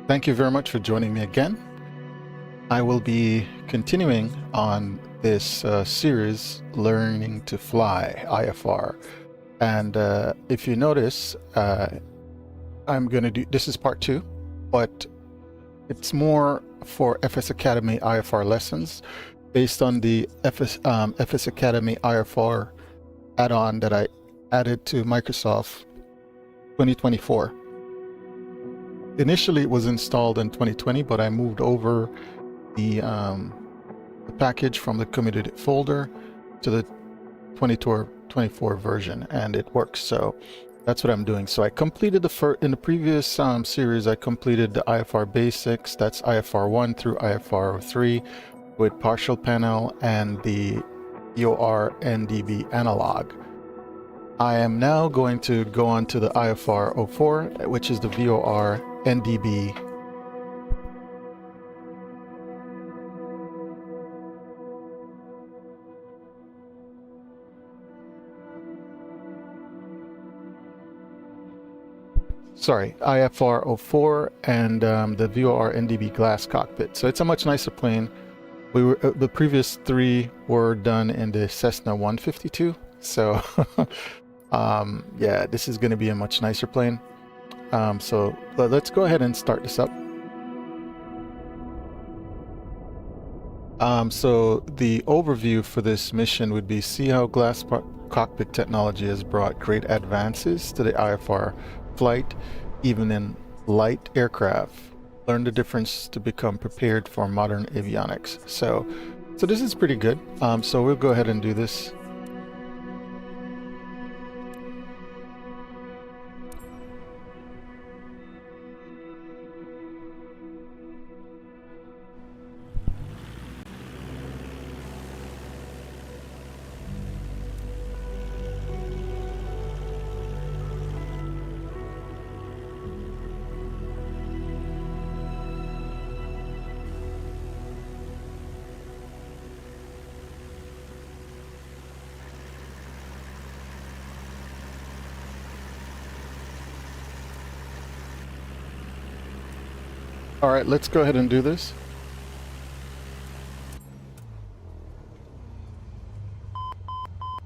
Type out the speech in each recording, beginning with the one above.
Thank you very much for joining me again. I will be continuing on this series, Learning to Fly, IFR. And if you notice, I'm going to do, this is part 2, but it's more for FS Academy IFR lessons based on the FS Academy IFR add-on that I added to Microsoft 2024. Initially, it was installed in 2020, but I moved over the package from the committed folder to the 2024 version, and it works. So that's what I'm doing. So I completed in the previous series, I completed the IFR basics. That's IFR 1 through IFR 3 with partial panel and the VOR NDB analog. I am now going to go on to the IFR 04, which is the VOR NDB. Sorry, IFR 04 and the VOR NDB glass cockpit. So it's a much nicer plane. The previous 3 were done in the Cessna 152. So yeah, this is going to be a much nicer plane. So let's go ahead and start this up. So the overview for this mission would be see how glass cockpit technology has brought great advances to the IFR flight, even in light aircraft. Learn the difference to become prepared for modern avionics. So this is pretty good. So we'll go ahead and do this. All right, let's go ahead and do this.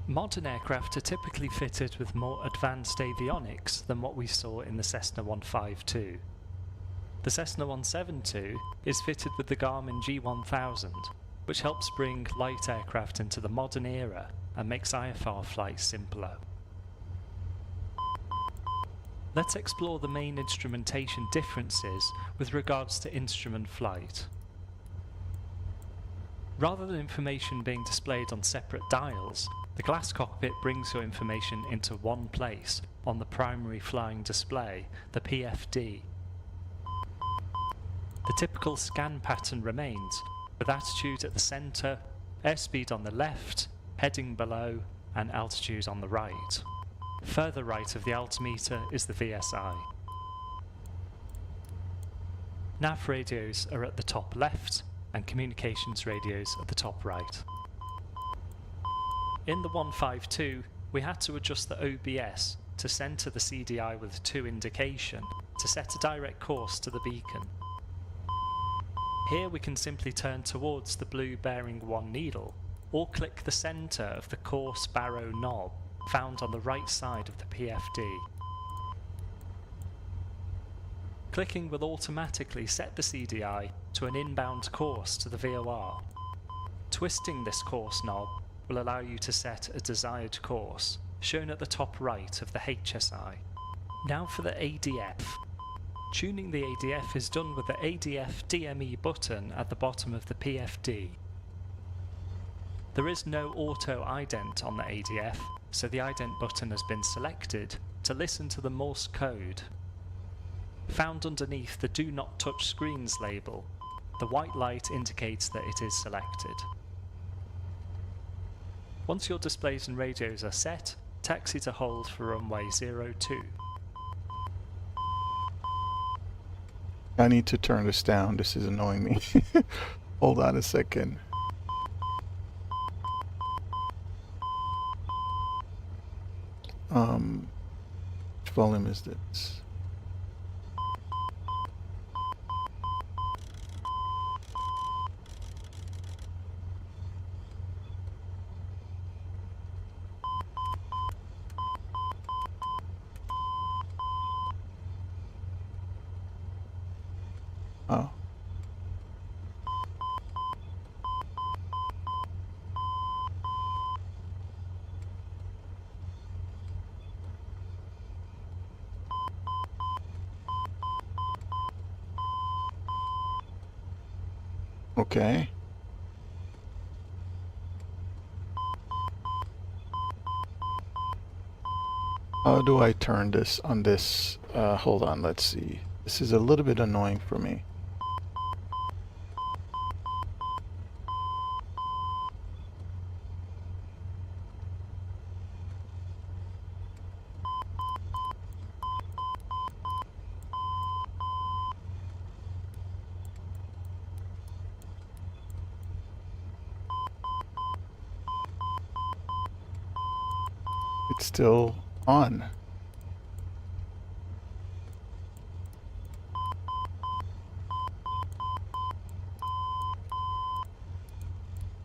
Modern aircraft are typically fitted with more advanced avionics than what we saw in the Cessna 152. The Cessna 172 is fitted with the Garmin G1000, which helps bring light aircraft into the modern era and makes IFR flight simpler. Let's explore the main instrumentation differences with regards to instrument flight. Rather than information being displayed on separate dials, the glass cockpit brings your information into one place on the primary flying display, the PFD. The typical scan pattern remains, with attitude at the centre, airspeed on the left, heading below, and altitude on the right. Further right of the altimeter is the VSI. Nav radios are at the top left, and communications radios at the top right. In the 152, we had to adjust the OBS to centre the CDI with a 2 indication to set a direct course to the beacon. Here we can simply turn towards the blue bearing 1 needle, or click the centre of the course barrow knob found on the right side of the PFD. Clicking will automatically set the CDI to an inbound course to the VOR. Twisting this course knob will allow you to set a desired course, shown at the top right of the HSI. Now for the ADF. Tuning the ADF is done with the ADF DME button at the bottom of the PFD. There is no auto ident on the ADF, so the ident button has been selected to listen to the Morse code. Found underneath the Do Not Touch Screens label, the white light indicates that it is selected. Once your displays and radios are set, taxi to hold for runway 02. I need to turn this down. This is annoying me. Hold on a second. Which volume is this? Okay. How do I turn this on this? Hold on, let's see. This is a little bit annoying for me. It's still on.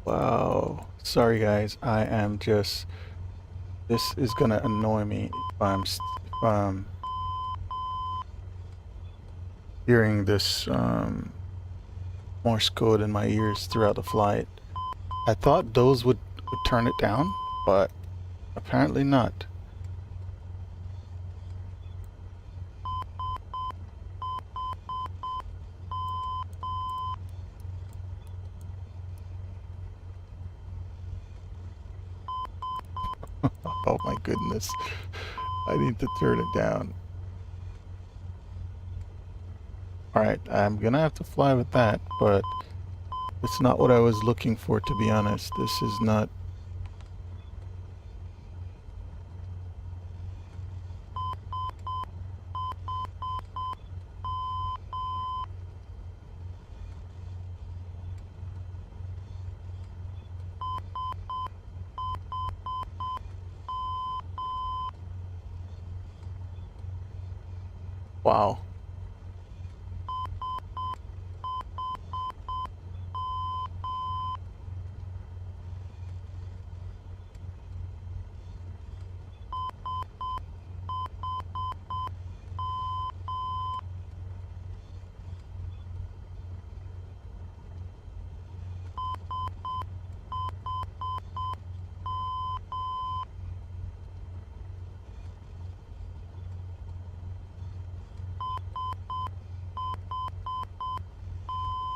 Wow. Sorry guys, I am just, this is gonna annoy me if I'm hearing this Morse code in my ears throughout the flight. I thought those would turn it down, but apparently not. Oh my goodness. I need to turn it down. Alright, I'm gonna have to fly with that, but it's not what I was looking for, to be honest. This is not... Wow.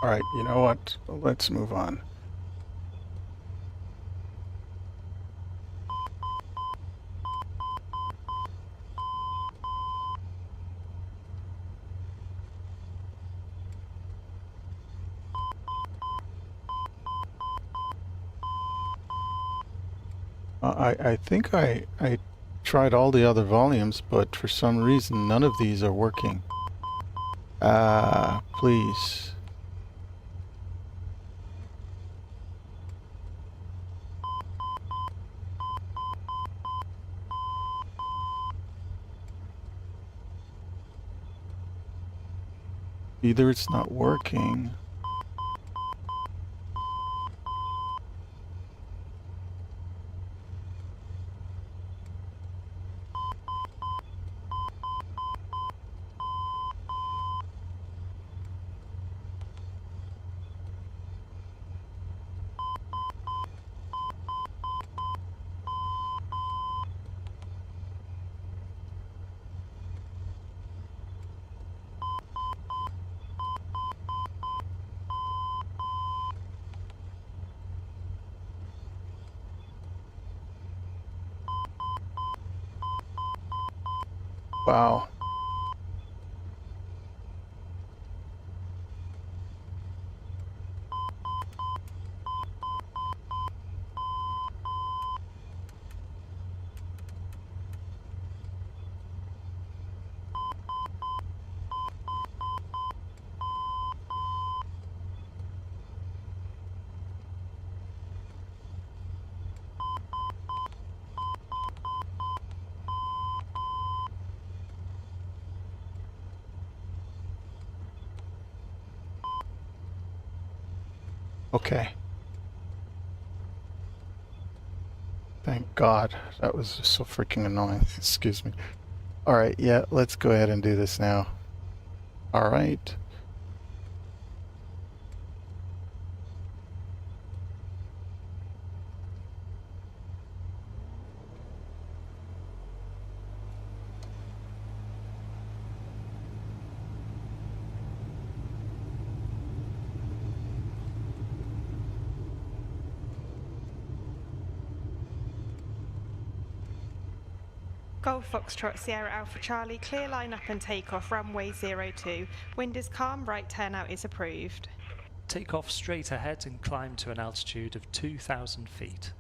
Alright, you know what? Let's move on. I think I tried all the other volumes, but for some reason none of these are working. Please. Either it's not working. Wow. Okay. Thank God. That was so freaking annoying. Excuse me. Alright, yeah, let's go ahead and do this now. Alright. Golf Foxtrot Sierra Alpha Charlie, clear line up and take off, runway 02. Wind is calm, right turnout is approved. Take off straight ahead and climb to an altitude of 2,000 feet.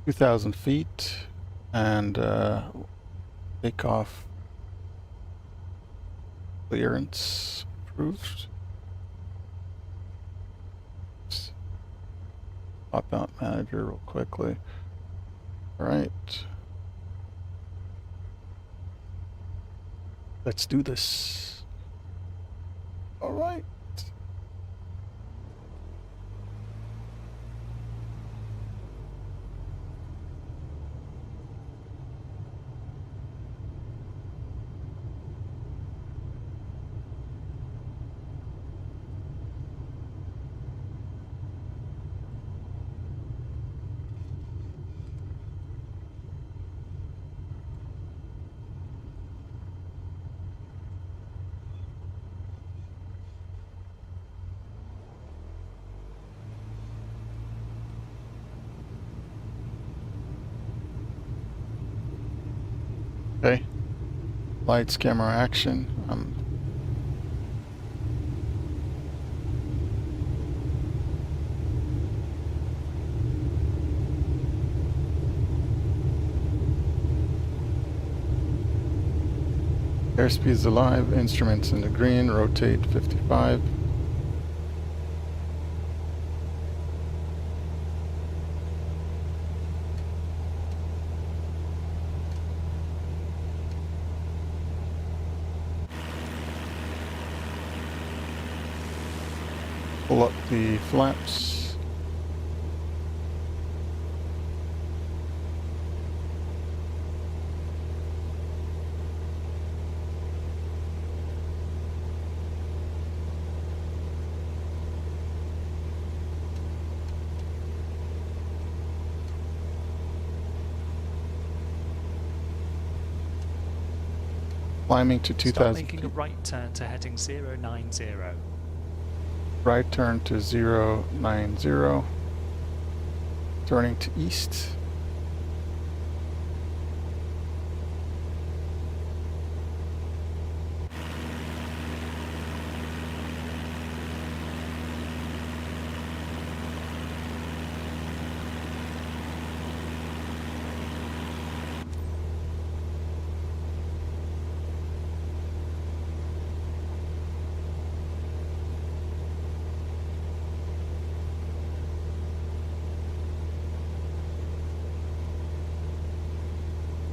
2,000 feet and take off. Clearance approved. Pop out manager real quickly. All right. Let's do this. All right. Okay. Lights, camera, action. Airspeed's alive, instruments in the green, rotate 55. Pull up the flaps. Climbing to 2,000 Start making feet. a right turn to heading 090. Right turn to 090. Turning to east.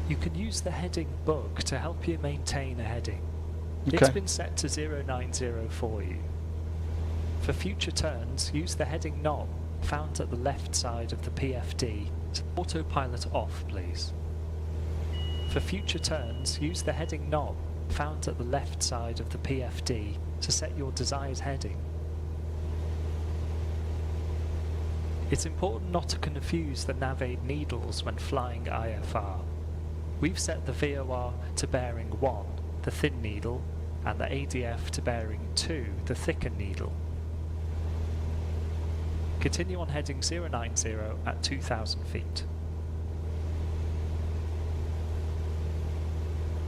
You can use the heading book to help you maintain a heading. Okay. It's been set to 090 for you. For future turns, use the heading knob found at the left side of the PFD. Autopilot off, please. For future turns, use the heading knob found at the left side of the PFD to set your desired heading. It's important not to confuse the nav aid needles when flying IFR. We've set the VOR to bearing 1, the thin needle, and the ADF to bearing 2, the thicker needle. Continue on heading 090 at 2,000 feet.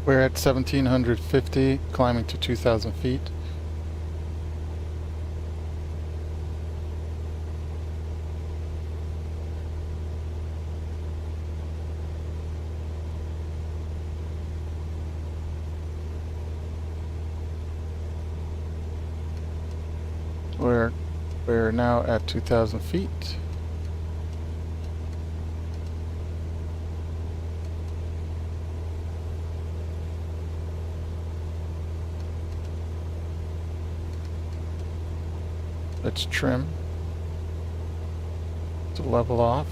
We're at 1,750, climbing to 2,000 feet. We're now at 2,000 feet. Let's trim to level off.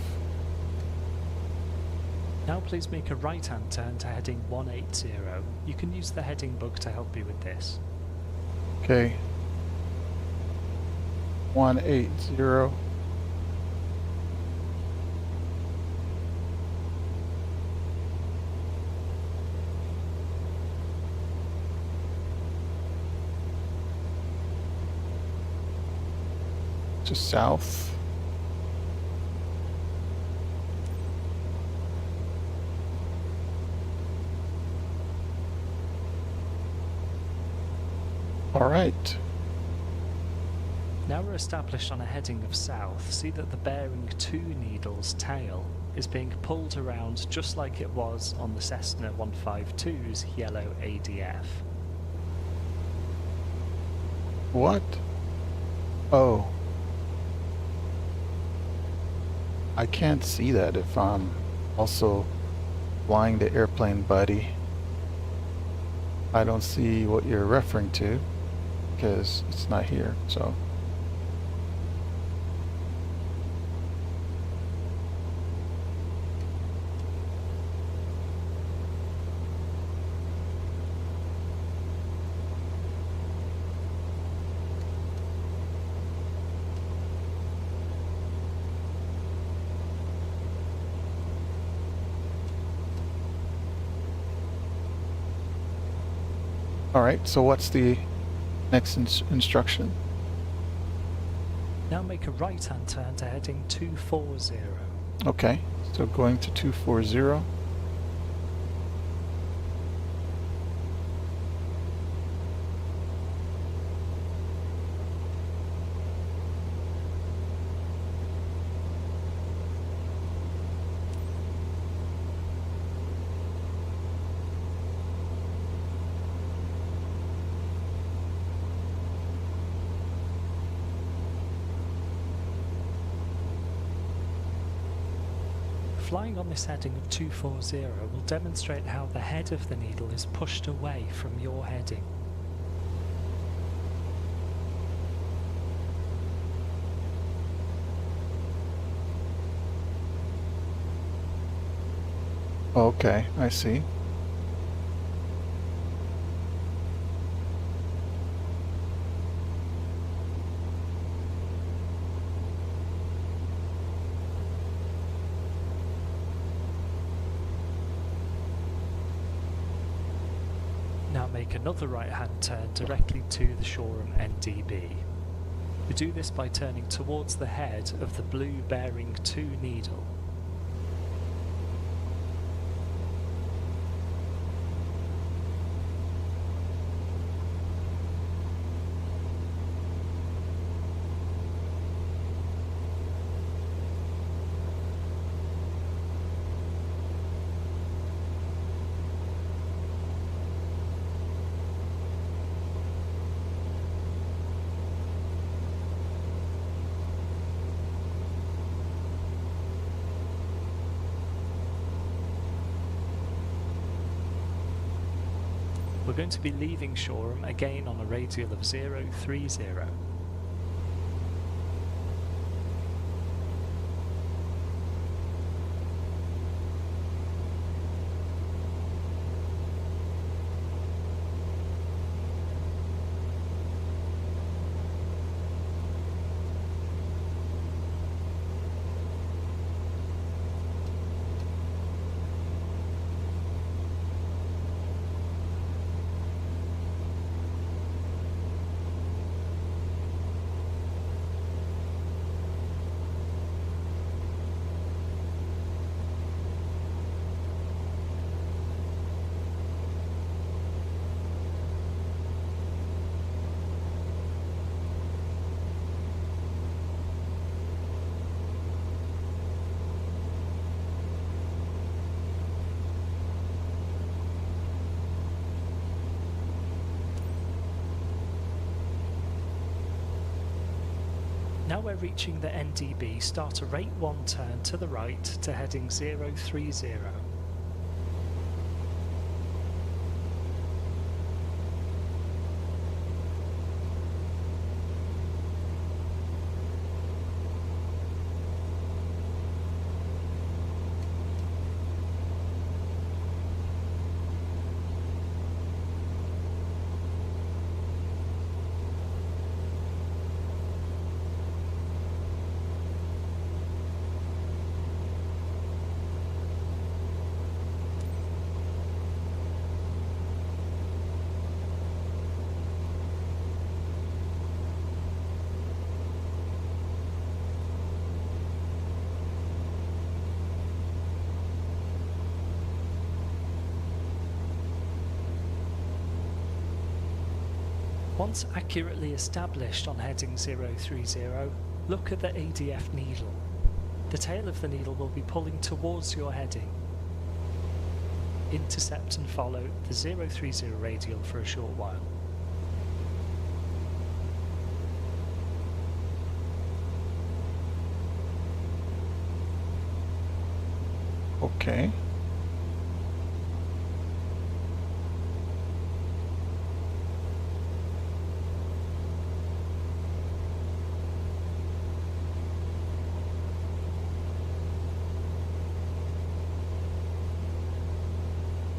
Now please make a right-hand turn to heading 180. You can use the heading book to help you with this. Okay. 180. To south. All right. Now we're established on a heading of south, see that the bearing 2 needle's tail is being pulled around just like it was on the Cessna 152's yellow ADF. What? Oh. I can't see that if I'm also flying the airplane buddy. I don't see what you're referring to because it's not here, so. All right, so what's the next instruction? Now make a right-hand turn to heading 240. Okay, so going to 240. Flying on this heading of 240 will demonstrate how the head of the needle is pushed away from your heading. Okay, I see. Now make another right-hand turn directly to the 𝘓𝘪𝘯𝘨 NDB. We do this by turning towards the head of the blue bearing 2 needle. We're going to be leaving 𝘓𝘪𝘯𝘨 again on a radial of 030. Now we're reaching the NDB, start a rate 1 turn to the right to heading 030. Once accurately established on heading 030, look at the ADF needle. The tail of the needle will be pulling towards your heading. Intercept and follow the 030 radial for a short while. Okay.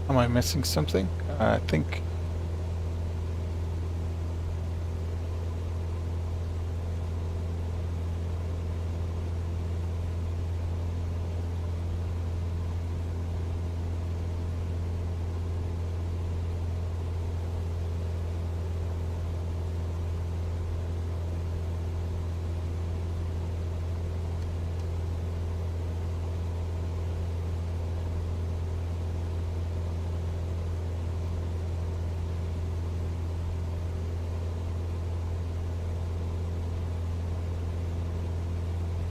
Am I missing something? I think...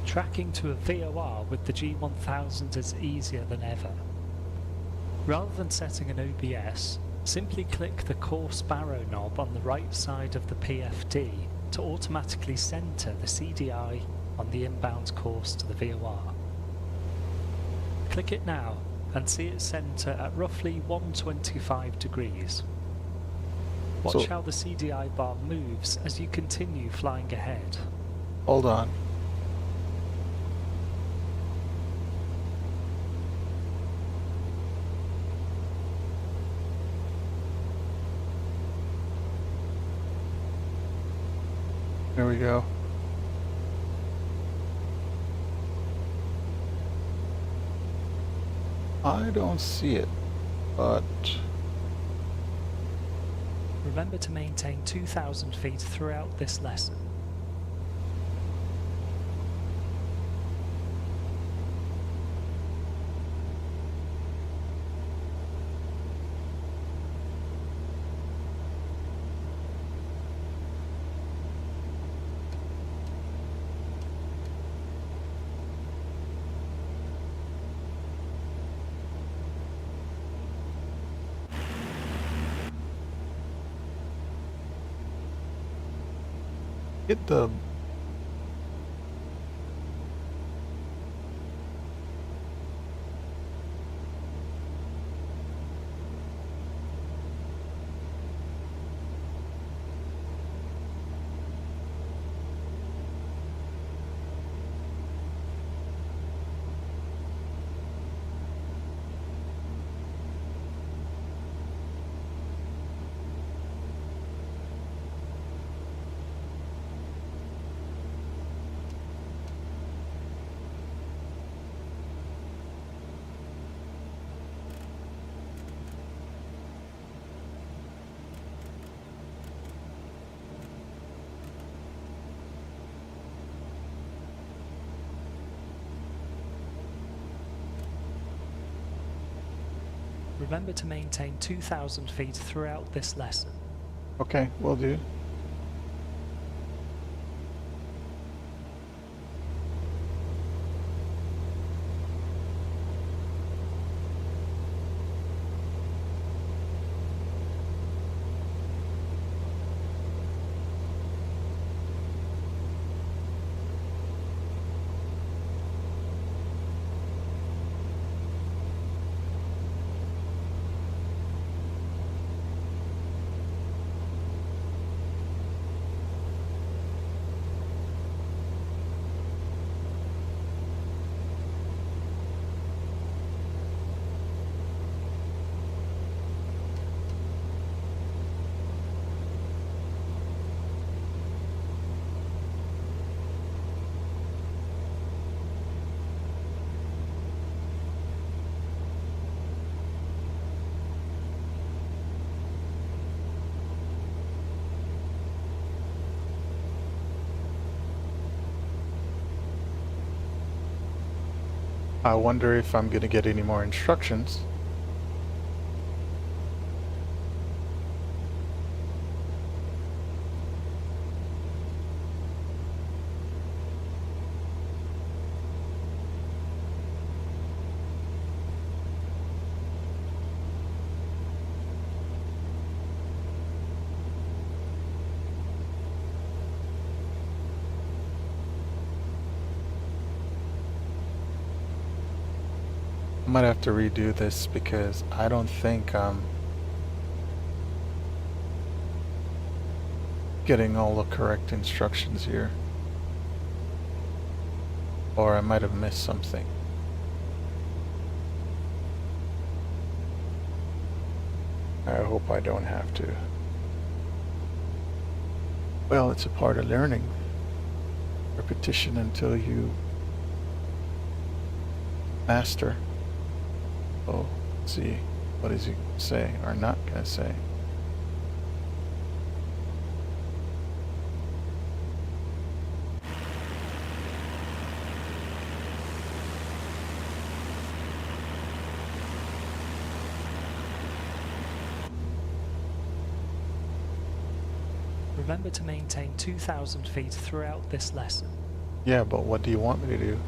Tracking to a VOR with the G1000 is easier than ever. Rather than setting an OBS, simply click the course barrow knob on the right side of the PFD to automatically centre the CDI on the inbound course to the VOR. Click it now and see it centre at roughly 125 degrees. Watch how the CDI bar moves as you continue flying ahead. Hold on. There we go. I don't see it, but... Remember to maintain 2,000 feet throughout this lesson. Get the... Remember to maintain 2,000 feet throughout this lesson. Okay, will do. I wonder if I'm gonna get any more instructions. might have to redo this because I don't think I'm getting all the correct instructions here. Or I might have missed something. I hope I don't have to. Well, it's a part of learning. Repetition until you master. Oh, let's see. What is he saying or not gonna say? Remember to maintain 2,000 feet throughout this lesson. Yeah, but what do you want me to do?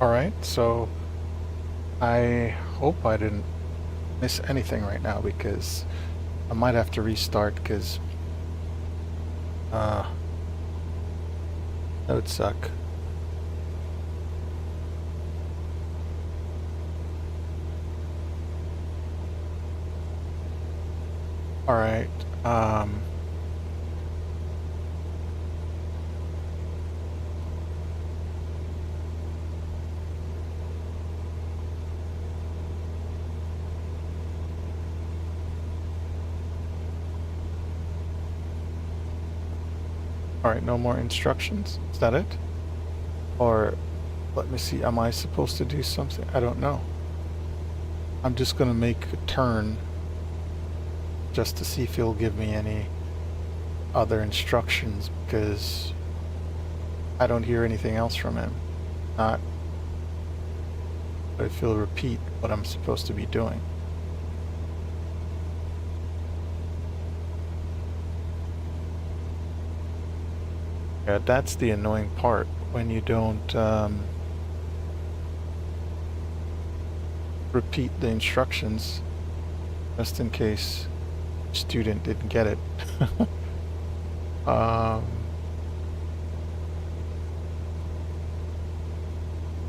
Alright, so I hope I didn't miss anything right now because I might have to restart because that would suck. Alright, alright, no more instructions? Is that it? Or, let me see, am I supposed to do something? I don't know. I'm just gonna make a turn just to see if he'll give me any other instructions because I don't hear anything else from him. Not if he'll repeat what I'm supposed to be doing. Yeah, that's the annoying part when you don't repeat the instructions just in case the student didn't get it.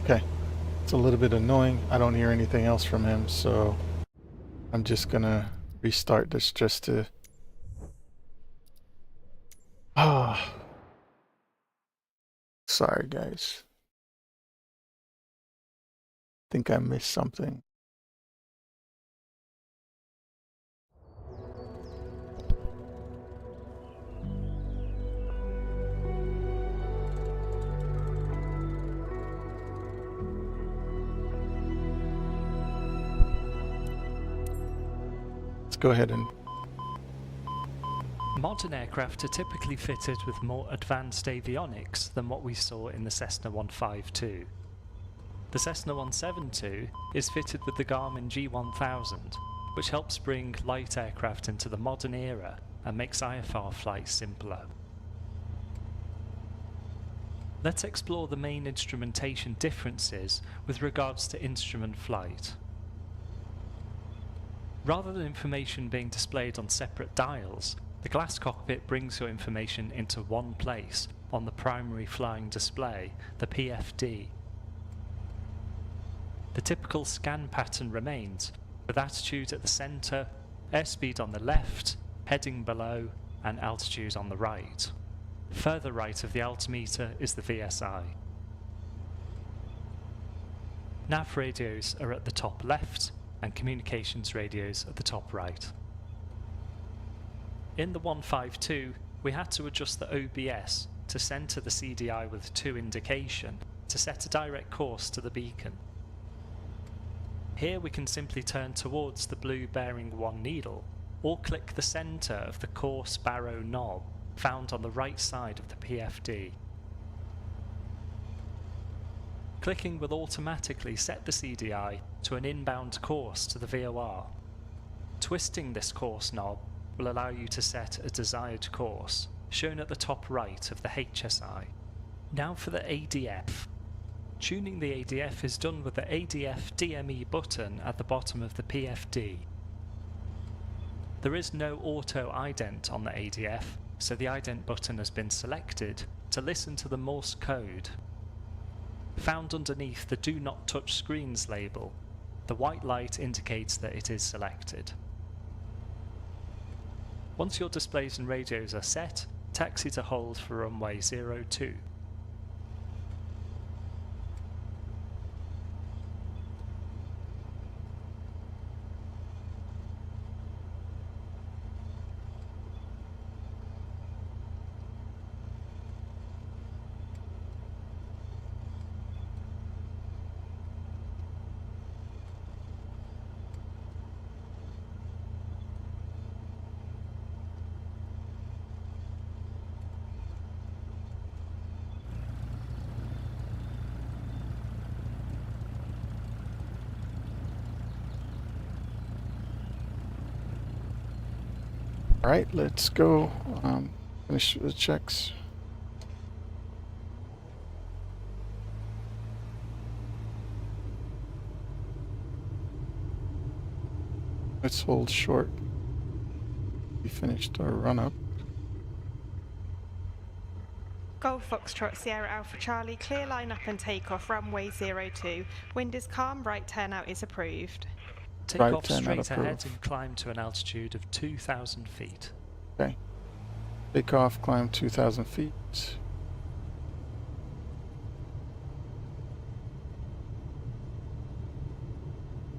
Okay, it's a little bit annoying. I don't hear anything else from him, so I'm just gonna restart this just to sorry guys. Think I missed something. Let's go ahead and Modern aircraft are typically fitted with more advanced avionics than what we saw in the Cessna 152. The Cessna 172 is fitted with the Garmin G1000, which helps bring light aircraft into the modern era and makes IFR flights simpler. Let's explore the main instrumentation differences with regards to instrument flight. Rather than information being displayed on separate dials, the glass cockpit brings your information into one place on the primary flying display, the PFD. The typical scan pattern remains, with attitude at the centre, airspeed on the left, heading below, and altitude on the right. Further right of the altimeter is the VSI. Nav radios are at the top left, and communications radios at the top right. In the 152, we had to adjust the OBS to centre the CDI with 2 indication to set a direct course to the beacon. Here we can simply turn towards the blue bearing 1 needle, or click the centre of the course barrow knob found on the right side of the PFD. Clicking will automatically set the CDI to an inbound course to the VOR. Twisting this course knob will allow you to set a desired course, shown at the top right of the HSI. Now for the ADF. Tuning the ADF is done with the ADF DME button at the bottom of the PFD. There is no auto ident on the ADF, so the ident button has been selected to listen to the Morse code. Found underneath the Do Not Touch Screens label, the white light indicates that it is selected. Once your displays and radios are set, taxi to hold for runway 02. All right, let's go finish the checks. Let's hold short. We finished our run-up. Golf Foxtrot Sierra Alpha Charlie, clear line up and take off, runway 02. Wind is calm, right turnout is approved. Take Right off turn out straight ahead approved. and climb to an altitude of 2,000 feet. Okay. Take off, climb 2,000 feet.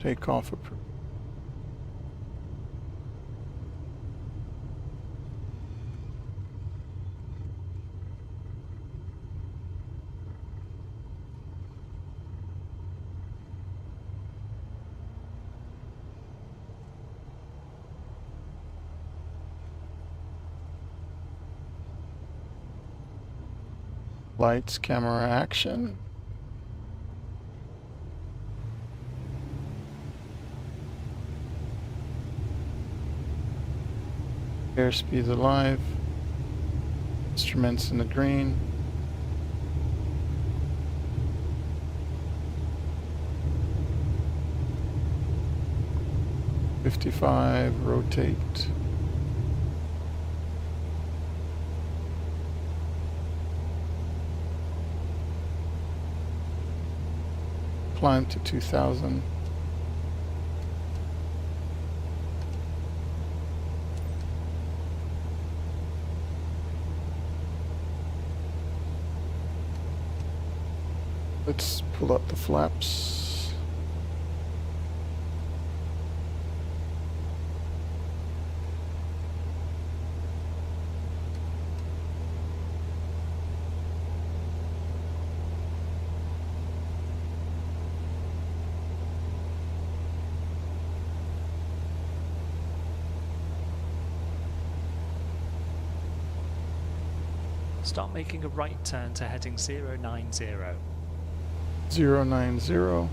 Take off approved. Lights, camera, action. Airspeed alive. Instruments in the green. $55, rotate. Climb to 2,000. Let's pull up the flaps. Start making a right turn to heading 090. 090.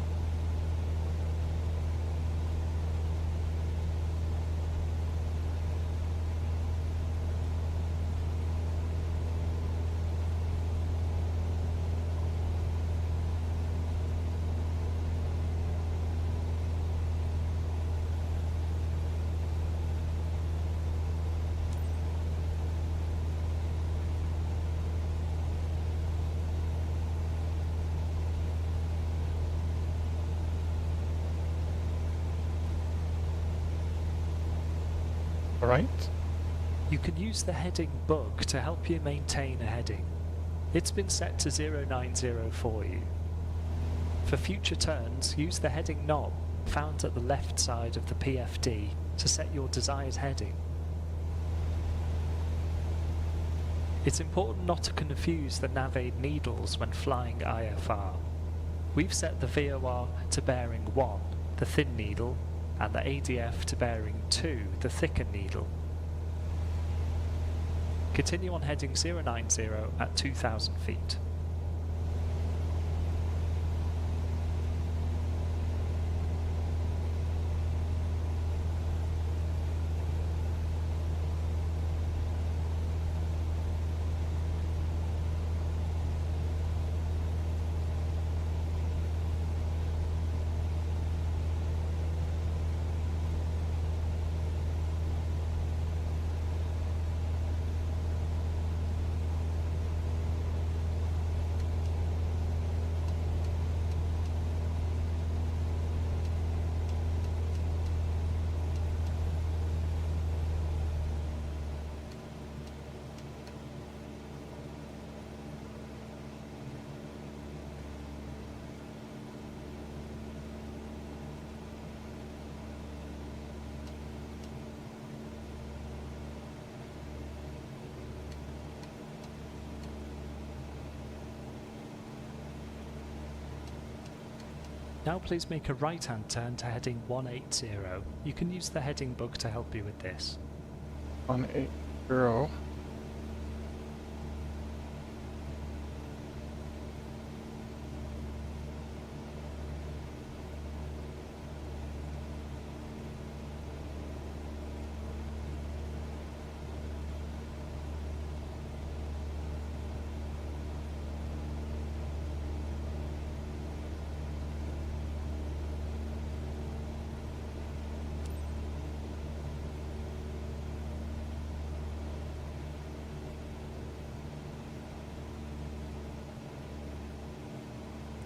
right? You can use the heading bug to help you maintain a heading. It's been set to 090 for you. For future turns, use the heading knob found at the left side of the PFD to set your desired heading. It's important not to confuse the nav aid needles when flying IFR. We've set the VOR to bearing 1, the thin needle, and the ADF to bearing 2, the thicker needle. Continue on heading 090 at 2,000 feet. Now please make a right-hand turn to heading 180. You can use the heading bug to help you with this. 180.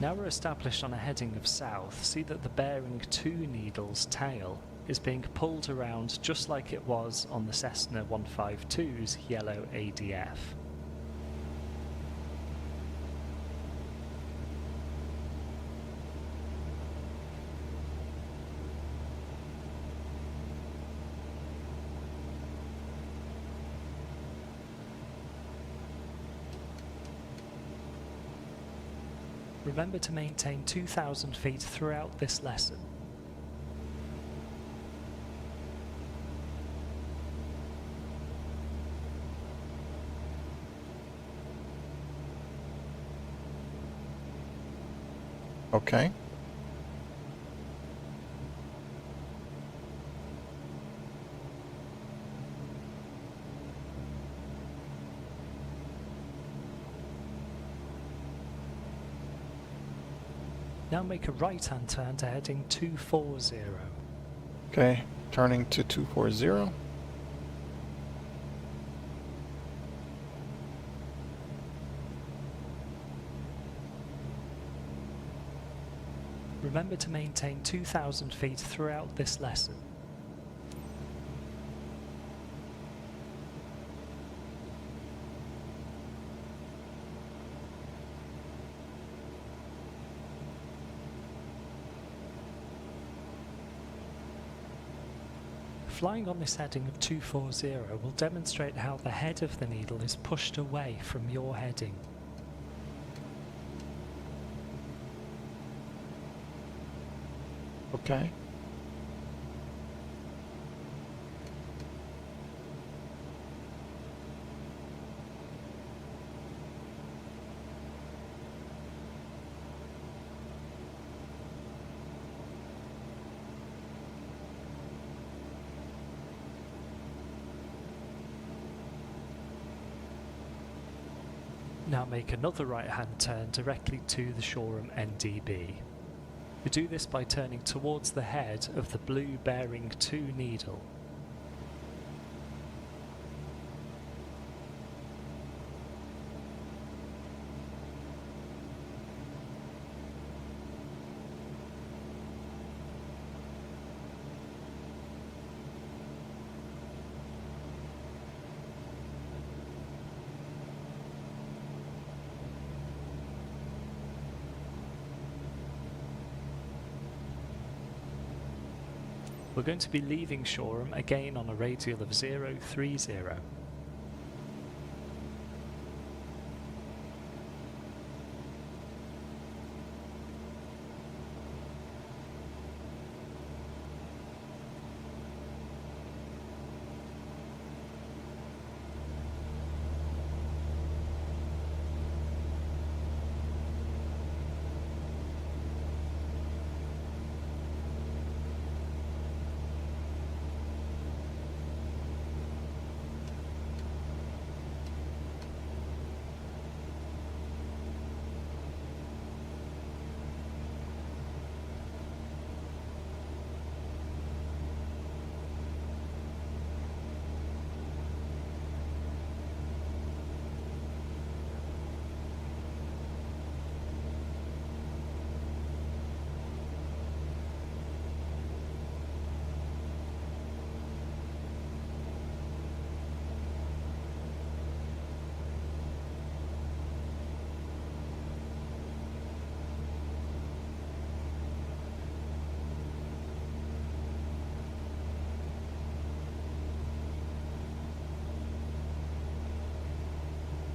Now we're established on a heading of south, see that the bearing 2 needle's tail is being pulled around just like it was on the Cessna 152's yellow ADF. Remember to maintain 2,000 feet throughout this lesson. Okay. Now make a right-hand turn to heading 240. Okay, turning to 240. Remember to maintain 2,000 feet throughout this lesson. Flying on this heading of 240 will demonstrate how the head of the needle is pushed away from your heading. Okay. Now make another right-hand turn directly to the Shoreham NDB. We do this by turning towards the head of the blue bearing 2 needle. We're going to be leaving 𝘓𝘪𝘯𝘨 again on a radial of 030.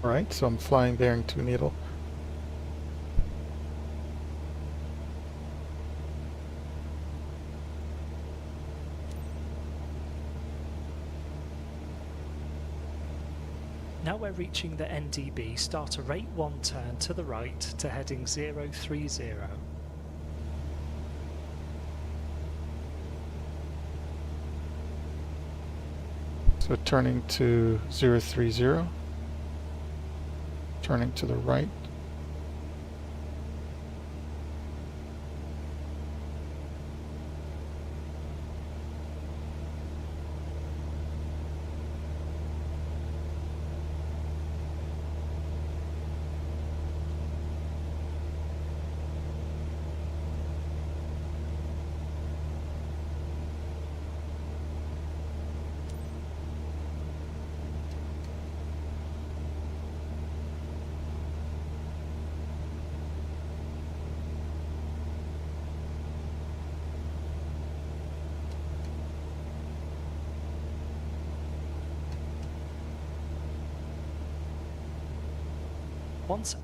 Alright, so I'm flying bearing 2 needle. Now we're reaching the NDB, start a rate 1 turn to the right to heading 030. So turning to 030, turning to the right.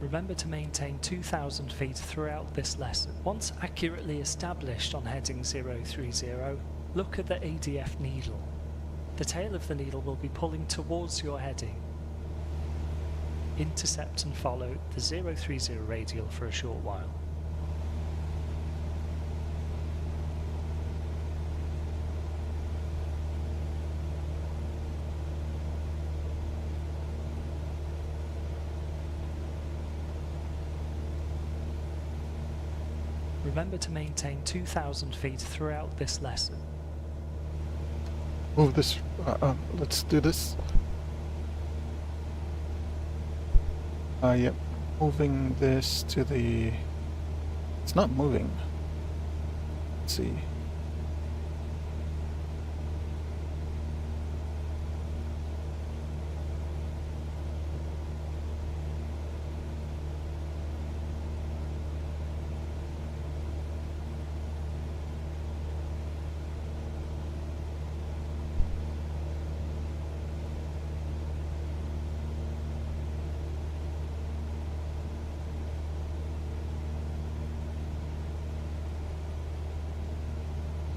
Remember to maintain 2,000 feet throughout this lesson. Once accurately established on heading 030, look at the ADF needle. The tail of the needle will be pulling towards your heading. Intercept and follow the 030 radial for a short while. Remember to maintain 2,000 feet throughout this lesson. Move this, let's do this. Yep, moving this to the, it's not moving. Let's see.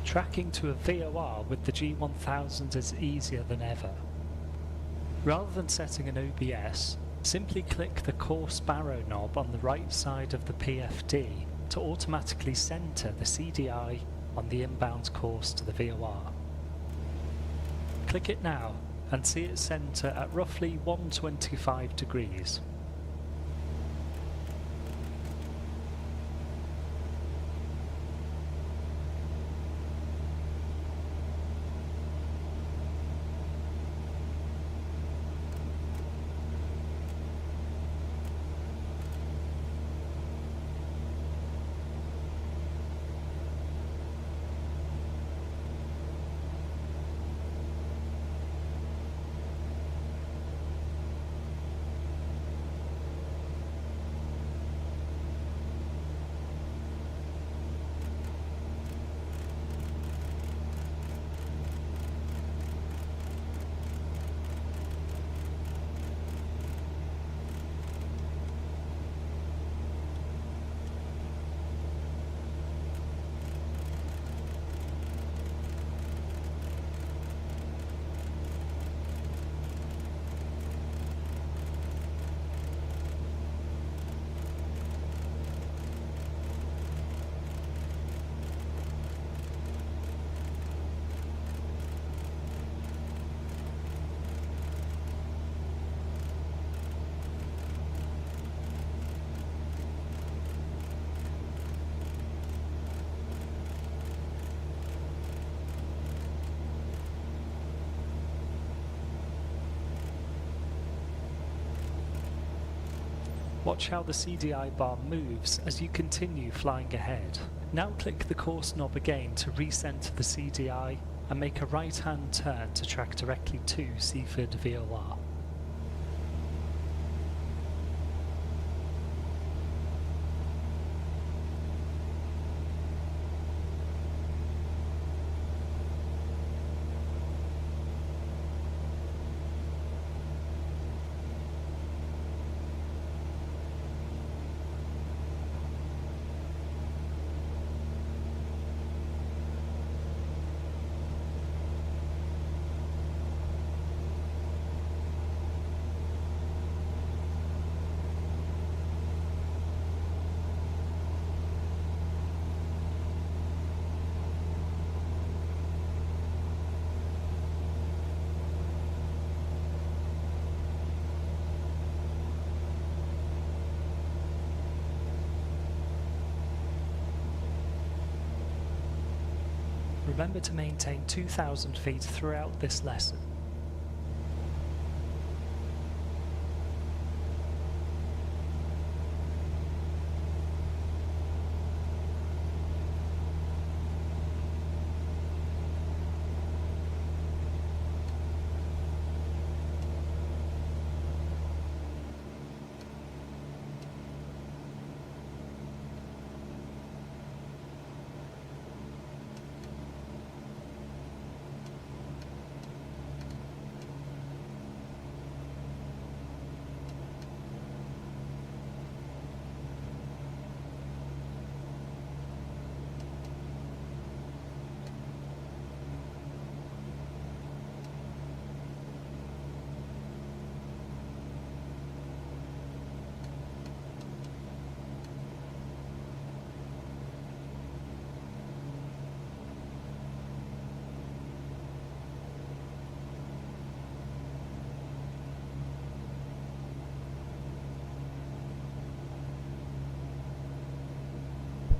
Tracking to a VOR with the G1000 is easier than ever. Rather than setting an OBS, simply click the course barrow knob on the right side of the PFD to automatically center the CDI on the inbound course to the VOR. Click it now and see it center at roughly 125 degrees. Watch how the CDI bar moves as you continue flying ahead. Now click the course knob again to recenter the CDI and make a right-hand turn to track directly to 𝘓𝘓 VOR. Remember to maintain 2,000 feet throughout this lesson.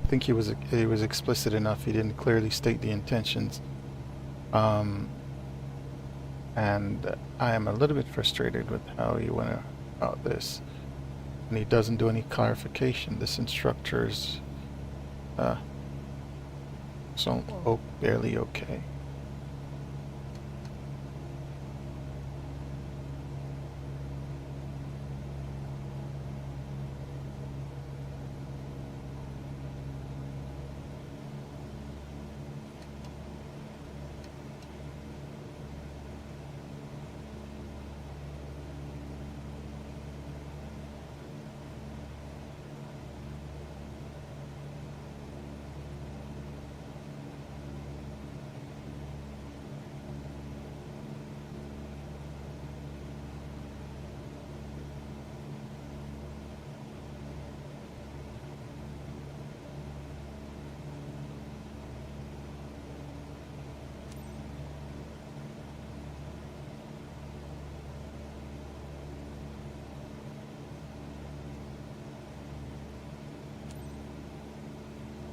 I think he was explicit enough. He didn't clearly state the intentions, and I am a little bit frustrated with how he went about this, and he doesn't do any clarification. This instructor's barely okay.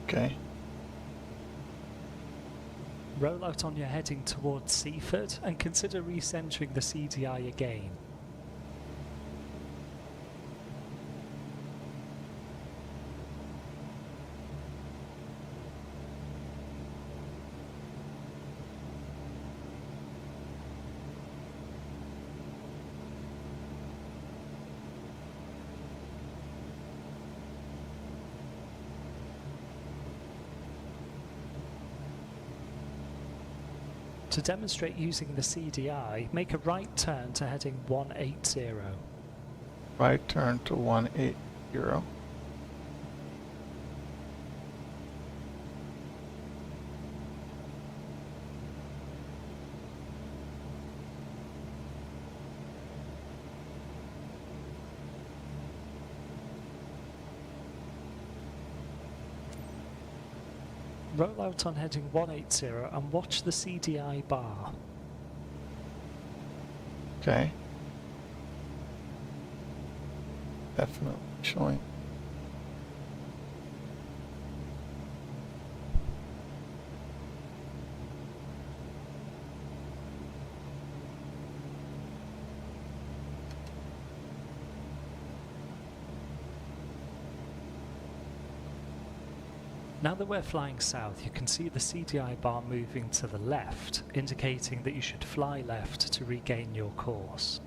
Okay. Roll out on your heading towards 𝘓𝘓 and consider recentering the CDI again. To demonstrate using the CDI, make a right turn to heading 180. Right turn to 180. Roll out on heading 180 and watch the CDI bar. Okay. Definitely showing. Now that we're flying south, you can see the CDI bar moving to the left, indicating that you should fly left to regain your course.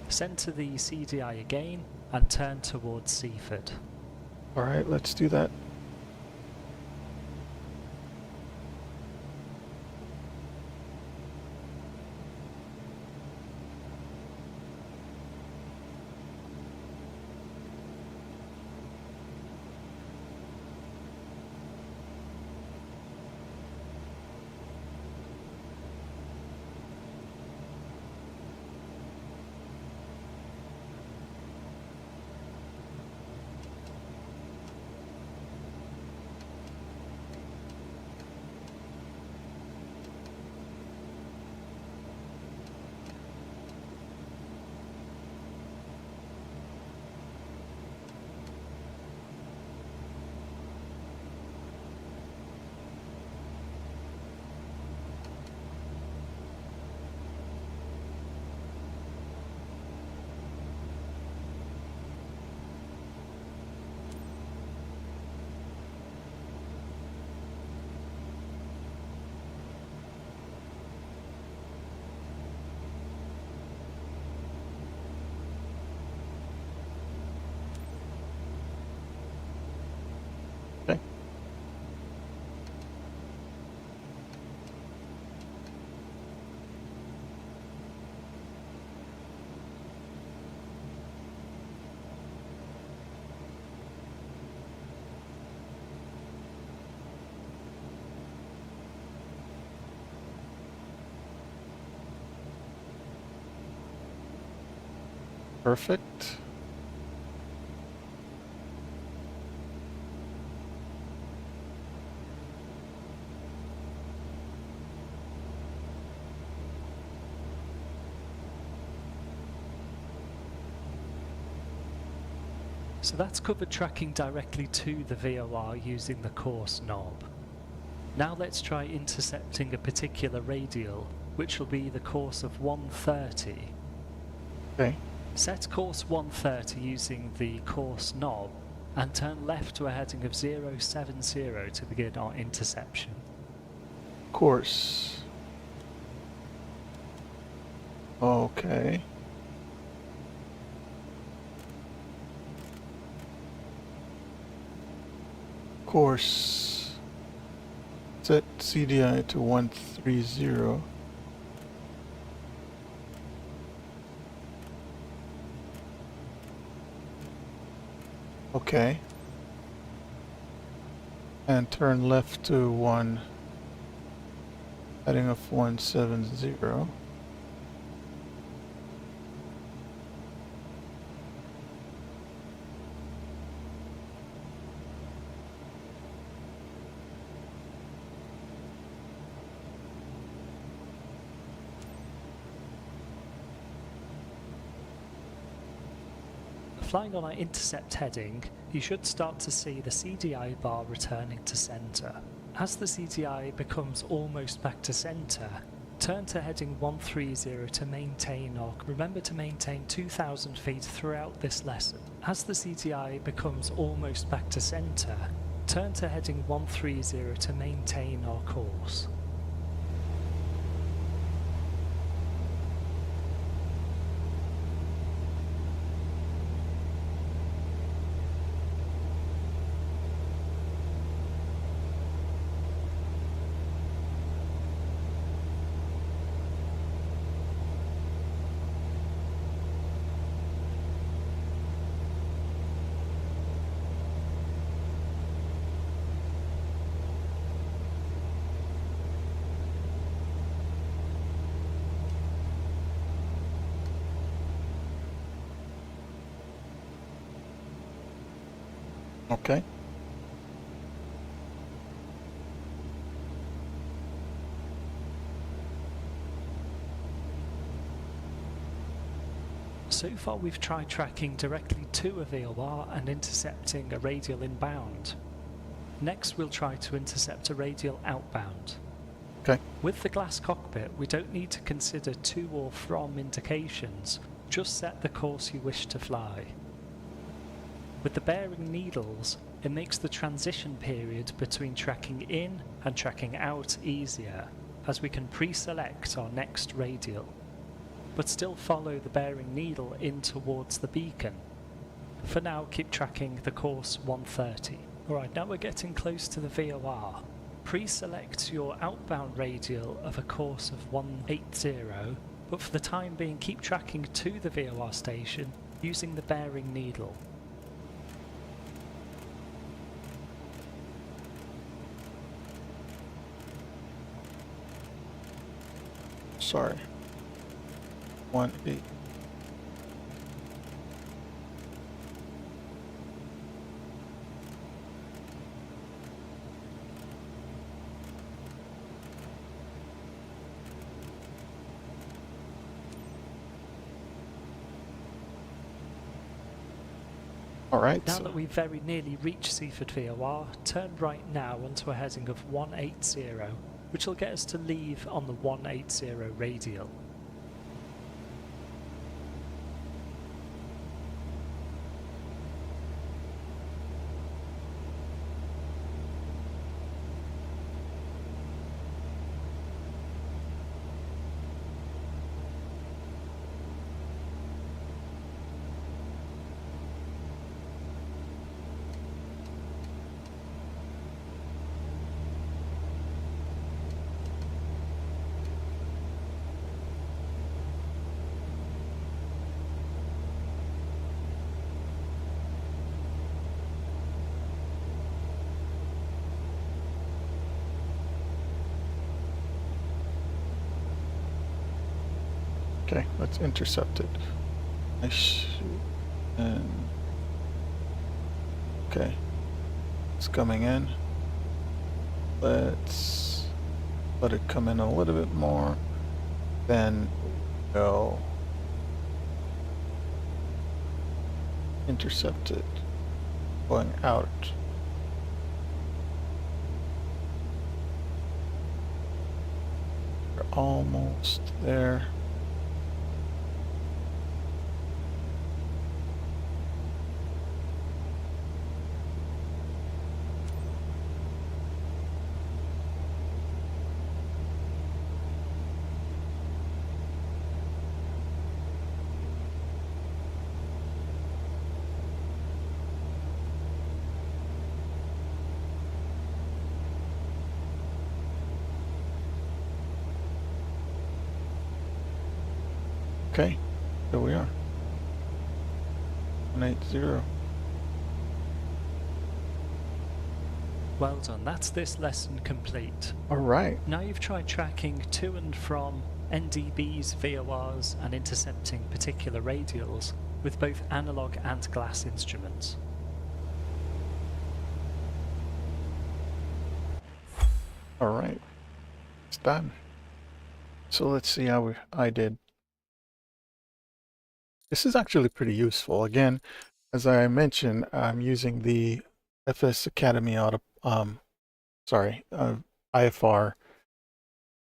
Centre the CDI again and turn towards Seaford. Alright, let's do that. Okay. Perfect. So that's covered tracking directly to the VOR using the course knob. Now let's try intercepting a particular radial, which will be the course of 130. Okay. Set course 130 using the course knob and turn left to a heading of 070 to begin our interception. Course. Okay. Course. Set CDI to 130. Okay. And turn left to heading of 170. Flying on our intercept heading, you should start to see the CDI bar returning to centre. As the CDI becomes almost back to centre, turn to heading 130 to maintain or remember to maintain 2,000 feet throughout this lesson. As the CDI becomes almost back to centre, turn to heading 130 to maintain our course. Okay. So far we've tried tracking directly to a VOR and intercepting a radial inbound. Next we'll try to intercept a radial outbound. Okay. With the glass cockpit we don't need to consider to or from indications, just set the course you wish to fly. With the bearing needles, It makes the transition period between tracking in and tracking out easier, as we can pre-select our next radial, but still follow the bearing needle in towards the beacon. For now, keep tracking the course 130. Alright, now we're getting close to the VOR. Pre-select your outbound radial of a course of 180, but for the time being keep tracking to the VOR station using the bearing needle. Sorry. 1-8. Alright, Now that we've very nearly reached Seaford VOR, turn right now onto a heading of 180, which will get us to leave on the 180 radial. okay, let's intercept it. And okay, it's coming in. Let's let it come in a little bit more. Then go intercept it, going out. We're almost there. Okay, there we are. 180. Well done, that's this lesson complete. Alright. Now you've tried tracking to and from NDBs, VORs and intercepting particular radials with both analog and glass instruments. Alright. It's done. So let's see how I did. This is actually pretty useful. Again, as I mentioned, I'm using the FS Academy IFR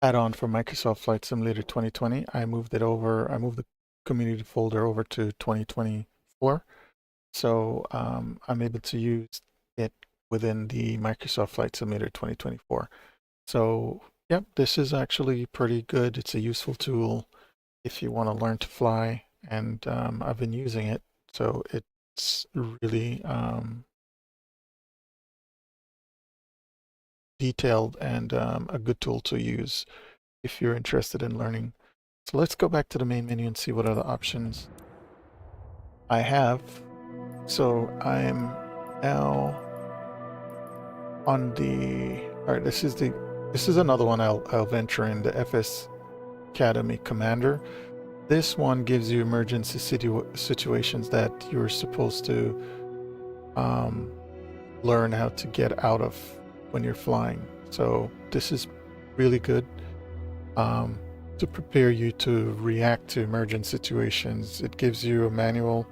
add-on for Microsoft Flight Simulator 2020. I moved the community folder over to 2024. So I'm able to use it within the Microsoft Flight Simulator 2024. So yep, this is actually pretty good. It's a useful tool if you want to learn to fly. And I've been using it, so it's really detailed and a good tool to use if you're interested in learning. So let's go back to the main menu and see what other options I have. So I'm now on the, all right, this is another one I'll venture in, the FS Academy Commander. This one gives you emergency situations that you're supposed to learn how to get out of when you're flying. So this is really good to prepare you to react to emergent situations. It gives you a manual,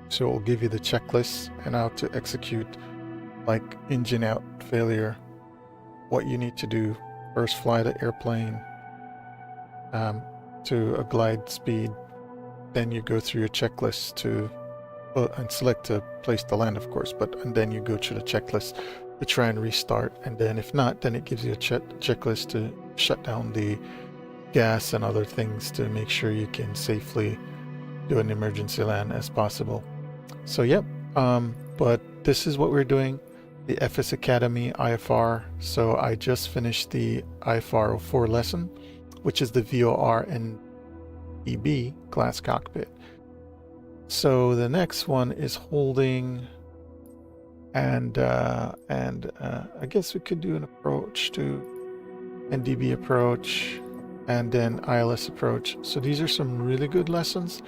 so it will give you the checklist and how to execute, like engine out failure, what you need to do. First, fly the airplane to a glide speed, then you go through your checklist to and select a place to land, of course, and then you go to the checklist to try and restart, and then if not, then it gives you a checklist to shut down the gas and other things to make sure you can safely do an emergency land as possible. So yep, but this is what we're doing, the FS Academy IFR. So I just finished the IFR 04 lesson, which is the VOR and EB glass cockpit. So the next one is holding, and I guess we could do an approach to NDB approach and then ILS approach. So these are some really good lessons.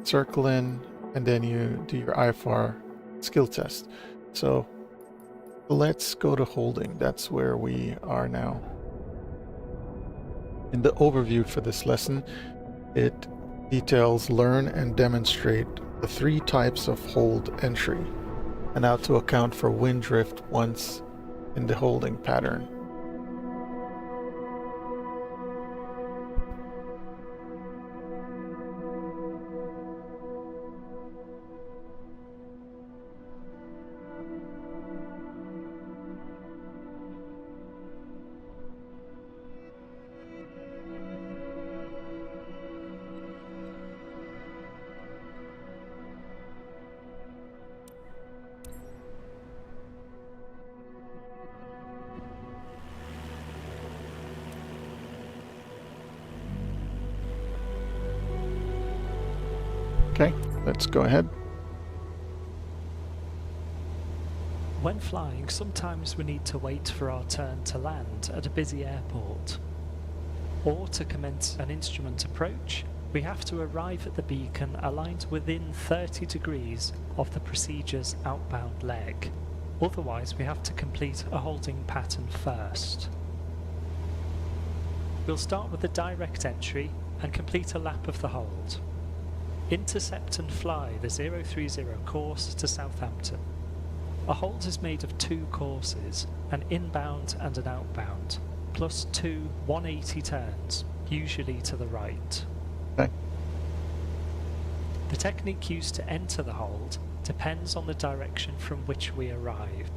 Circle in, and then you do your IFR skill test. So let's go to holding. That's where we are now. In the overview for this lesson, it details learn and demonstrate the 3 types of hold entry and how to account for wind drift once in the holding pattern. Okay, let's go ahead. When flying, sometimes we need to wait for our turn to land at a busy airport. Or to commence an instrument approach, we have to arrive at the beacon aligned within 30 degrees of the procedure's outbound leg. Otherwise, we have to complete a holding pattern first. We'll start with a direct entry and complete a lap of the hold. Intercept and fly the 030 course to Southampton. A hold is made of 2 courses, an inbound and an outbound, plus 2 180 turns, usually to the right. Okay. The technique used to enter the hold depends on the direction from which we arrive.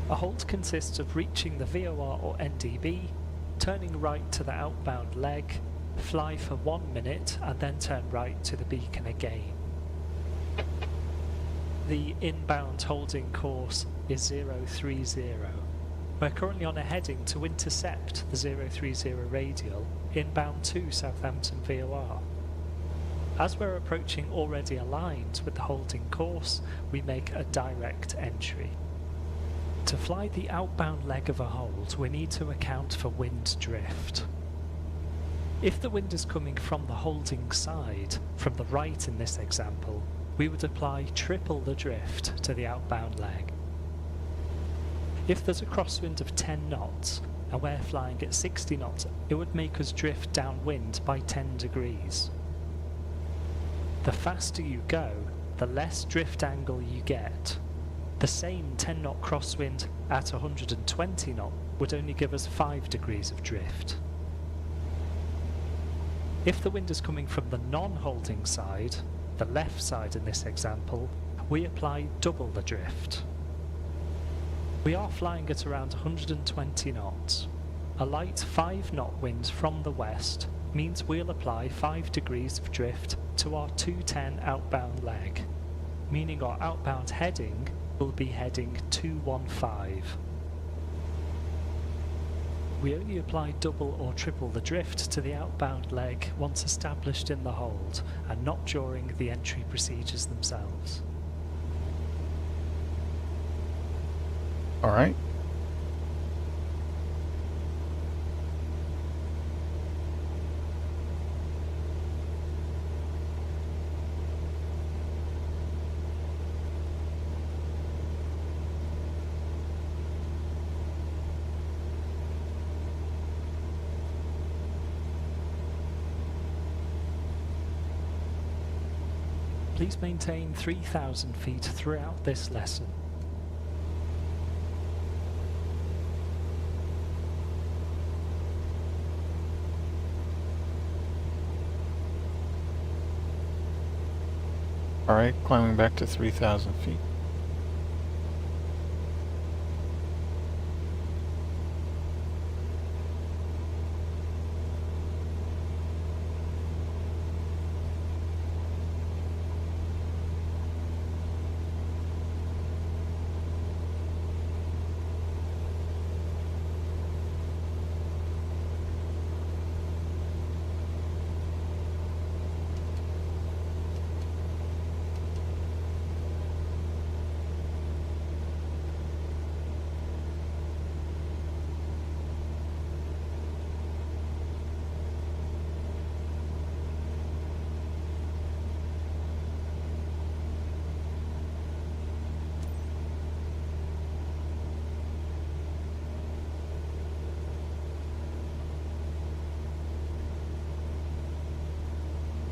A hold consists of reaching the VOR or NDB, turning right to the outbound leg, fly for 1 minute and then turn right to the beacon again. The inbound holding course is 030. We're currently on a heading to intercept the 030 radial inbound to Southampton VOR. As we're approaching already aligned with the holding course, we make a direct entry. To fly the outbound leg of a hold, we need to account for wind drift. If the wind is coming from the holding side, from the right in this example, we would apply triple the drift to the outbound leg. If there's a crosswind of 10 knots and we're flying at 60 knots, it would make us drift downwind by 10 degrees. The faster you go, the less drift angle you get. The same 10 knot crosswind at 120 knot would only give us 5 degrees of drift. If the wind is coming from the non-holding side, the left side in this example, we apply double the drift. We are flying at around 120 knots. A light 5 knot wind from the west means we'll apply 5 degrees of drift to our 210 outbound leg, meaning our outbound heading will be heading 215. We only apply double or triple the drift to the outbound leg once established in the hold, and not during the entry procedures themselves. All right. Please maintain 3,000 feet throughout this lesson. Alright, climbing back to 3,000 feet.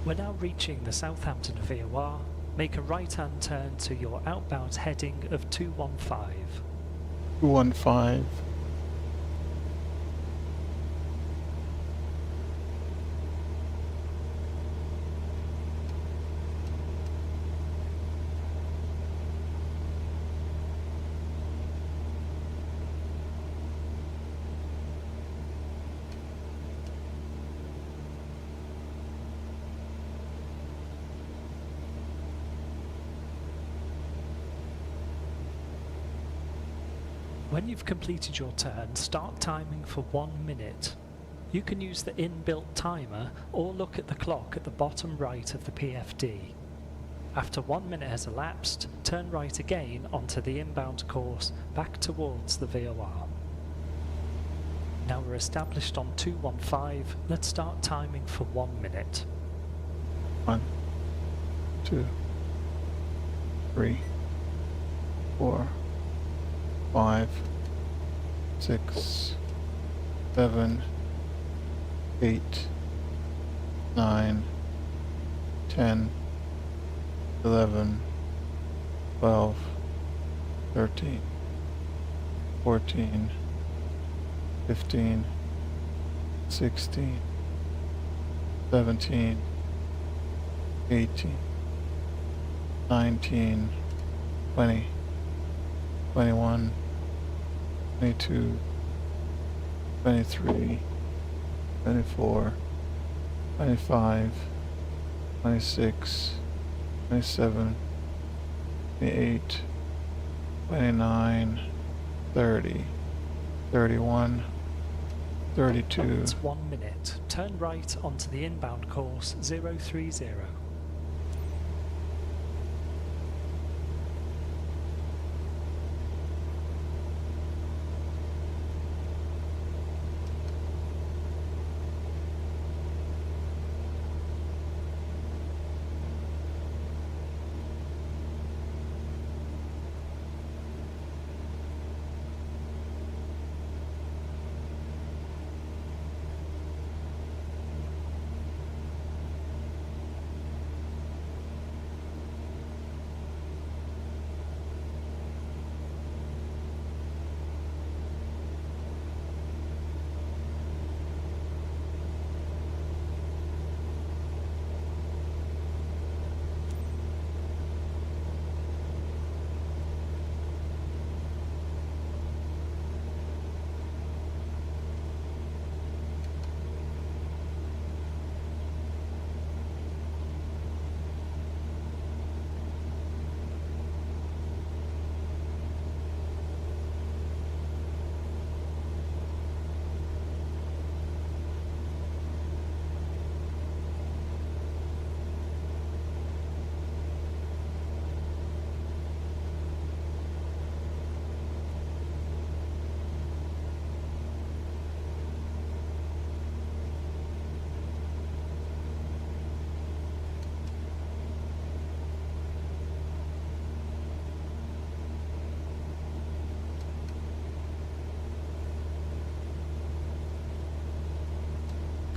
We're now reaching the Southampton VOR. Make a right-hand turn to your outbound heading of 215. 215. When you've completed your turn, start timing for 1 minute. You can use the inbuilt timer or look at the clock at the bottom right of the PFD. After 1 minute has elapsed, turn right again onto the inbound course back towards the VOR. Now we're established on 215, let's start timing for 1 minute. 1, 2, 3, 4, 5, 6, 7, 8, 9, 10, 11, 12, 13, 14, 15, 16, 17, 18, 19, 20, 21, 22, 23, 24, 25, 26, 27, 28, 29, 30, 31, 32. It's 1 minute. Turn right onto the inbound course 030.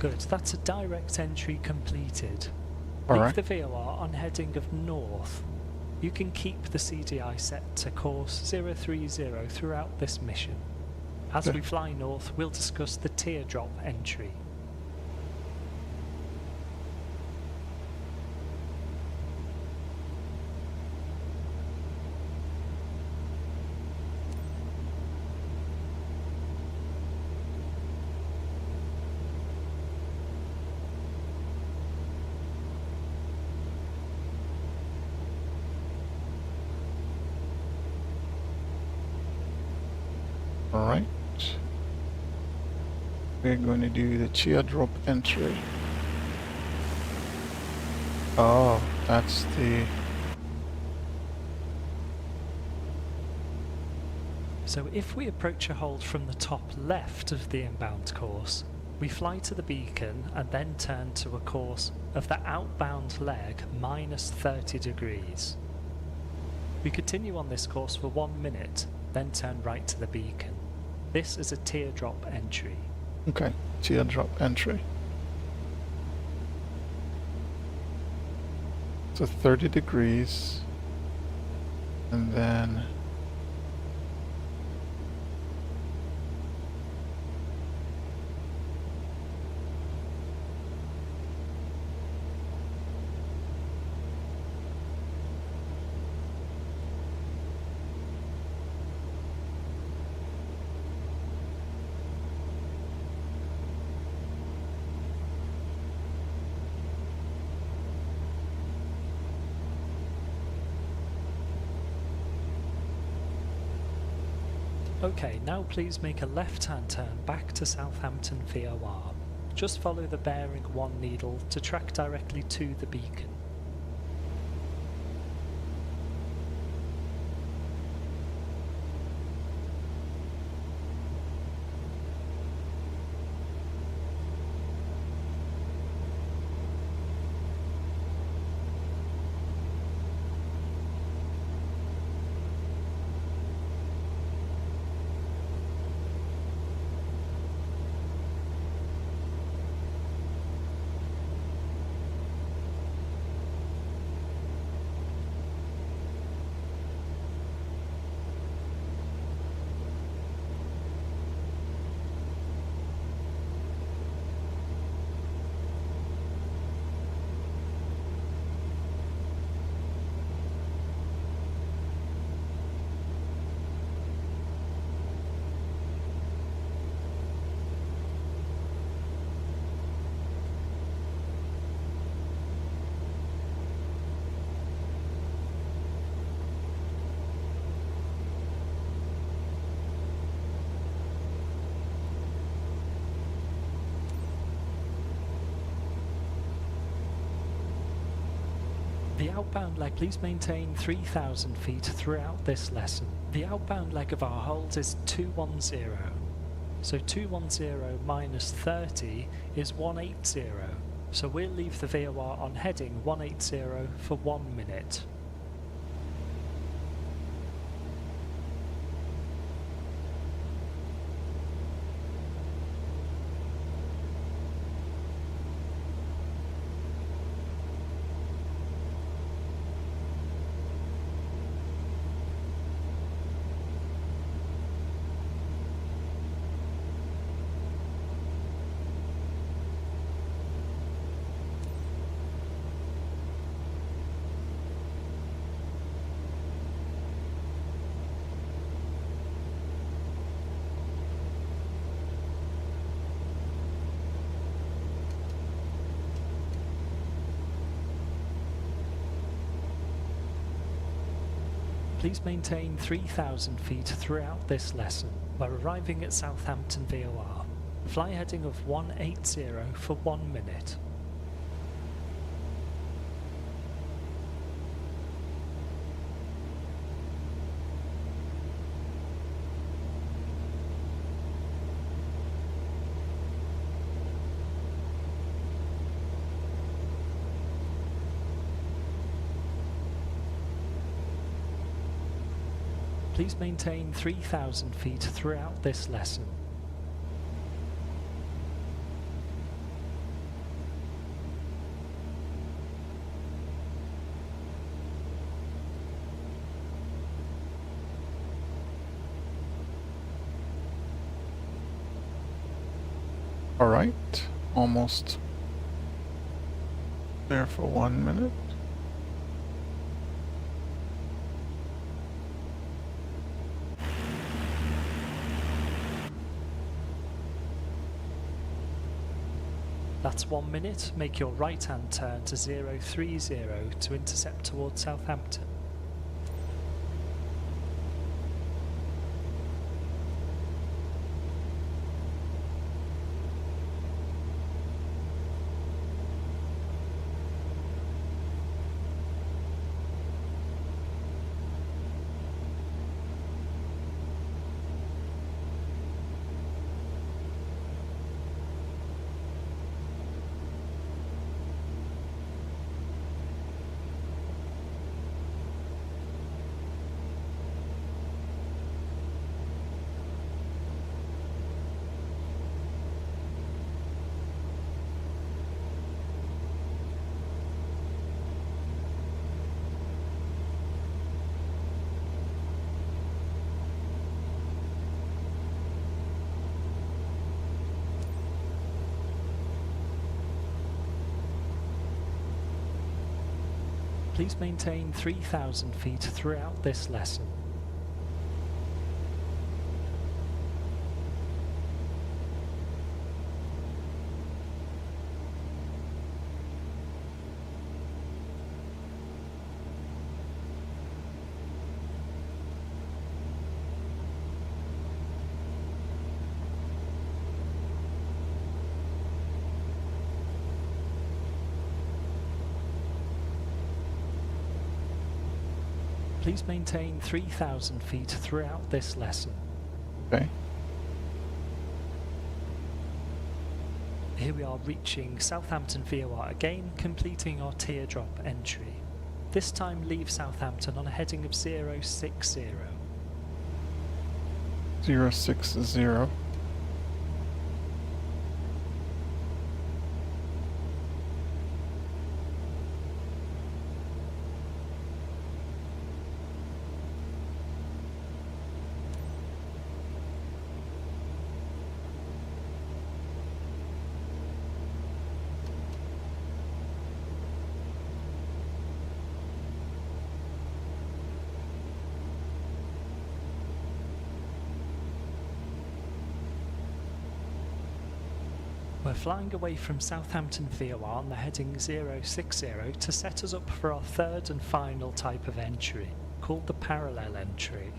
Good, that's a direct entry completed. Leave Alright. the VOR on heading of north. You can keep the CDI set to course 030 throughout this mission. As Good. we fly north, we'll discuss the teardrop entry. We're going to do the 𝘓𝘓𝘯 entry. Oh, that's the... So if we approach a hold from the top left of the inbound course, we fly to the beacon and then turn to a course of the outbound leg minus 30 degrees. We continue on this course for 1 minute, then turn right to the beacon. This is a teardrop entry. Okay, 𝘓𝘓𝘯 entry. So 30 degrees, and then Okay, now please make a left-hand turn back to Southampton VOR. Just follow the bearing 1 needle to track directly to the beacon. The outbound leg, please maintain 3,000 feet throughout this lesson. The outbound leg of our hold is 210. So 210 minus 30 is 180. So we'll leave the VOR on heading 180 for 1 minute. Please maintain 3,000 feet throughout this lesson. We're arriving at Southampton VOR. Fly heading of 180 for 1 minute. Please maintain 3,000 feet throughout this lesson. all right, almost there for 1 minute. That's 1 minute. Make your right hand turn to 030 to intercept towards Southampton. Please maintain 3,000 feet throughout this lesson. Please maintain 3,000 feet throughout this lesson. Okay. Here we are reaching Southampton VOR again, completing our teardrop entry. This time leave Southampton on a heading of 060. 060. We're flying away from Southampton VOR on the heading 060 to set us up for our third and final type of entry, called the parallel entry.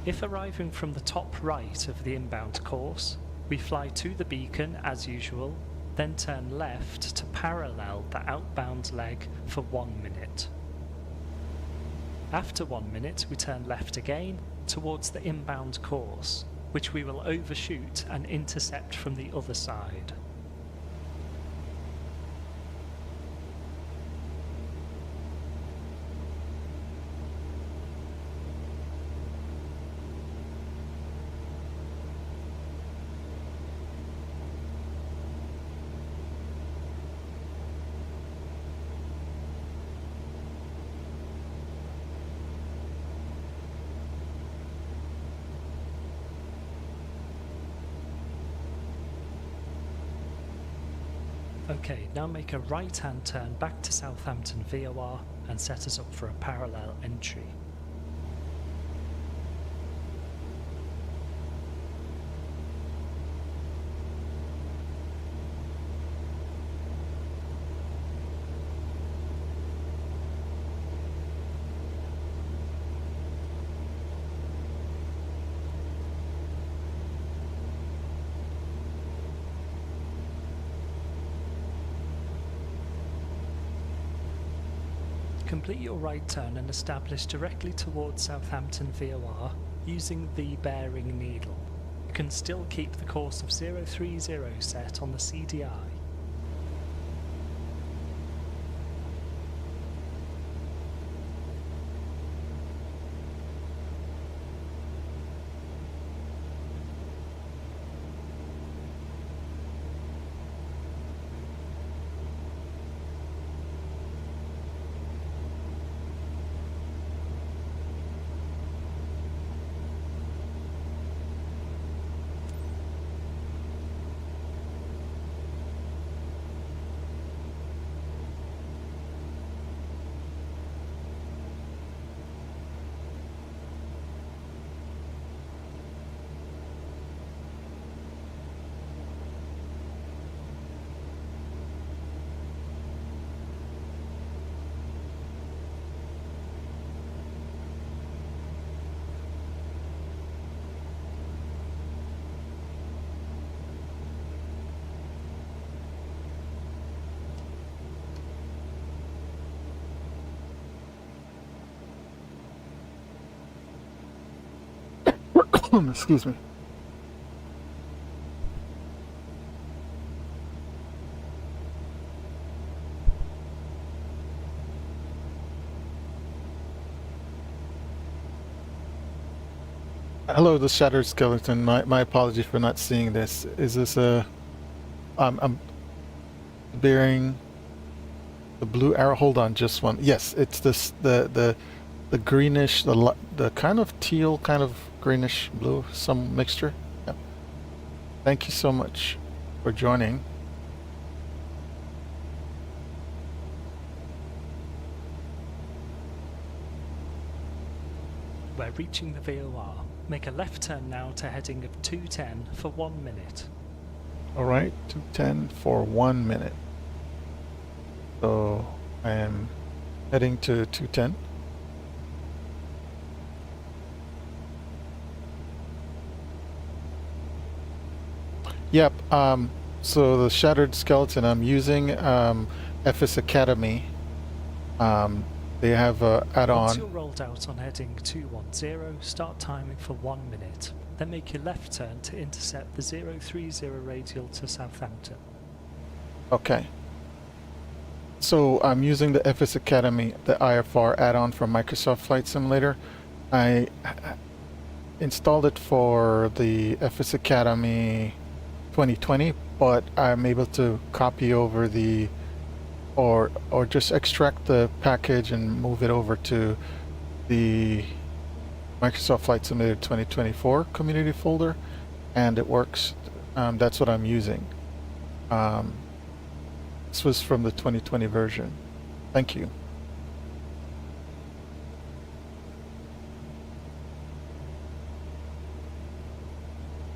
If arriving from the top right of the inbound course, we fly to the beacon as usual, then turn left to parallel the outbound leg for 1 minute. After 1 minute, we turn left again towards the inbound course, which we will overshoot and intercept from the other side. Okay, now make a right-hand turn back to Southampton VOR and set us up for a parallel entry. Complete your right turn and establish directly towards Southampton VOR using the bearing needle. You can still keep the course of 030 set on the CDI. Excuse me. Hello, the Shattered Skeleton. My apology for not seeing this. Is this a... I'm bearing the blue arrow. Hold on, just one. Yes, it's this the greenish, the kind of teal, kind of greenish blue, some mixture. Yep. Thank you so much for joining. We're reaching the VOR. Make a left turn now to heading of 210 for 1 minute. All right, 210 for 1 minute. So I am heading to 210. Yep, so the Shattered Skeleton, I'm using FS Academy. They have a add-on. Once you're rolled out on heading 210, start timing for 1 minute. Then make your left turn to intercept the 030 radial to Southampton. Okay. So I'm using the FS Academy, the IFR add-on from Microsoft Flight Simulator. I installed it for the FS Academy 2020, but I'm able to copy over the or just extract the package and move it over to the Microsoft Flight Simulator 2024 community folder, and it works. That's what I'm using. This was from the 2020 version. Thank you.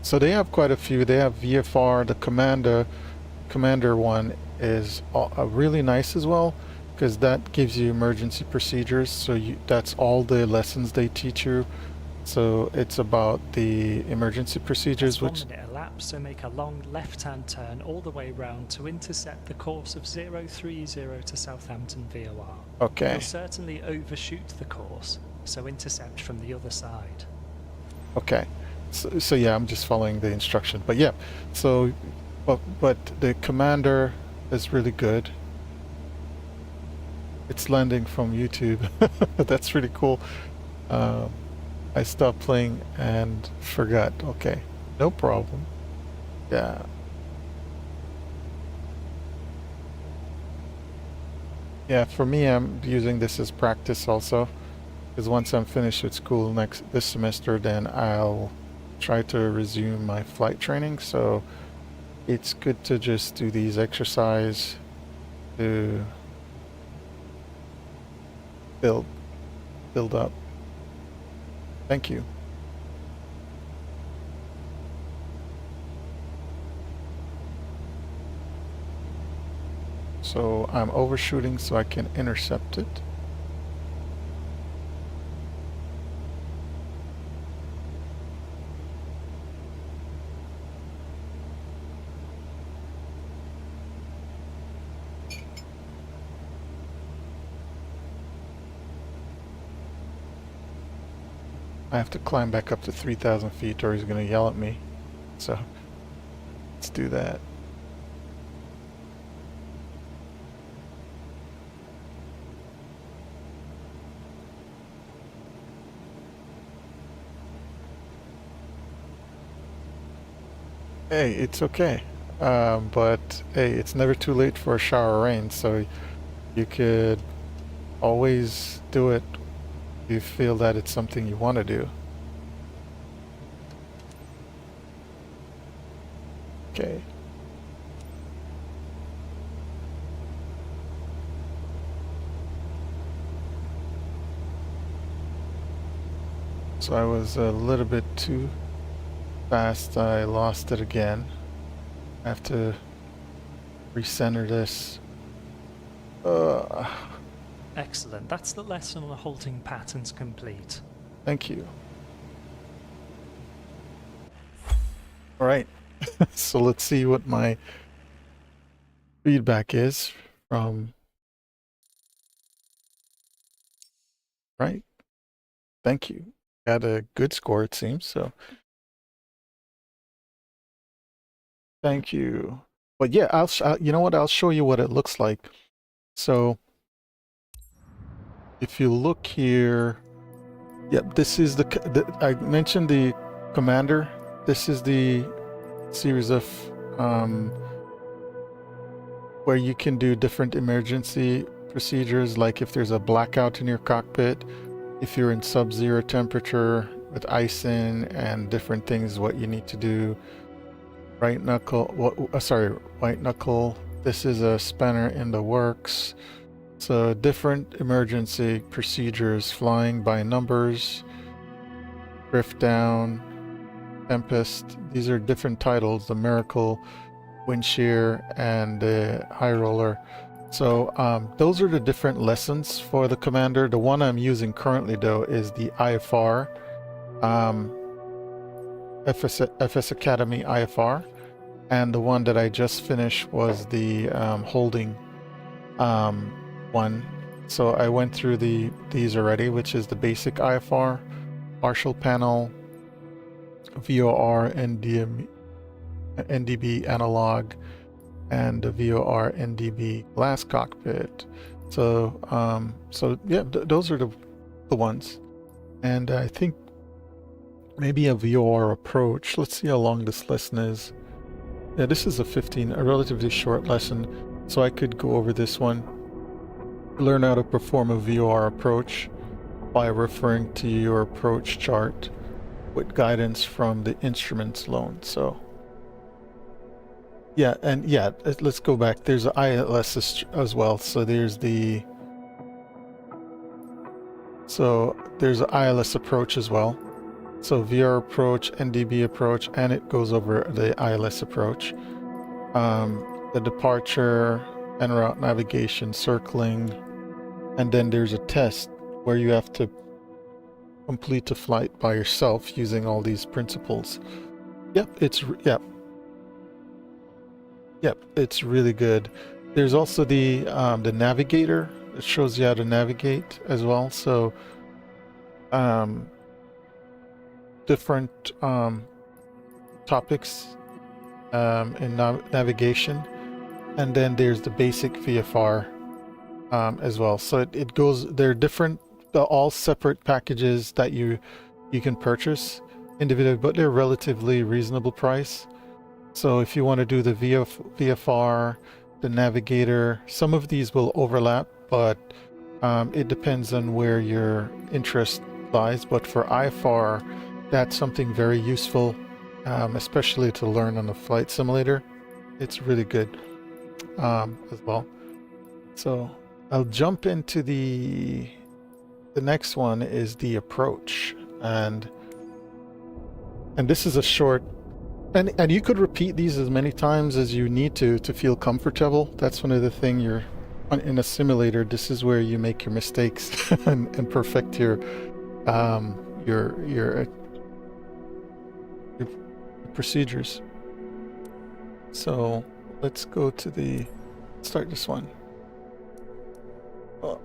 So they have quite a few. They have VFR. The commander one is really nice as well, because that gives you emergency procedures. So that's all the lessons they teach you. So it's about the emergency procedures. That's 1 minute elapsed, so make a long left-hand turn all the way round to intercept the course of 030 to Southampton VOR. Okay. You'll certainly overshoot the course, so intercept from the other side. Okay. So yeah, I'm just following the instruction. But yeah, so but the commander is really good. It's landing from YouTube. That's really cool. I stopped playing and forgot. Okay, no problem. Yeah. Yeah, for me, I'm using this as practice also, because once I'm finished with school this semester, then I'll try to resume my flight training. So it's good to just do these exercises to build up. Thank you. So I'm overshooting so I can intercept it. I have to climb back up to 3,000 feet or he's going to yell at me. So let's do that. Hey, it's okay. But hey, it's never too late for a shower of rain, so you could always do it if you feel that it's something you want to do. Okay. So I was a little bit too fast. I lost it again. I have to recenter this. Excellent. That's the lesson on halting patterns complete. Thank you. All right. So let's see what my feedback is from. Right. Thank you. Got a good score, it seems. So thank you. But yeah, you know what? I'll show you what it looks like. So if you look here, yep, this is I mentioned the commander. This is the series of where you can do different emergency procedures, like if there's a blackout in your cockpit, if you're in sub-zero temperature with icing and different things, what you need to do. Right knuckle, white knuckle. This is a spanner in the works. So different emergency procedures, flying by numbers, Drift Down, Tempest. These are different titles, the Miracle, Wind Shear, and the High Roller. So those are the different lessons for the Commander. The one I'm using currently though is the IFR, FS Academy IFR, and the one that I just finished was the holding one. So I went through these already, which is the basic IFR, partial panel, VOR, NDB analog, and the VOR NDB glass cockpit. So yeah, those are the ones. And I think maybe a VOR approach. Let's see how long this lesson is. Yeah, this is a relatively short lesson, so I could go over this one. Learn how to perform a VOR approach by referring to your approach chart with guidance from the instruments alone. So yeah, and yeah, let's go back. There's an ILS as well. So there's an ILS approach as well. So VR approach, NDB approach, and it goes over the ILS approach. The departure, en route navigation, circling, and then there's a test where you have to complete a flight by yourself using all these principles. Yep, it's really good. There's also the navigator. It shows you how to navigate as well. So different topics in navigation, and then there's the basic VFR as well. So it goes, they're different, all separate packages that you can purchase individually, but they're relatively reasonable price. So if you want to do the VFR, the navigator, some of these will overlap, but it depends on where your interest lies. But for IFR, that's something very useful, especially to learn on a flight simulator. It's really good as well. So I'll jump into the next one is the approach, and this is a short, and you could repeat these as many times as you need to feel comfortable. That's one of the things in a simulator. This is where you make your mistakes and perfect your procedures. So let's go to start this one. Oh.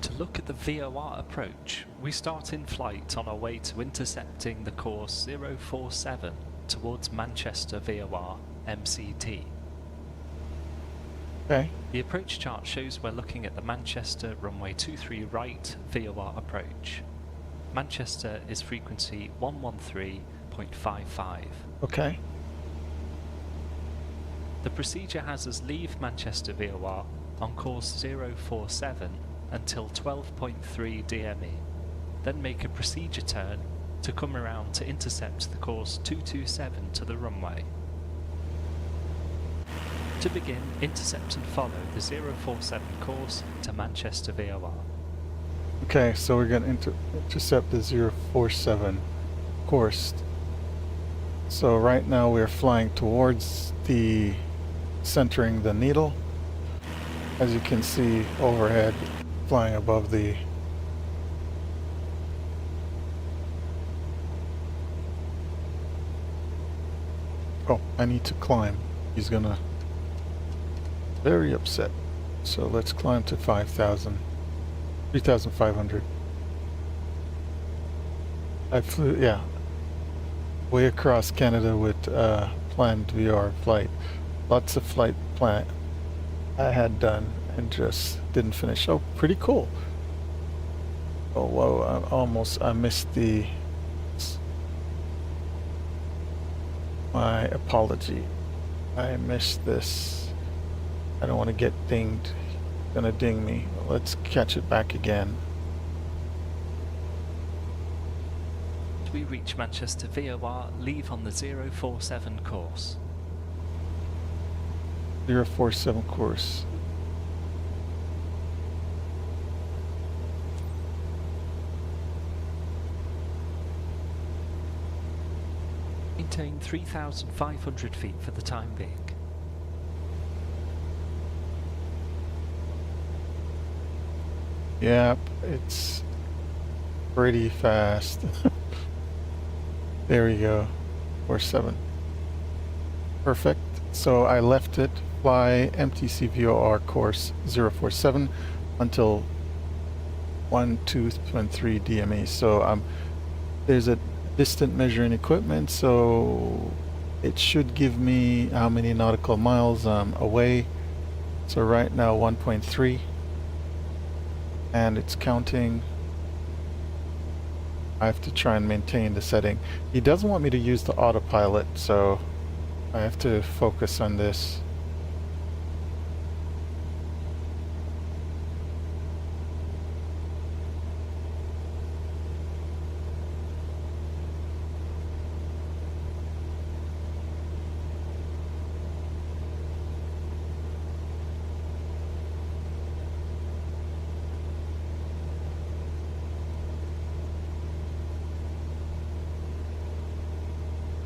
To look at the VOR approach, we start in flight on our way to intercepting the course 047 towards Manchester VOR MCT. Okay. The approach chart shows we're looking at the Manchester runway 23 right VOR approach. Manchester is frequency 113.55. Okay. The procedure has us leave Manchester VOR on course 047 until 12.3 DME, then make a procedure turn to come around to intercept the course 227 to the runway. To begin, intercept and follow the 047 course to Manchester VOR. Okay, so we're going to intercept the 047 course. So right now we're flying towards centering the needle. As you can see overhead, flying above the oh, I need to climb. He's gonna very upset. So let's climb to 3,500. I flew, yeah, way across Canada with planned VR flight. Lots of flight plan I had done and just didn't finish. Oh, pretty cool. Oh, whoa, I missed my apology. I missed this. I don't want to get dinged. It's gonna ding me. Let's catch it back again. As we reach Manchester VOR, leave on the 047 course. 047 course. Maintain 3,500 feet for the time being. Yep, it's pretty fast. There we go. 47. Perfect. So I left it, fly MTC VOR course 047 until 1223 DME. So there's a distant measuring equipment, so it should give me how many nautical miles I'm away. So right now 1.3, and it's counting. I have to try and maintain the setting. He doesn't want me to use the autopilot, so I have to focus on this.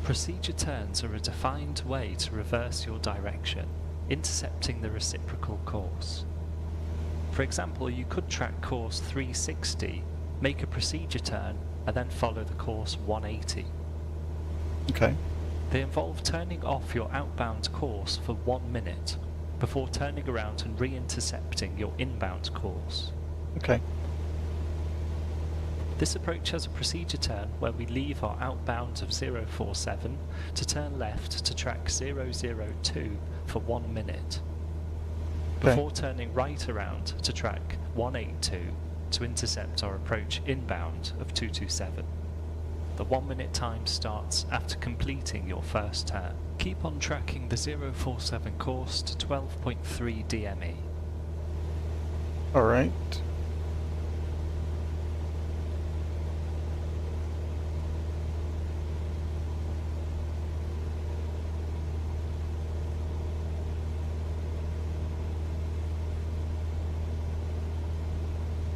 Procedure turns are a defined way to reverse your direction, intercepting the reciprocal course. For example, you could track course 360, make a procedure turn, and then follow the course 180. Okay. They involve turning off your outbound course for 1 minute, before turning around and re-intercepting your inbound course. Okay. This approach has a procedure turn where we leave our outbound of 047 to turn left to track 002 for 1 minute, before turning right around to track 182 to intercept our approach inbound of 227. The 1 minute time starts after completing your first turn. Keep on tracking the 047 course to 12.3 DME. Alright.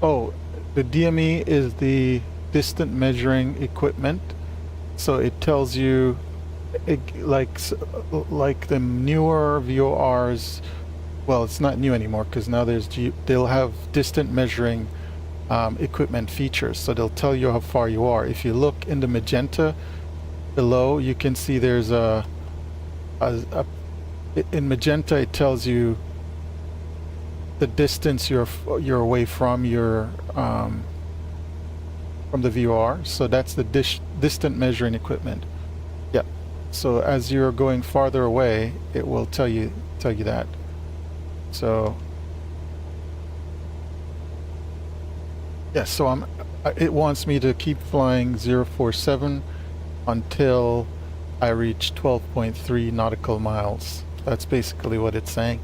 Oh, the DME is the distant measuring equipment, so it tells you, like the newer VORs. Well, it's not new anymore because now they'll have distant measuring equipment features, so they'll tell you how far you are. If you look in the magenta below, you can see there's in magenta it tells you the distance you're away from your from the VOR. So that's the distant measuring equipment. Yeah. So as you're going farther away, it will tell you that. So yeah. So it wants me to keep flying 047 until I reach 12.3 nautical miles. That's basically what it's saying.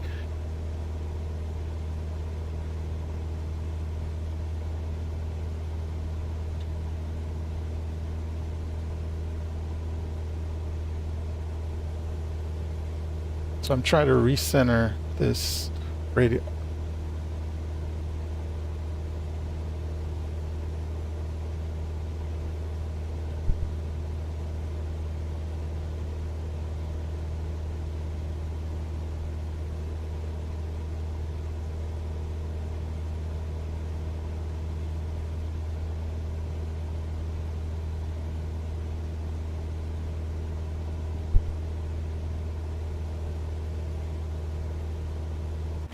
So I'm trying to recenter this radio.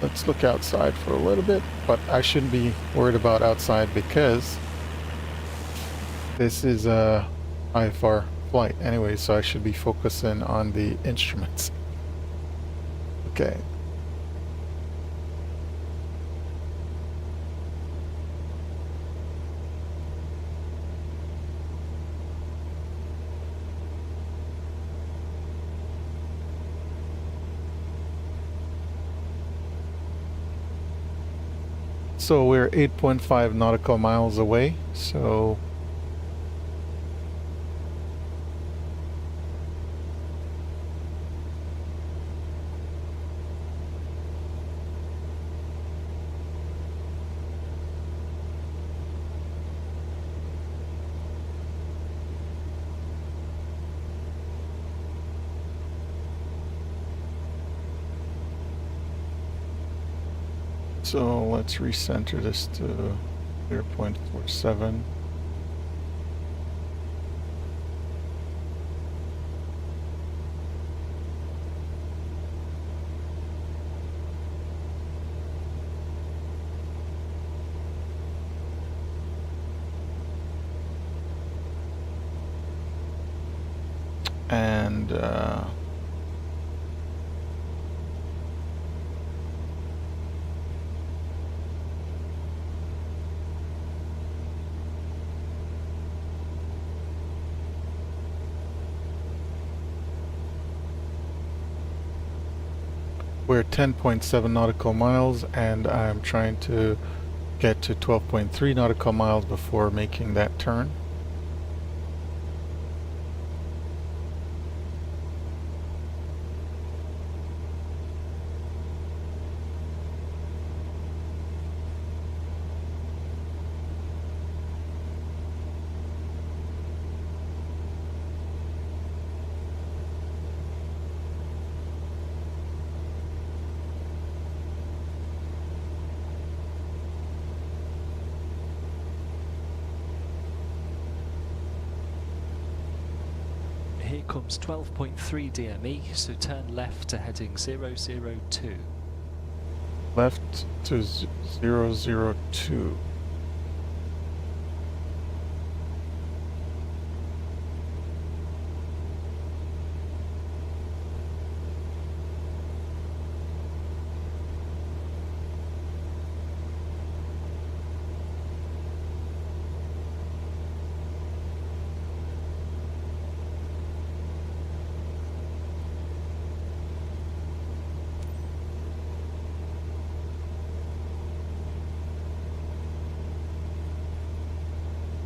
Let's look outside for a little bit, but I shouldn't be worried about outside because this is a IFR flight anyway, so I should be focusing on the instruments. Okay. So we're 8.5 nautical miles away, so So let's recenter this to 0.47. And we're 10.7 nautical miles, and I'm trying to get to 12.3 nautical miles before making that turn. Here comes 12.3 DME, so turn left to heading 002. Left to 002.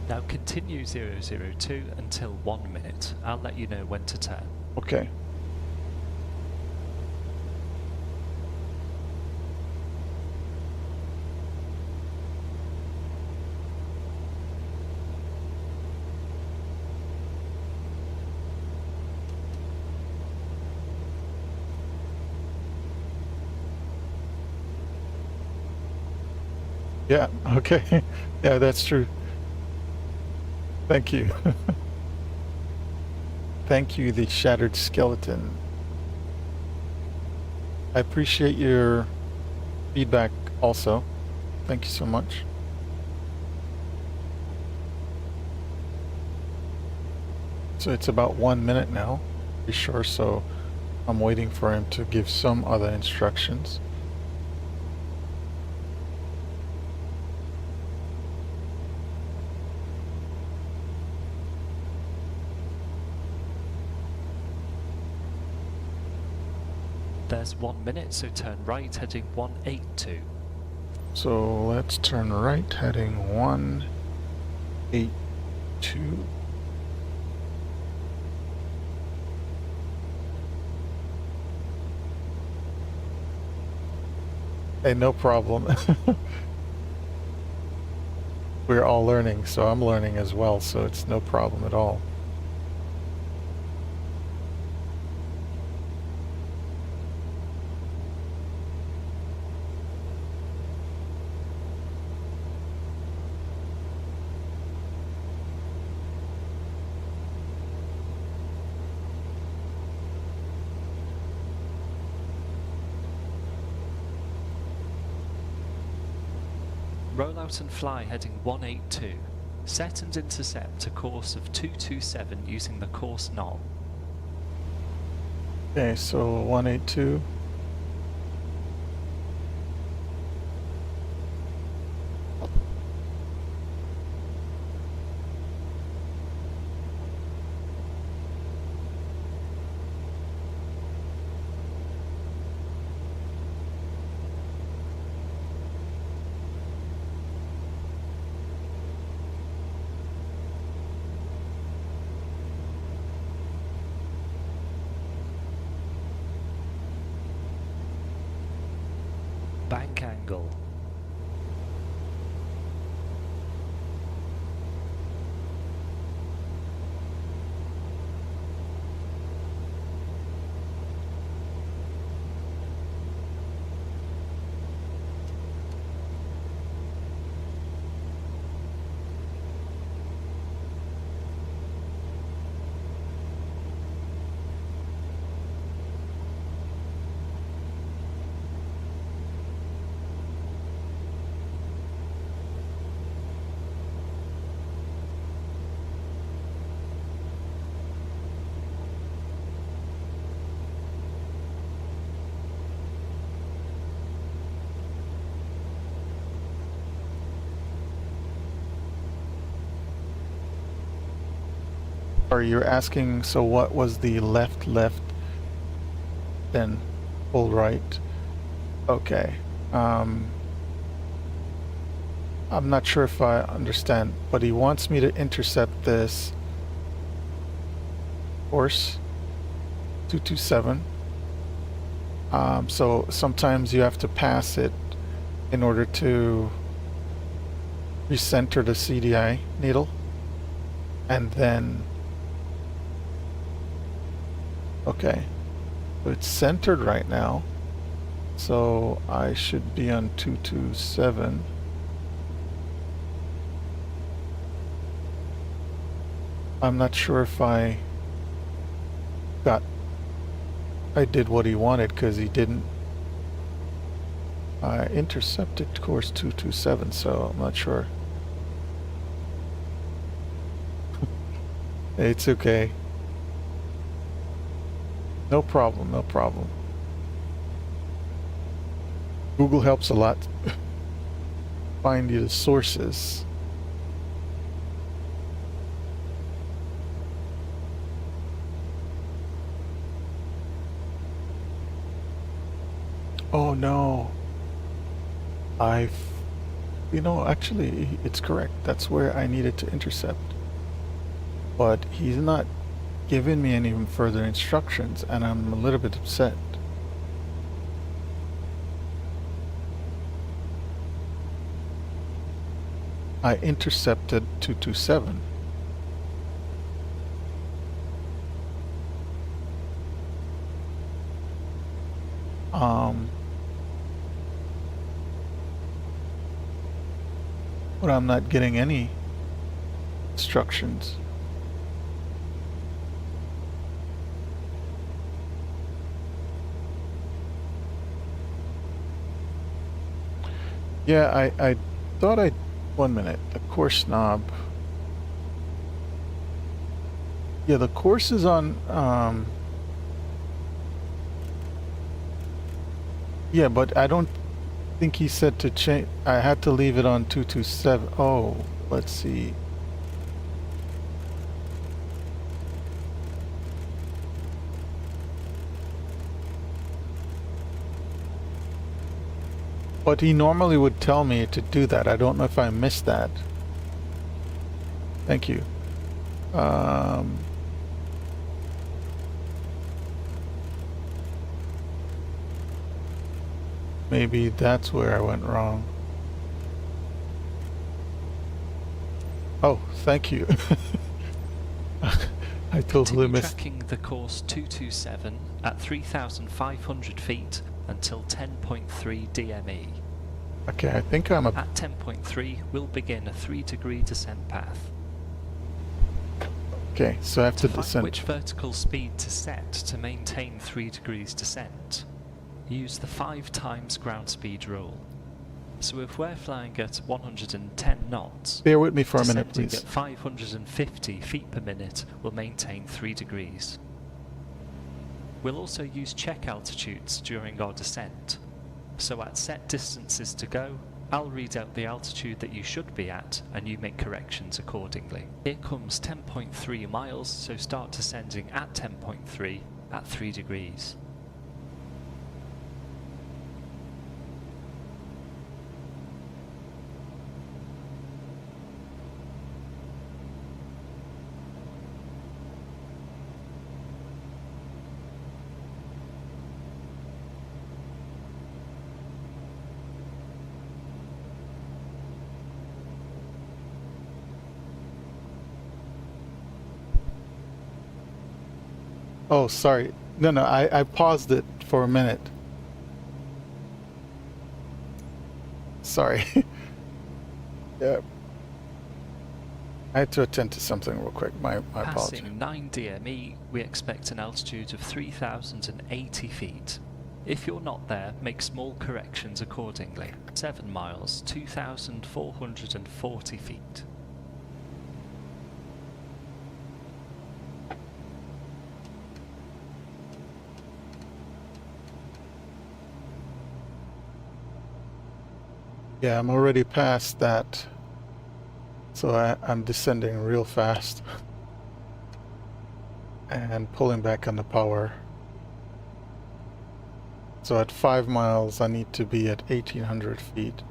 Now continue 002 until 1 minute. I'll let you know when to turn. Okay. Yeah, okay. Yeah, that's true. Thank you. Thank you, the Shattered Skeleton. I appreciate your feedback also. Thank you so much. So it's about 1 minute now, be sure, so I'm waiting for him to give some other instructions. There's 1 minute, so turn right heading 182. So let's turn right, heading 182. Hey, no problem. We're all learning, so I'm learning as well, so it's no problem at all. Roll out and fly heading 182. Set and intercept a course of 227 using the course knob. Okay, so 182. Bank angle. Or you're asking, so what was the left, then full right? Okay. I'm not sure if I understand, but he wants me to intercept this course 227. So sometimes you have to pass it in order to recenter the CDI needle, and then okay, so it's centered right now, so I should be on 227. I'm not sure if I did what he wanted, because he didn't. I intercepted course 227, so I'm not sure. It's okay. No problem, no problem. Google helps a lot find you the sources. Oh no. Actually, it's correct. That's where I needed to intercept. But he's not giving me any further instructions, and I'm a little bit upset. I intercepted 227. But I'm not getting any instructions. Yeah, I thought I... 1 minute. The course knob. Yeah, the course is on... yeah, but I don't think he said to change. I had to leave it on 227. Oh, let's see. But he normally would tell me to do that. I don't know if I missed that. Thank you. Maybe that's where I went wrong. Oh, thank you. I totally missed. Tracking the course 227 at 3,500 feet until 10.3 DME. Okay, I think I'm At 10.3, we'll begin a 3-degree descent path. Okay, so I have to find descend. Which vertical speed to set to maintain 3 degrees descent? Use the 5 times ground speed rule. So if we're flying at 110 knots, Bear with me for a minute, descending please. at 550 feet per minute will maintain 3 degrees. We'll also use check altitudes during our descent. So at set distances to go, I'll read out the altitude that you should be at, and you make corrections accordingly. Here comes 10.3 miles, so start descending at 10.3 at 3 degrees. Oh, sorry. No, I paused it for a minute. Sorry. Yeah. I had to attend to something real quick. My apologies. Passing 9 DME, we expect an altitude of 3,080 feet. If you're not there, make small corrections accordingly. 7 miles, 2,440 feet. Yeah, I'm already past that. So I'm descending real fast. and pulling back on the power. So at 5 miles, I need to be at 1800 feet.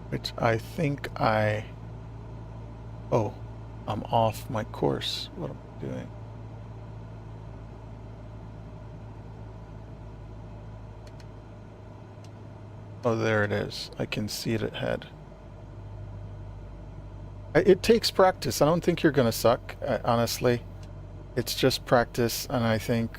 Which I think oh, I'm off my course. What am I doing? Oh, there it is. I can see it ahead. It takes practice. I don't think you're going to suck, honestly. It's just practice, and I think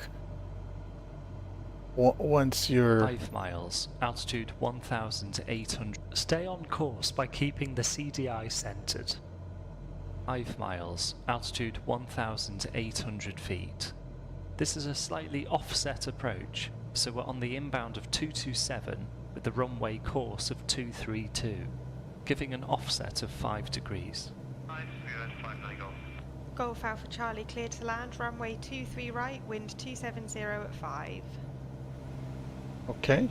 once you're... 5 miles, altitude 1,800. Stay on course by keeping the CDI centered. 5 miles, altitude 1,800 feet. This is a slightly offset approach, so we're on the inbound of 227 with the runway course of 232, giving an offset of 5 degrees. Golf Alpha Charlie clear to land, runway 23 right, wind 270 at 5. Okay.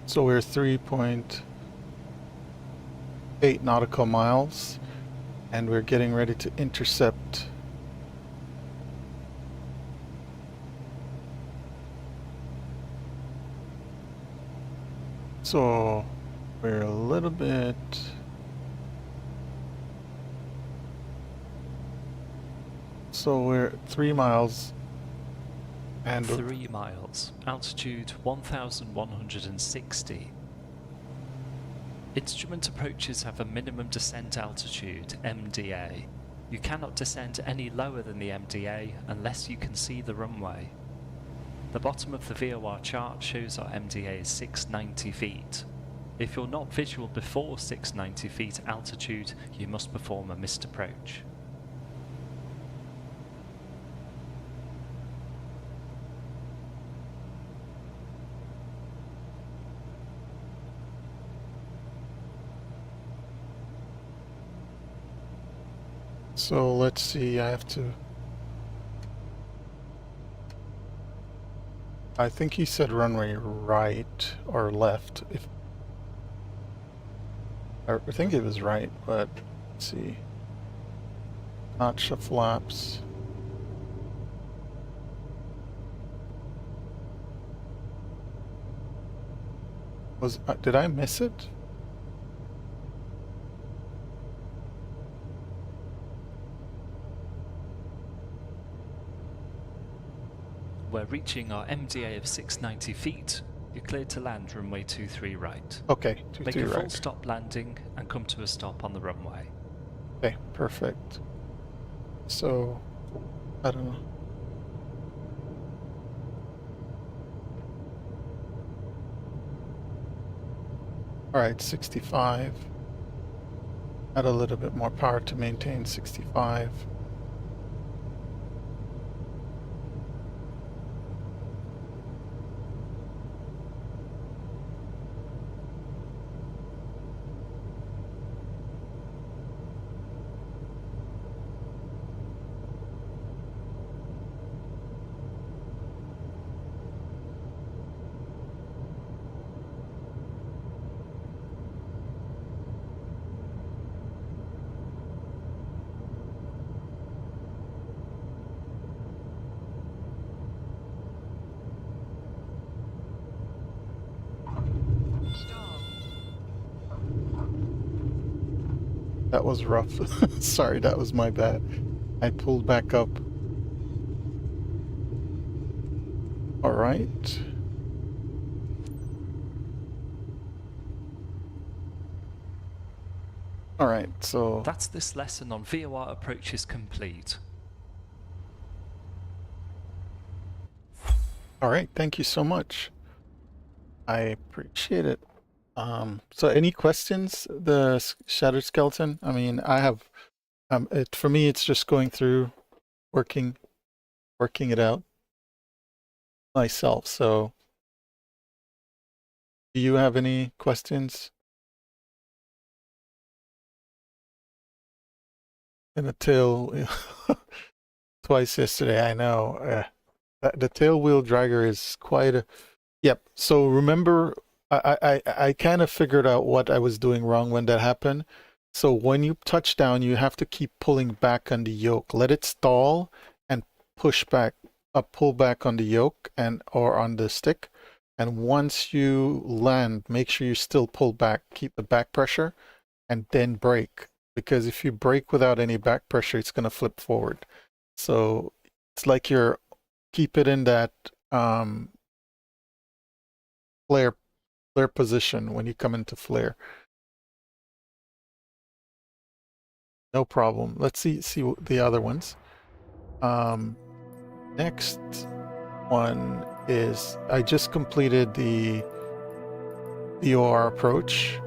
So we're 3.8 nautical miles, and we're getting ready to intercept . So we're a little bit... So we're 3 miles and 3 miles, altitude 1,160. Instrument approaches have a minimum descent altitude, MDA. You cannot descend any lower than the MDA unless you can see the runway. The bottom of the VOR chart shows our MDA is 690 feet. If you're not visual before 690 feet altitude, you must perform a missed approach. So let's see, I have to... I think he said runway right or left. I think it was right, but let's see. Notch the flaps. Did I miss it? We're reaching our MDA of 690 feet. You're cleared to land runway 23 right. Okay, Make a full right. stop landing and come to a stop on the runway. Okay, perfect. So, I don't know. Alright, 65. Add a little bit more power to maintain 65. That was rough. Sorry, that was my bad. I pulled back up. All right. All right, so... That's this lesson on VOR approaches complete. All right, thank you so much. I appreciate it. So any questions, the Shattered Skeleton? I mean, I have, for me, it's just going through, working it out myself. So Do you have any questions? And the tail, twice yesterday, I know. The tail wheel dragger is quite a, yep. So remember, I kind of figured out what I was doing wrong when that happened. So when you touch down, you have to keep pulling back on the yoke. Let it stall and push back, pull back on the yoke or on the stick. And once you land, make sure you still pull back, keep the back pressure, and then brake. Because if you brake without any back pressure, it's going to flip forward. So it's like you're, keep it in that flare position when you come into flare. No problem. Let's see the other ones. Next one is, I just completed the VOR approach.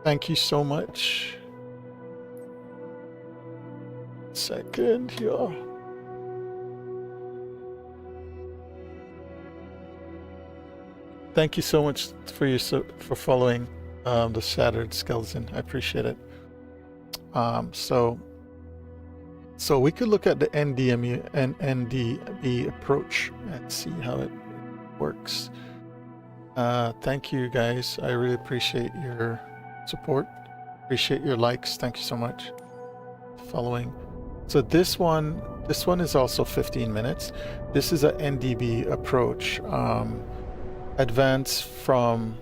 Thank you so much. Second here. Thank you so much for following the Shattered Skeleton. I appreciate it. So we could look at the NDME and NDB approach and see how it works. Thank you guys. I really appreciate your support. Appreciate your likes. Thank you so much. Following. So this one is also 15 minutes. This is a NDB approach. Advance from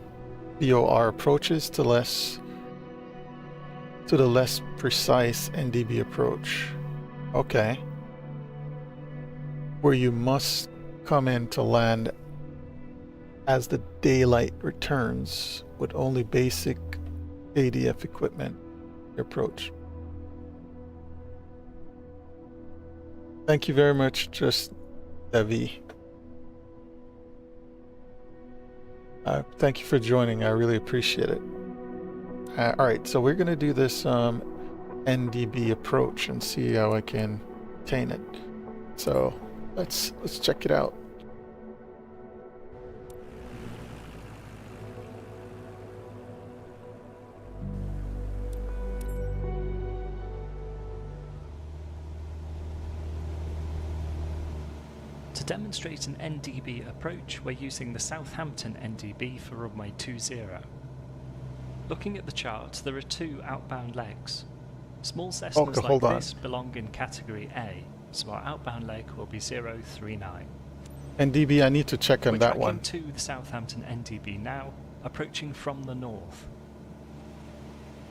VOR approaches to the less precise NDB approach. Okay. Where you must come in to land as the daylight returns with only basic ADF equipment approach. Thank you very much, just Devi. Thank you for joining. I really appreciate it. All right, so we're going to do this NDB approach and see how I can attain it. So let's check it out. To demonstrate an NDB approach, we're using the Southampton NDB for runway 20. Looking at the chart, there are two outbound legs. Small Cessnas like this belong in category A, so our outbound leg will be 039. NDB, I need to check on that one. We're tracking to the Southampton NDB now, approaching from the north.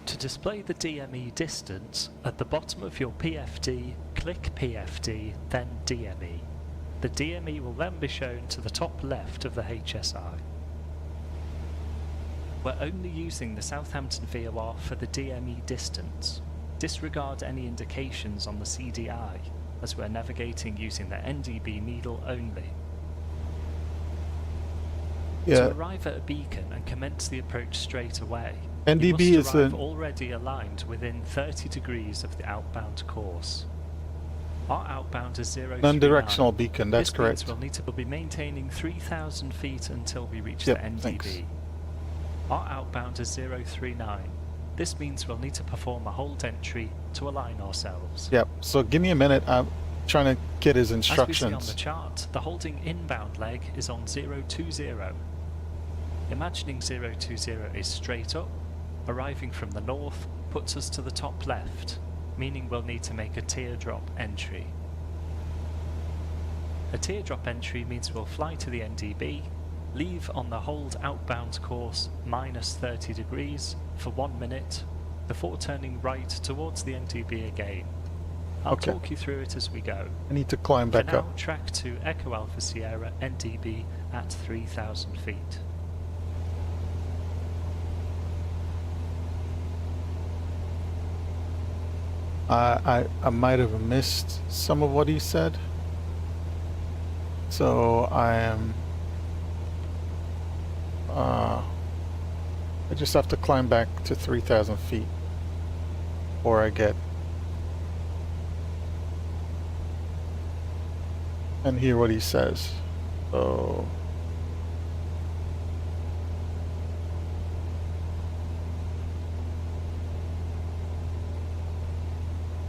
To display the DME distance, at the bottom of your PFD, click PFD, then DME. The DME will then be shown to the top left of the HSI. We're only using the Southampton VOR for the DME distance. Disregard any indications on the CDI, as we're navigating using the NDB needle only. Yeah. To arrive at a beacon and commence the approach straight away, NDB you must arrive is already aligned within 30 degrees of the outbound course. Our outbound is 039. Non-directional beacon, that's correct. This means we'll need to be maintaining 3,000 feet until we reach Yep, the NDB. thanks. Our outbound is 039. This means we'll need to perform a hold entry to align ourselves. Yep, so give me a minute. I'm trying to get his instructions. As we see on the chart, the holding inbound leg is on 020. Imagining 020 is straight up, arriving from the north puts us to the top left, meaning we'll need to make a teardrop entry. A teardrop entry means we'll fly to the NDB, leave on the hold outbound course minus 30 degrees for 1 minute, before turning right towards the NDB again. I'll talk you through it as we go. I need to climb back For now, up. track to Echo Alpha Sierra NDB at 3,000 feet. I might have missed some of what he said. So I just have to climb back to 3,000 feet before I get and hear what he says. So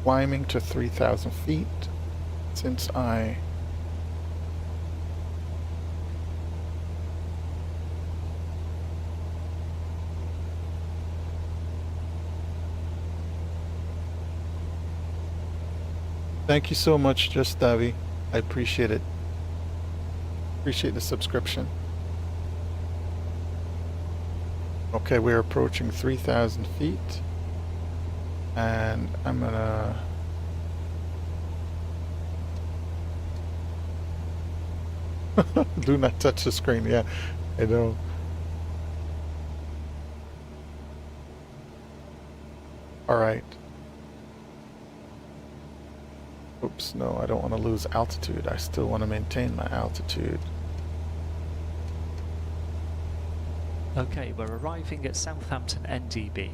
climbing to 3,000 feet since I Thank you so much, Just Davi. I appreciate it. Appreciate the subscription. Okay, we're approaching 3,000 feet. And I'm gonna... Do not touch the screen. Yeah, I know. All right. Oops, no, I don't want to lose altitude. I still want to maintain my altitude. Okay, we're arriving at Southampton NDB.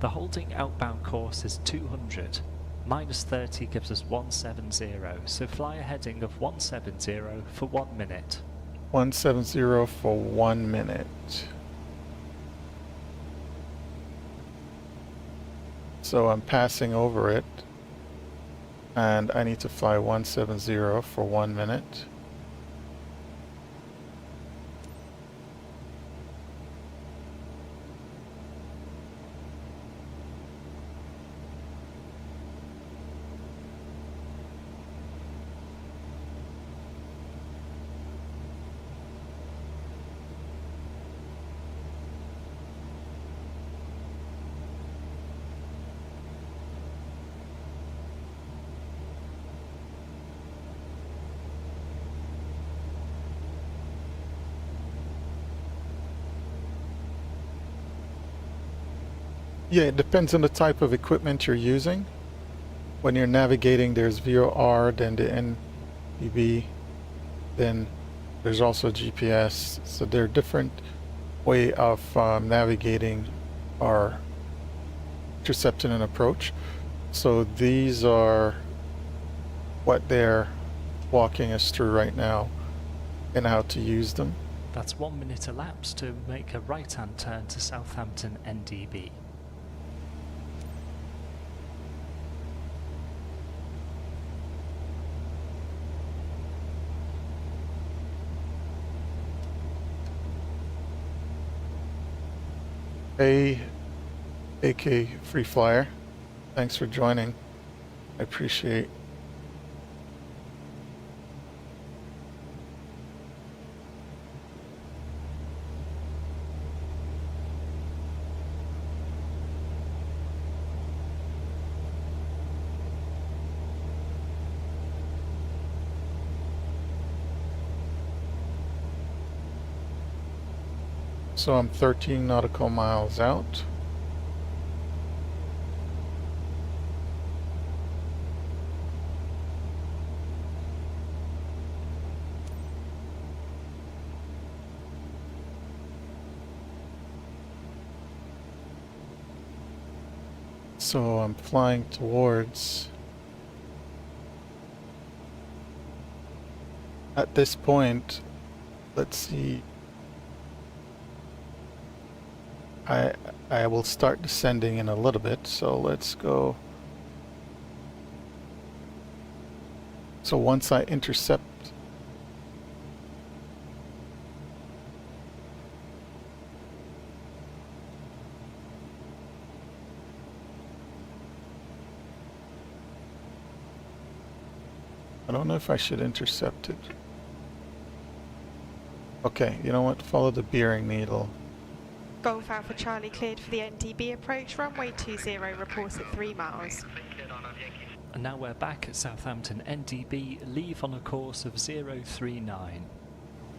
The holding outbound course is 200. Minus 30 gives us 170, so fly a heading of 170 for 1 minute. 170 for 1 minute. So I'm passing over it. And I need to fly 170 for 1 minute. Yeah, it depends on the type of equipment you're using. When you're navigating, there's VOR, then the NDB, then there's also GPS. So there are different way of navigating or intercepting an approach. So these are what they're walking us through right now and how to use them. That's 1 minute elapsed to make a right-hand turn to Southampton NDB. Hey, AK Free Flyer, thanks for joining. I appreciate. So I'm 13 nautical miles out. So I'm flying towards, at this point, let's see, I will start descending in a little bit, so let's go. So once I intercept, I don't know if I should intercept it. Okay, you know what, follow the bearing needle. Golf Alpha Charlie cleared for the NDB approach, runway 20 reports at 3 miles. And now we're back at Southampton NDB, leave on a course of 039.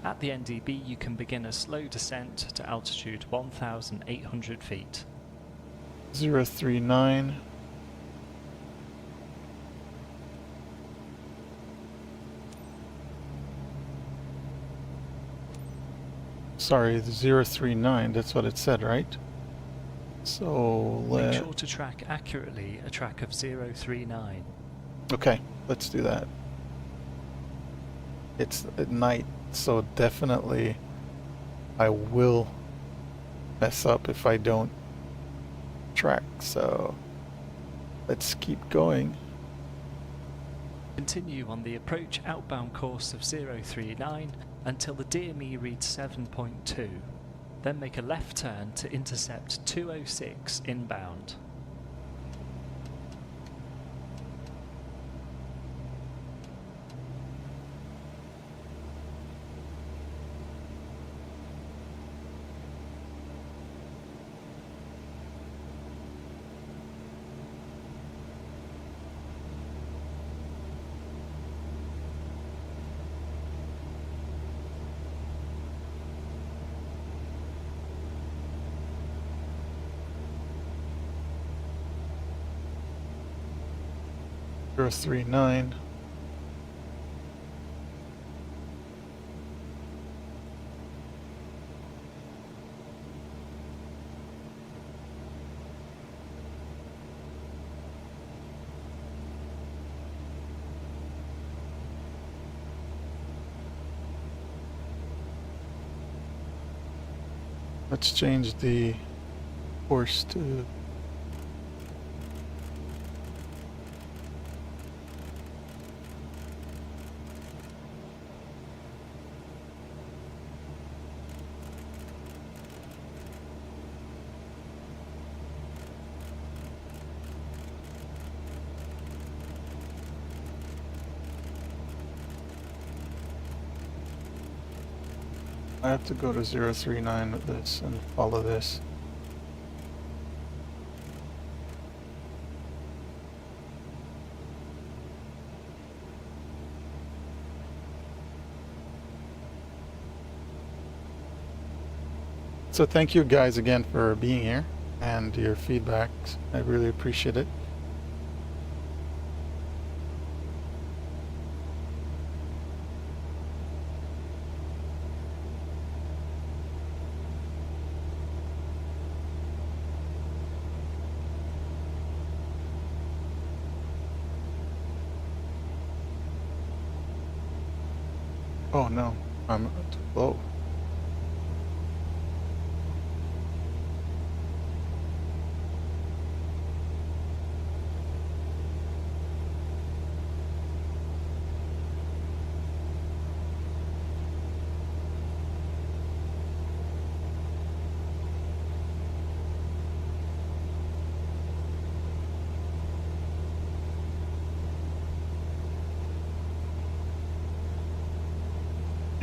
At the NDB you can begin a slow descent to altitude 1,800 feet. 039. Sorry, the 039, that's what it said, right? So Make sure to track accurately a track of 039. Okay, let's do that. It's at night, so definitely I will mess up if I don't track, so let's keep going. Continue on the approach outbound course of 039 until the DME reads 7.2. Then make a left turn to intercept 206 inbound. Zero 039. Let's change the course to I have to go to 039 with this and follow this. So thank you guys again for being here and your feedback. I really appreciate it. Oh no, I'm too low.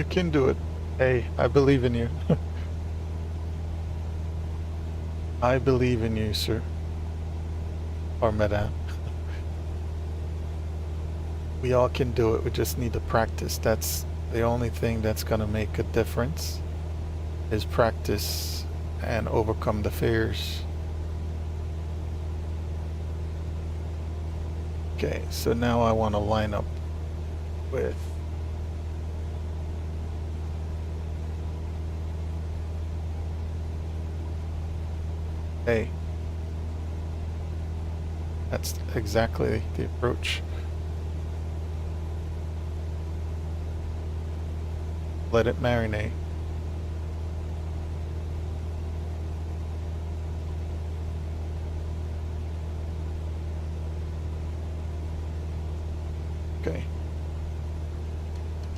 You can do it. Hey, I believe in you. I believe in you, sir. Or madam. We all can do it. We just need to practice. That's the only thing that's going to make a difference, is practice and overcome the fears. Okay, so now I want to line up with that's exactly the approach. Let it marinate. Okay.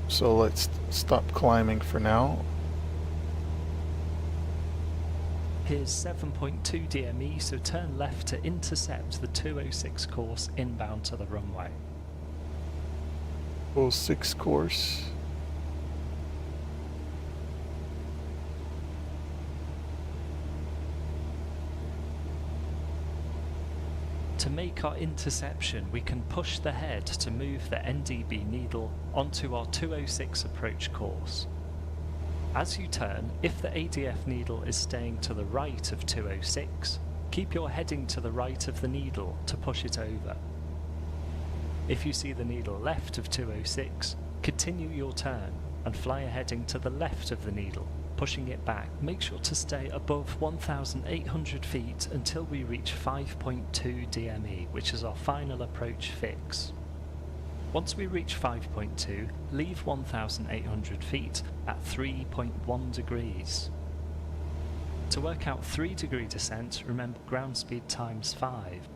So let's stop climbing for now. Here's 7.2 DME, so turn left to intercept the 206 course inbound to the runway. 06 course. To make our interception, we can push the head to move the NDB needle onto our 206 approach course. As you turn, if the ADF needle is staying to the right of 206, keep your heading to the right of the needle to push it over. If you see the needle left of 206, continue your turn and fly a heading to the left of the needle, pushing it back. Make sure to stay above 1,800 feet until we reach 5.2 DME, which is our final approach fix. Once we reach 5.2, leave 1,800 feet at 3.1 degrees. To work out 3-degree descent, remember ground speed times 5.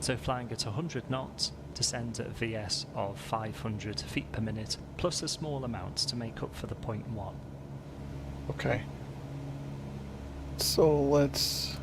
So flying at 100 knots, Descend at a VS of 500 feet per minute, plus a small amount to make up for the 0.1. Okay. So let's...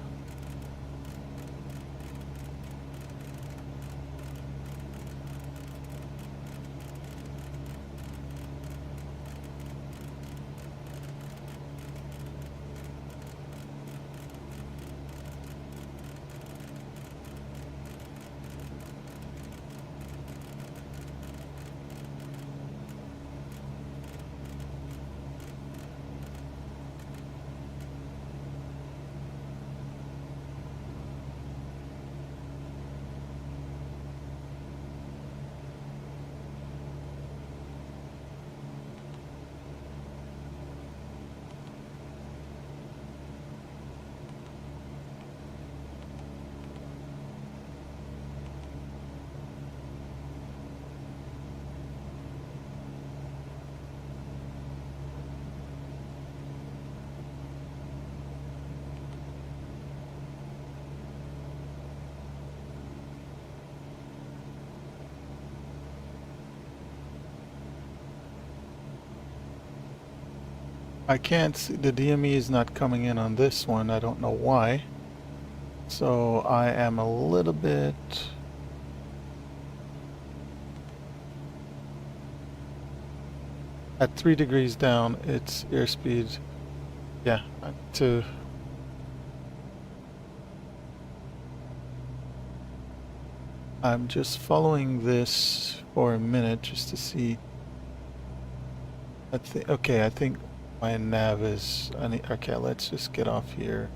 I can't see, the DME is not coming in on this one. I don't know why. So I am a little bit... At 3 degrees down, it's airspeed, yeah, to... I'm just following this for a minute just to see. Okay, I think my nav is... okay, let's just get off here.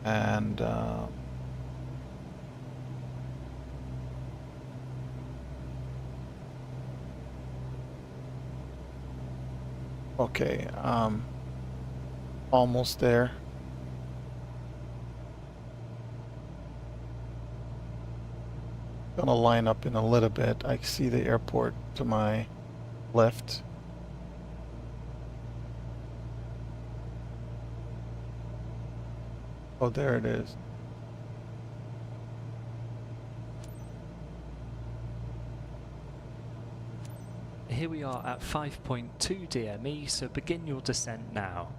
And... okay, almost there. Gonna line up in a little bit. I see the airport to my left. Oh, there it is. Here we are at 5.2 DME, so begin your descent now.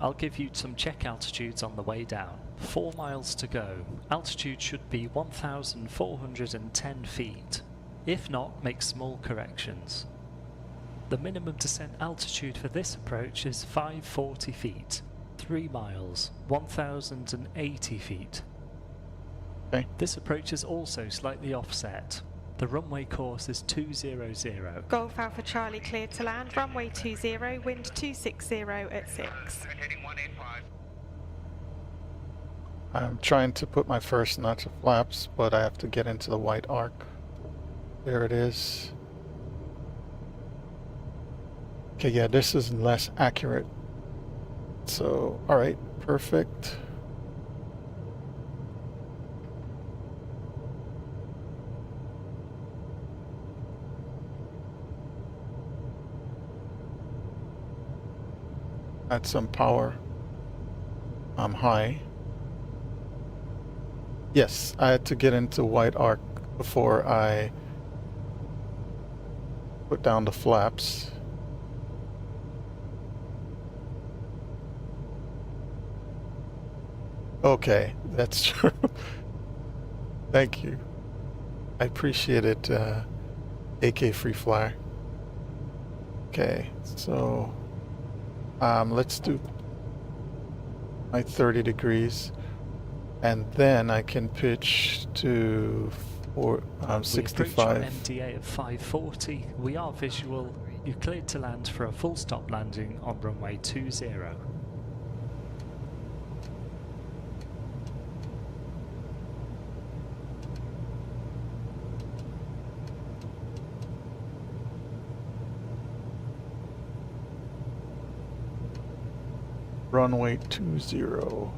I'll give you some check altitudes on the way down. 4 miles to go. Altitude should be 1,410 feet. If not, make small corrections. The minimum descent altitude for this approach is 540 feet. 3 miles, 1,080 feet. Okay. This approach is also slightly offset. The runway course is 200. Golf Alpha Charlie cleared to land, runway 20, wind 260 at 6. I'm trying to put my first notch of flaps, but I have to get into the white arc. There it is. Okay, yeah, this is less accurate. So, alright, perfect. Add some power. I'm high. Yes, I had to get into white arc before I put down the flaps. Okay, that's true. Thank you. I appreciate it, AK Free Flyer. Okay, so let's do my 30 degrees, and then I can pitch to 65. We approach MDA at 540. We are visual. You're cleared to land for a full stop landing on runway 20. Runway 20.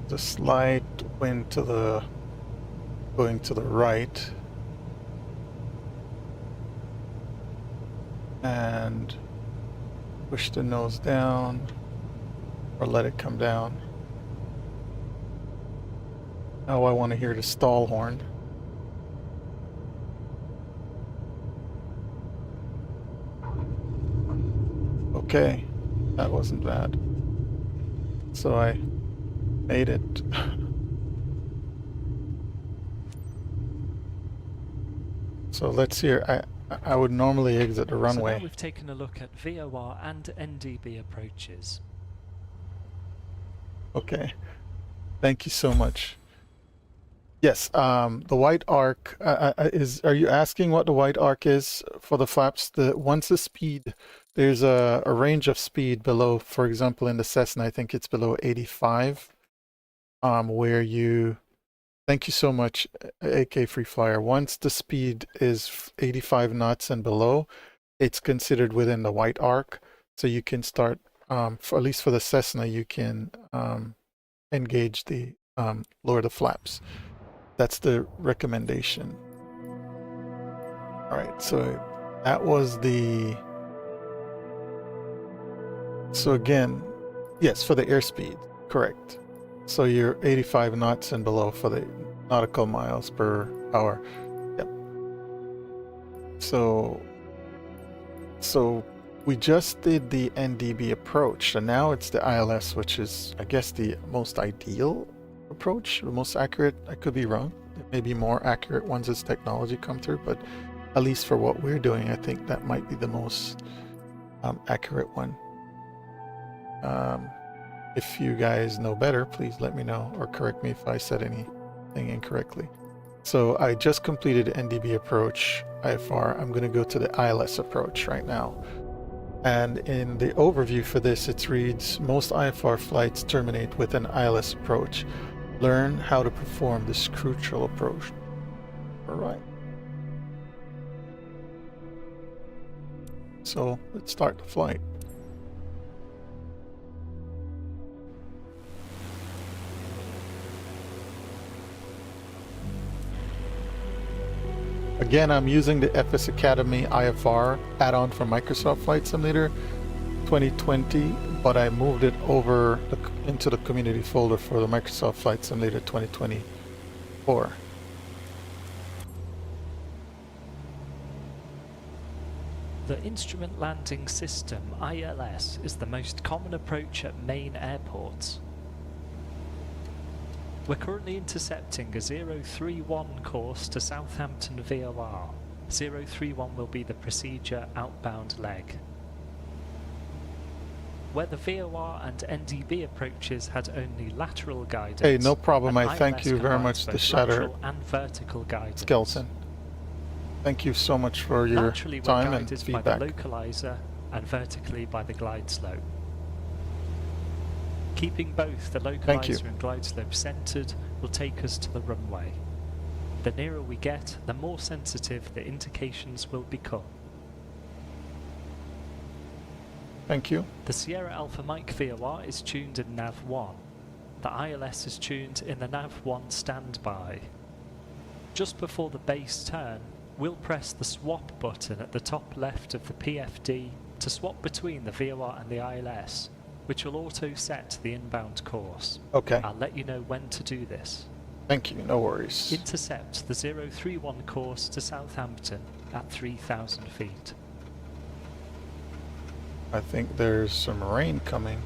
The slight wind to the going to the right. and push the nose down or let it come down. Now I want to hear the stall horn. Okay, that wasn't bad. So I made it. So let's hear. I would normally exit the runway. So now we've taken a look at VOR and NDB approaches. Okay, thank you so much. Yes, the white arc is. Are you asking what the white arc is for the flaps? Once the speed, there's a range of speed below. For example, in the Cessna, I think it's below 85. Where you. Thank you so much, AK Free Flyer. Once the speed is 85 knots and below, it's considered within the white arc. So you can start, for at least for the Cessna, you can engage the lower the flaps. That's the recommendation. All right, so that was the. So again, yes, for the airspeed, correct. So you're 85 knots and below for the nautical miles per hour. Yep. So we just did the NDB approach, and now it's the ILS, which is, I guess, the most ideal approach, the most accurate. I could be wrong. There may be more accurate ones as technology come through, but at least for what we're doing, I think that might be the most accurate one. If you guys know better, please let me know or correct me if I said anything incorrectly. So I just completed NDB approach, IFR. I'm going to go to the ILS approach right now. And in the overview for this, it reads, most IFR flights terminate with an ILS approach. Learn how to perform this crucial approach. All right. So let's start the flight. Again, I'm using the FS Academy IFR add-on for Microsoft Flight Simulator 2020, but I moved it over into the community folder for the Microsoft Flight Simulator 2024. The Instrument Landing System, ILS, is the most common approach at main airports. We're currently intercepting a 031 course to Southampton VOR. 031 will be the procedure outbound leg. Where the VOR and NDB approaches had only lateral guidance. Hey, no problem. I thank ILS you very combines much, the both Shatter lateral and vertical guidance. Skeleton. Thank you so much for your Laterally, time we're and guided feedback. by the localizer, and vertically by the glide slope. Keeping both the localizer and glide slope centered will take us to the runway. The nearer we get, the more sensitive the indications will become. Thank you. The Sierra Alpha Mike VOR is tuned in nav 1. The ILS is tuned in the nav 1 standby. Just before the base turn, we'll press the swap button at the top left of the PFD to swap between the VOR and the ILS, which will auto set the inbound course. Okay. I'll let you know when to do this. Thank you. No worries. Intercept the 031 course to Southampton at 3,000 feet. I think there's some rain coming.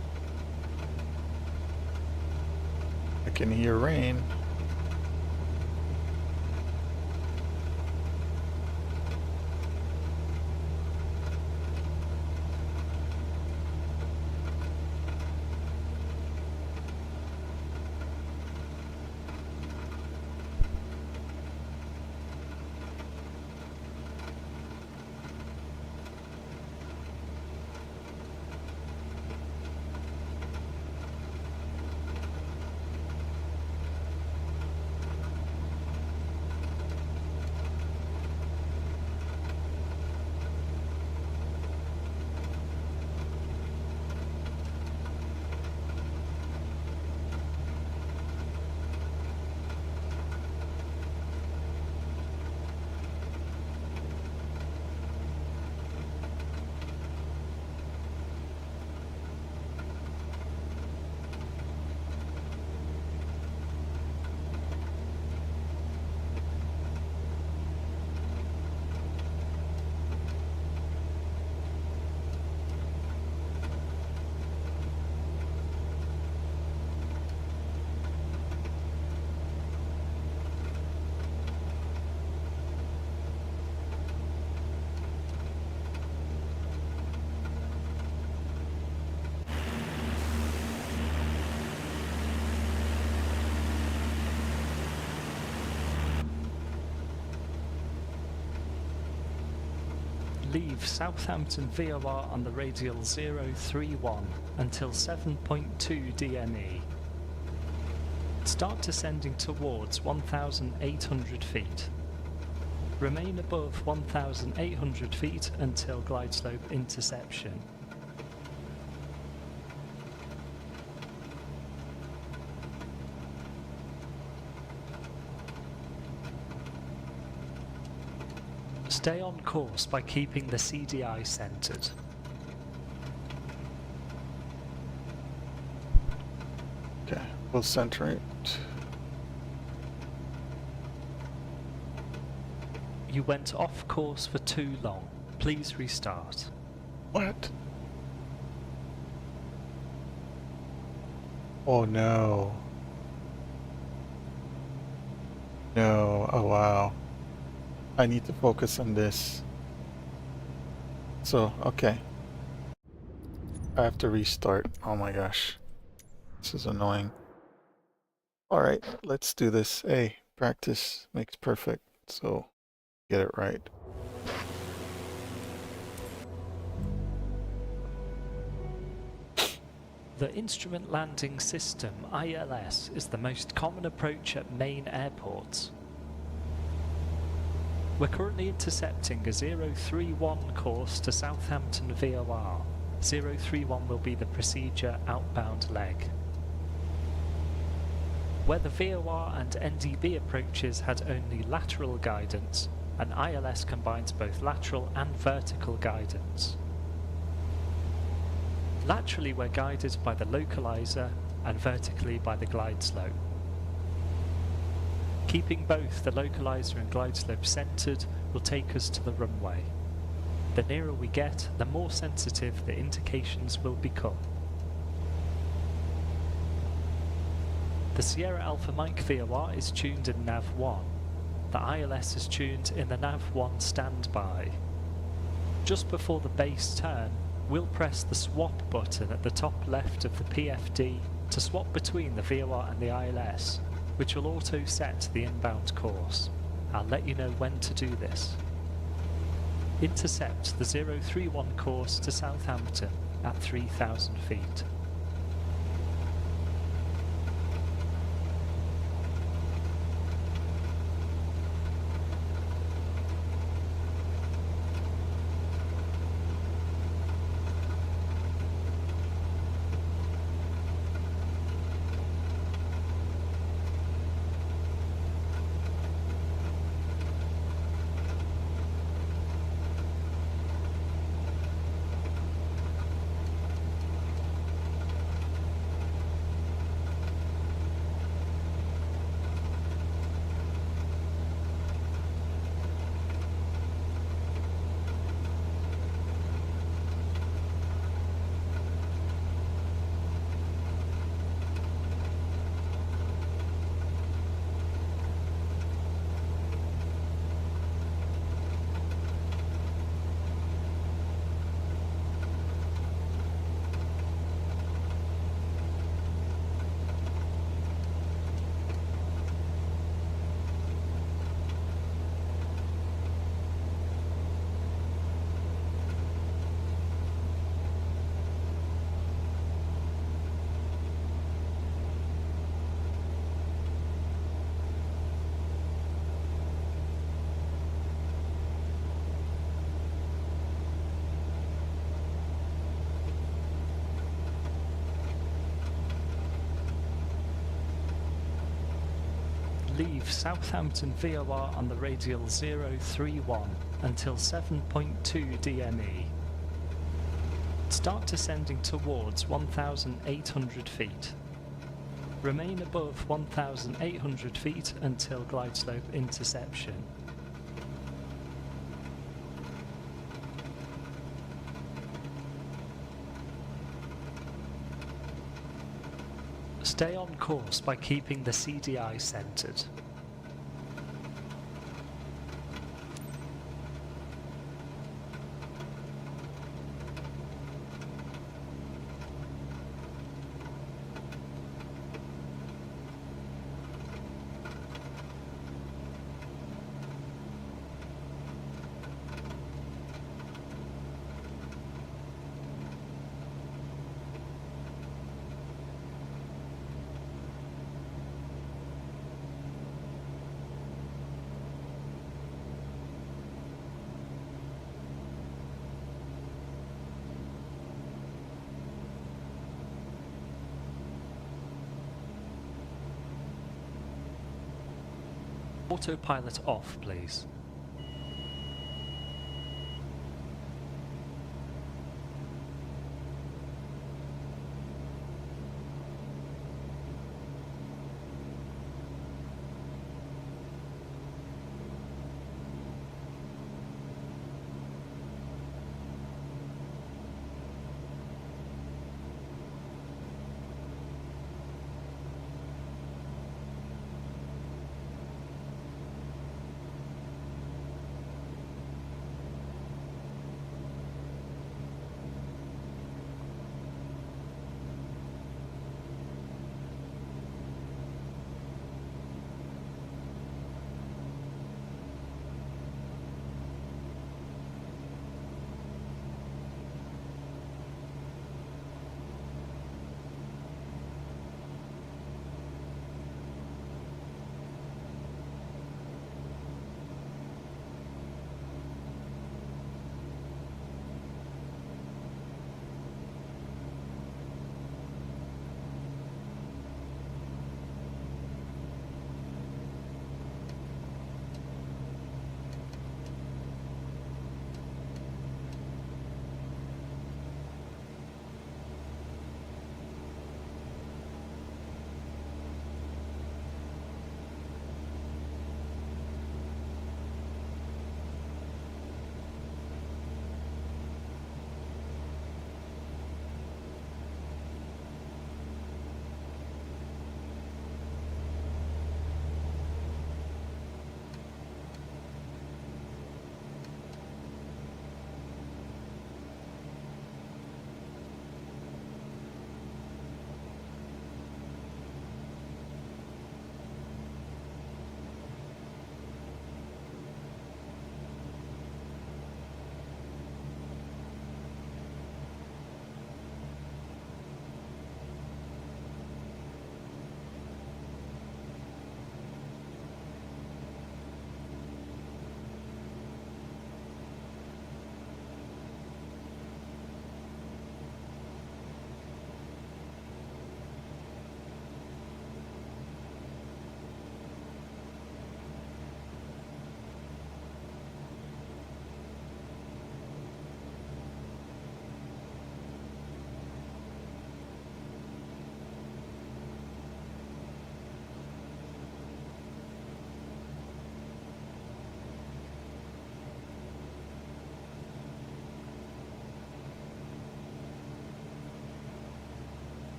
I can hear rain. Leave Southampton VOR on the radial 031 until 7.2 DME. Start descending towards 1,800 feet. Remain above 1,800 feet until glide slope interception. Stay on course by keeping the CDI centered. Okay, we'll center it. You went off course for too long. Please restart. What? Oh no. No, oh wow. I need to focus on this. So, okay. I have to restart. Oh my gosh. This is annoying. Alright, let's do this. Hey, practice makes perfect. So, get it right. The Instrument Landing System, ILS, is the most common approach at main airports. We're currently intercepting a 031 course to Southampton VOR. 031 will be the procedure outbound leg. Where the VOR and NDB approaches had only lateral guidance, an ILS combines both lateral and vertical guidance. Laterally we're guided by the localizer and vertically by the glide slope. Keeping both the localizer and glide slope centered will take us to the runway. The nearer we get, the more sensitive the indications will become. The Sierra Alpha Mike VOR is tuned in nav 1. The ILS is tuned in the nav 1 standby. Just before the base turn, we'll press the swap button at the top left of the PFD to swap between the VOR and the ILS, which will auto set the inbound course. I'll let you know when to do this. Intercept the 031 course to Southampton at 3,000 feet. Leave Southampton VOR on the radial 031 until 7.2 DME. Start descending towards 1,800 feet. Remain above 1,800 feet until glide slope interception. Stay on course by keeping the CDI centered. Autopilot off, please.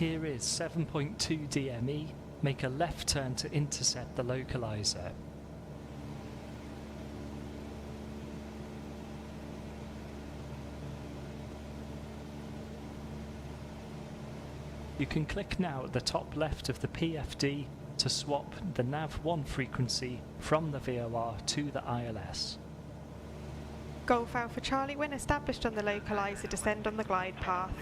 Here is 7.2 DME. Make a left turn to intercept the localizer. You can click now at the top left of the PFD to swap the nav1 frequency from the VOR to the ILS. Golf Alpha Charlie, when established on the localizer, descend on the glide path.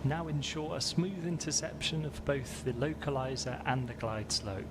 Now ensure a smooth interception of both the localizer and the glide slope.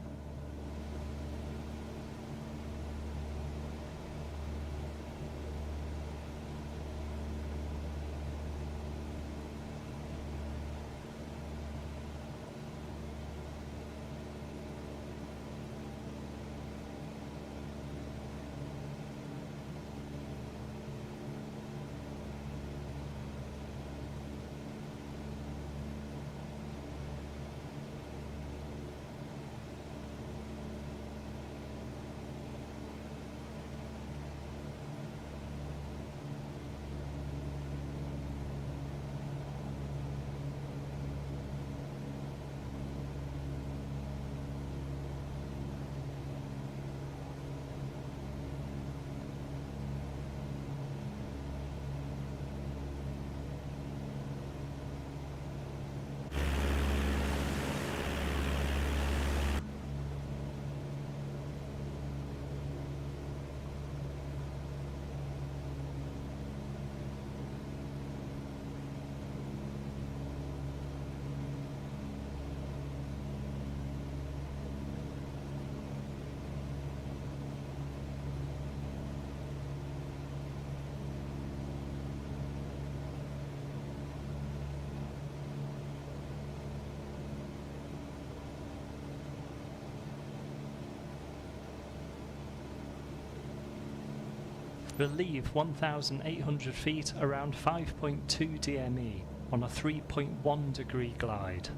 We'll leave 1,800 feet around 5.2 DME on a 3.1 degree glide.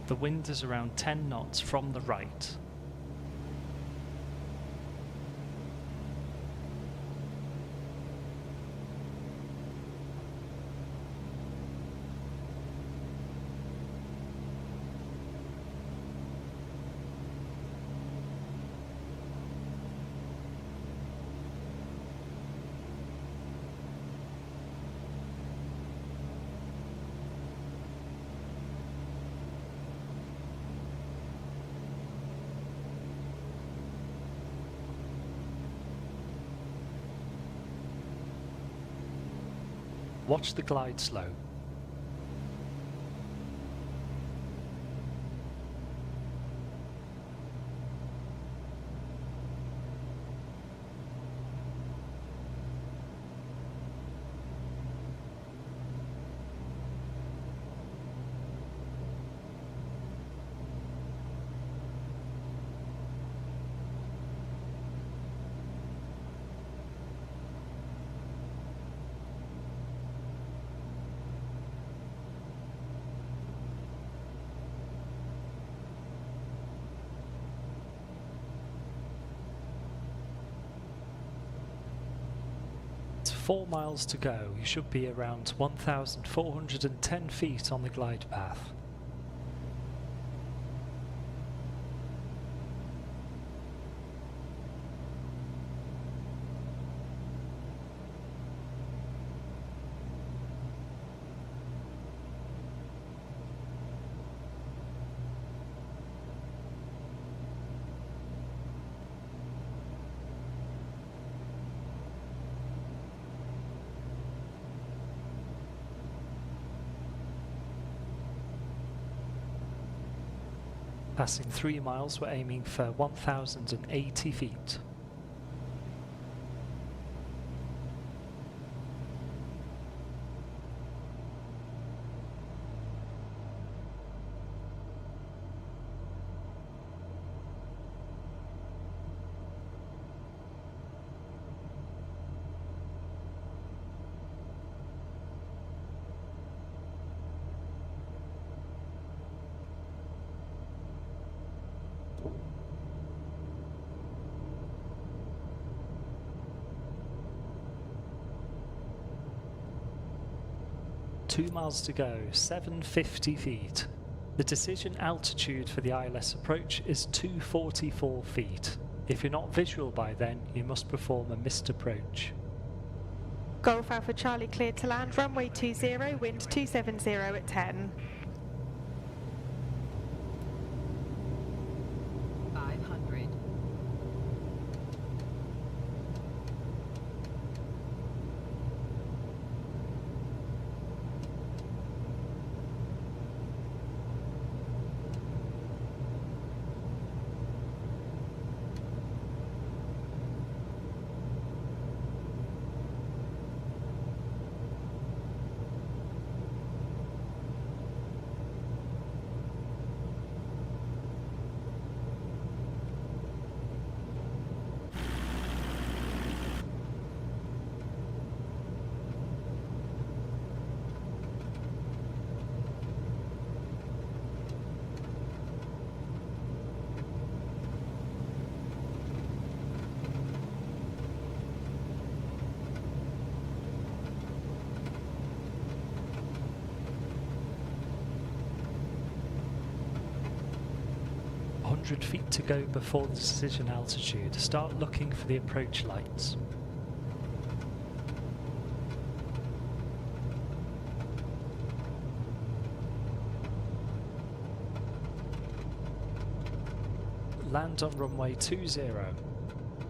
The wind is around 10 knots from the right. Watch the glide slope. It's 4 miles to go. You should be around 1,410 feet on the glide path. Passing 3 miles, we're aiming for 1,080 feet. Two miles to go, 750 feet. The decision altitude for the ILS approach is 244 feet. If you're not visual by then, you must perform a missed approach. Golf Alpha Charlie cleared to land, runway 20, wind 270 at 10. 500. Feet to go before the decision altitude. Start looking for the approach lights. Land on runway 20.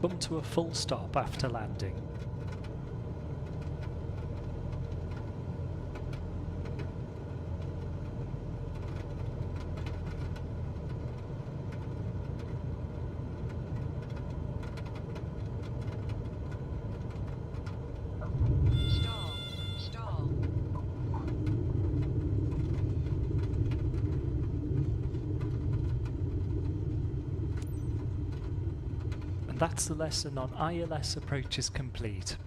Come to a full stop after landing. That's the lesson on ILS approaches complete.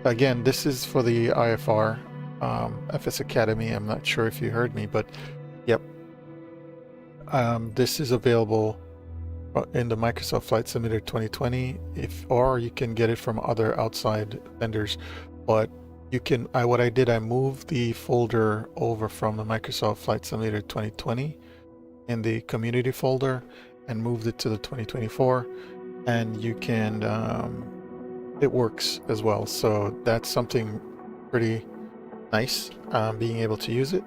again, this is for the IFR FS Academy. I'm not sure if you heard me, but yep. This is available in the Microsoft Flight Simulator 2020, or you can get it from other outside vendors. But you can, what I did, I moved the folder over from the Microsoft Flight Simulator 2020 in the community folder and moved it to the 2024, and you can, it works as well. So that's something pretty nice, being able to use it.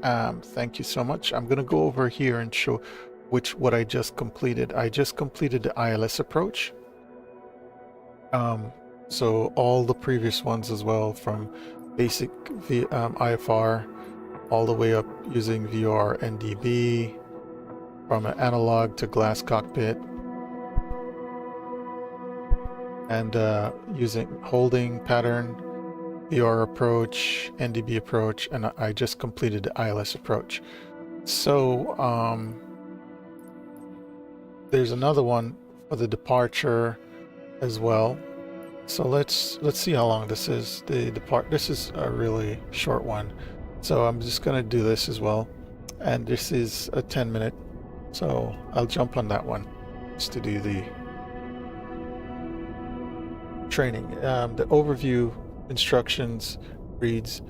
Thank you so much. I'm going to go over here and show what I just completed. I just completed the ILS approach. So all the previous ones as well, from basic IFR all the way up using VR NDB, from an analog to glass cockpit, and using holding pattern, VR approach, NDB approach, and I just completed the ILS approach. So there's another one for the departure as well. So let's see how long this is. This is a really short one. So I'm just gonna do this as well. And this is a 10-minute. So I'll jump on that one just to do the training. The overview instructions reads,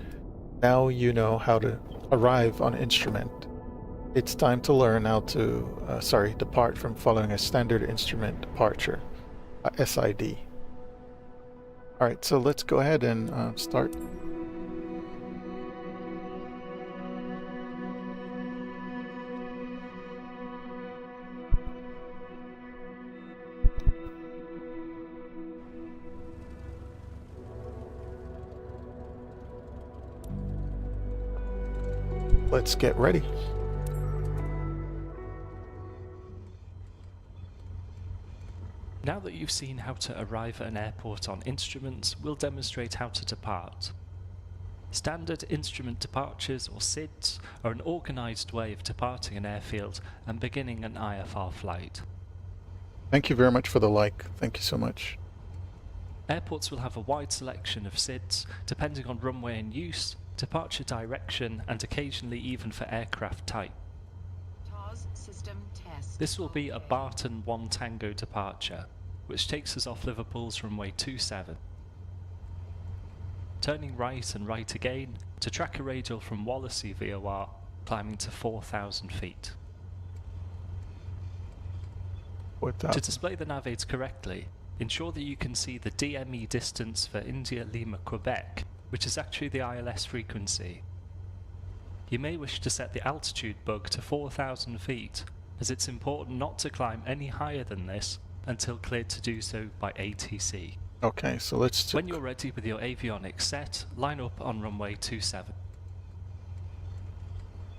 now you know how to arrive on instrument. It's time to learn how to, depart from following a standard instrument departure, SID. All right, so let's go ahead and start. Let's get ready. Now that you've seen how to arrive at an airport on instruments, we'll demonstrate how to depart. Standard instrument departures, or SIDs, are an organised way of departing an airfield and beginning an IFR flight. Thank you very much for the like. Thank you so much. Airports will have a wide selection of SIDs, depending on runway in use, departure direction, and occasionally even for aircraft type. This will be a Barton 1 Tango departure, which takes us off Liverpool's runway 27. Turning right and right again to track a radial from Wallasey VOR, climbing to 4,000 feet. To display the nav aids correctly, ensure that you can see the DME distance for India Lima Quebec, which is actually the ILS frequency. You may wish to set the altitude bug to 4,000 feet, as it's important not to climb any higher than this until cleared to do so by ATC. Okay, so let's... When you're ready with your avionics set, line up on runway 27.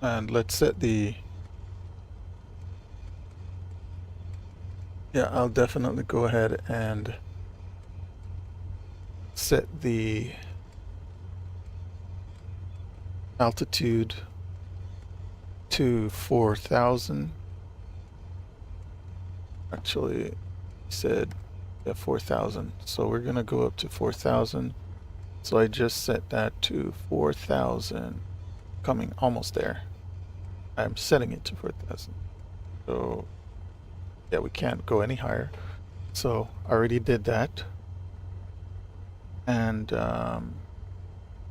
And let's set the... Yeah, I'll definitely go ahead and set the altitude to 4,000. Actually, said 4,000. So we're gonna go up to 4,000. So I just set that to 4,000. Coming almost there. I'm setting it to 4,000. So yeah, we can't go any higher. So I already did that. And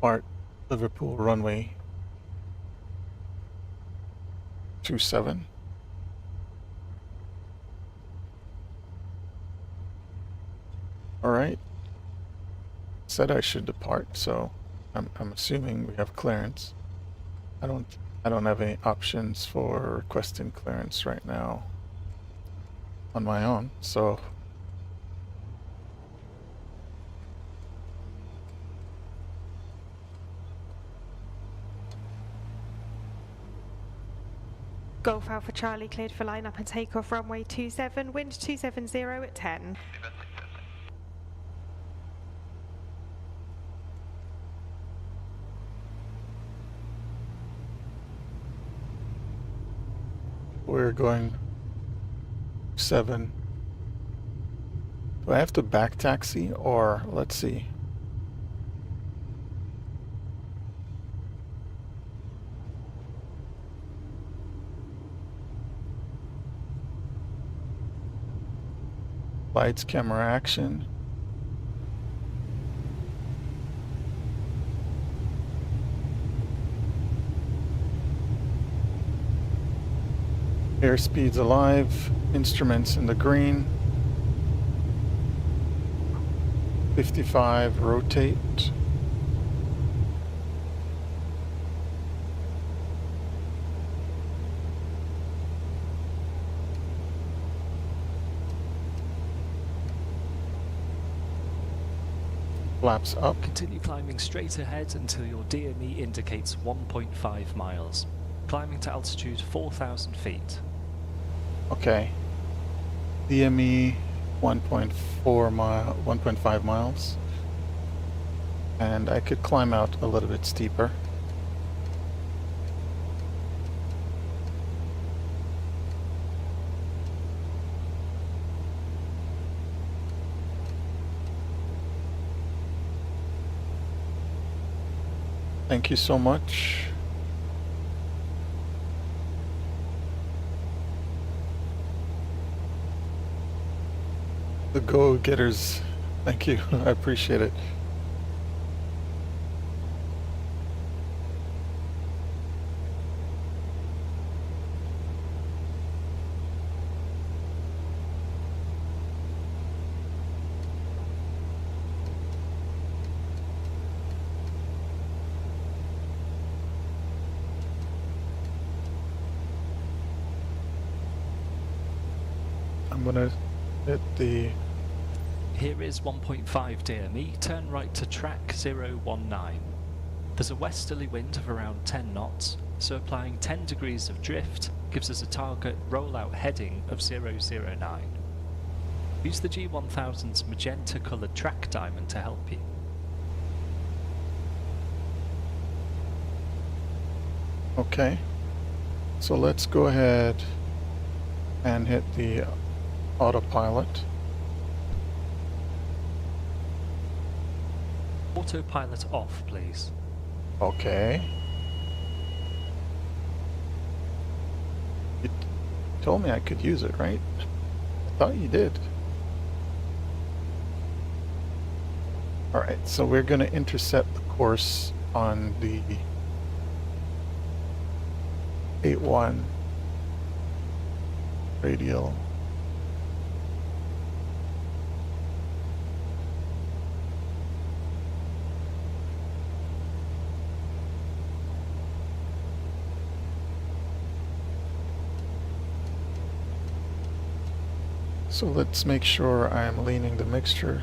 Art Liverpool runway 27. All right. Said I should depart, so I'm assuming we have clearance. I don't have any options for requesting clearance right now on my own, so Golf Alpha Charlie cleared for line up and takeoff runway 27, wind 270 at 10. we're going 7. Do I have to back taxi, or let's see. Lights, camera, action. Airspeed's alive. Instruments in the green. 55, rotate. Flaps up. Continue climbing straight ahead until your DME indicates 1.5 miles. Climbing to altitude 4,000 feet. Okay. DME 1.5 miles. And I could climb out a little bit steeper. Thank you so much. The go-getters, thank you. I appreciate it. I'm gonna hit the... Here is 1.5 DME, turn right to track 019. There's a westerly wind of around 10 knots, so applying 10 degrees of drift gives us a target rollout heading of 009. Use the G1000's magenta coloured track diamond to help you. Okay, so let's go ahead and hit the autopilot. Autopilot off, please. Okay. You told me I could use it, right? I thought you did. Alright, so we're going to intercept the course on the 81 radial. So let's make sure I'm leaning the mixture.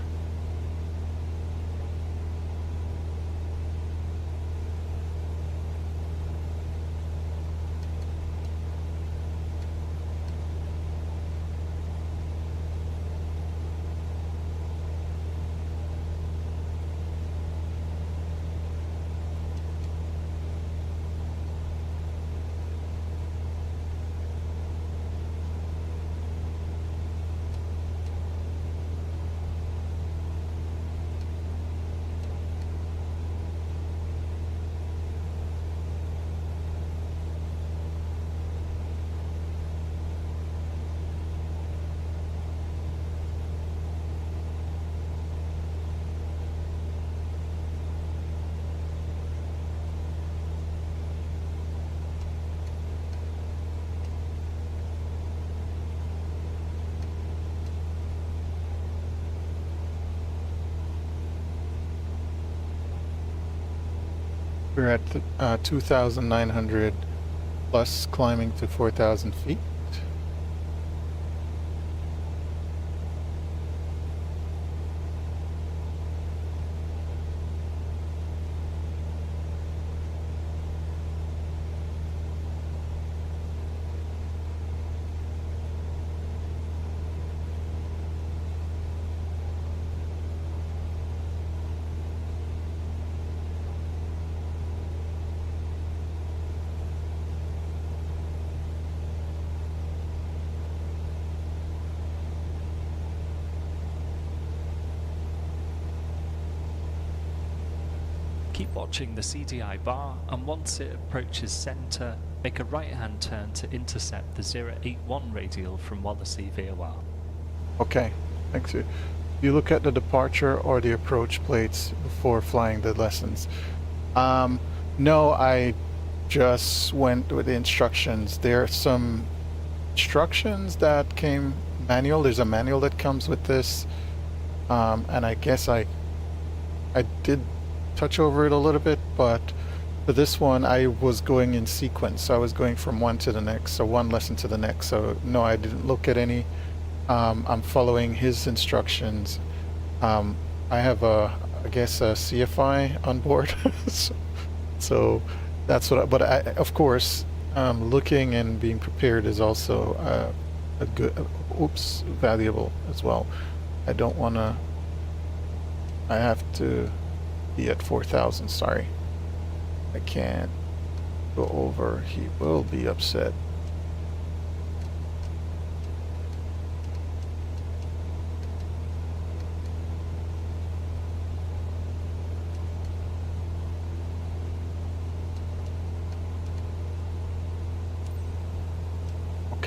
We're at 2,900 plus, climbing to 4,000 feet. Keep watching the CDI bar, and once it approaches centre, make a right-hand turn to intercept the 081 radial from 𝘓𝘓𝘯𝘓. Okay, Thanks. You look at the departure or the approach plates before flying the lessons. No, I just went with the instructions. There are some instructions that came manual. There's a manual that comes with this, and I guess I did touch over it a little bit, but for this one I was going in sequence. I was going from one to the next, so one lesson to the next. So no, I didn't look at any. I'm following his instructions. I have I guess a CFI on board, so that's what. But of course, looking and being prepared is also a good, valuable as well. I don't want to. I have to be at 4,000. Sorry, I can't go over. He will be upset.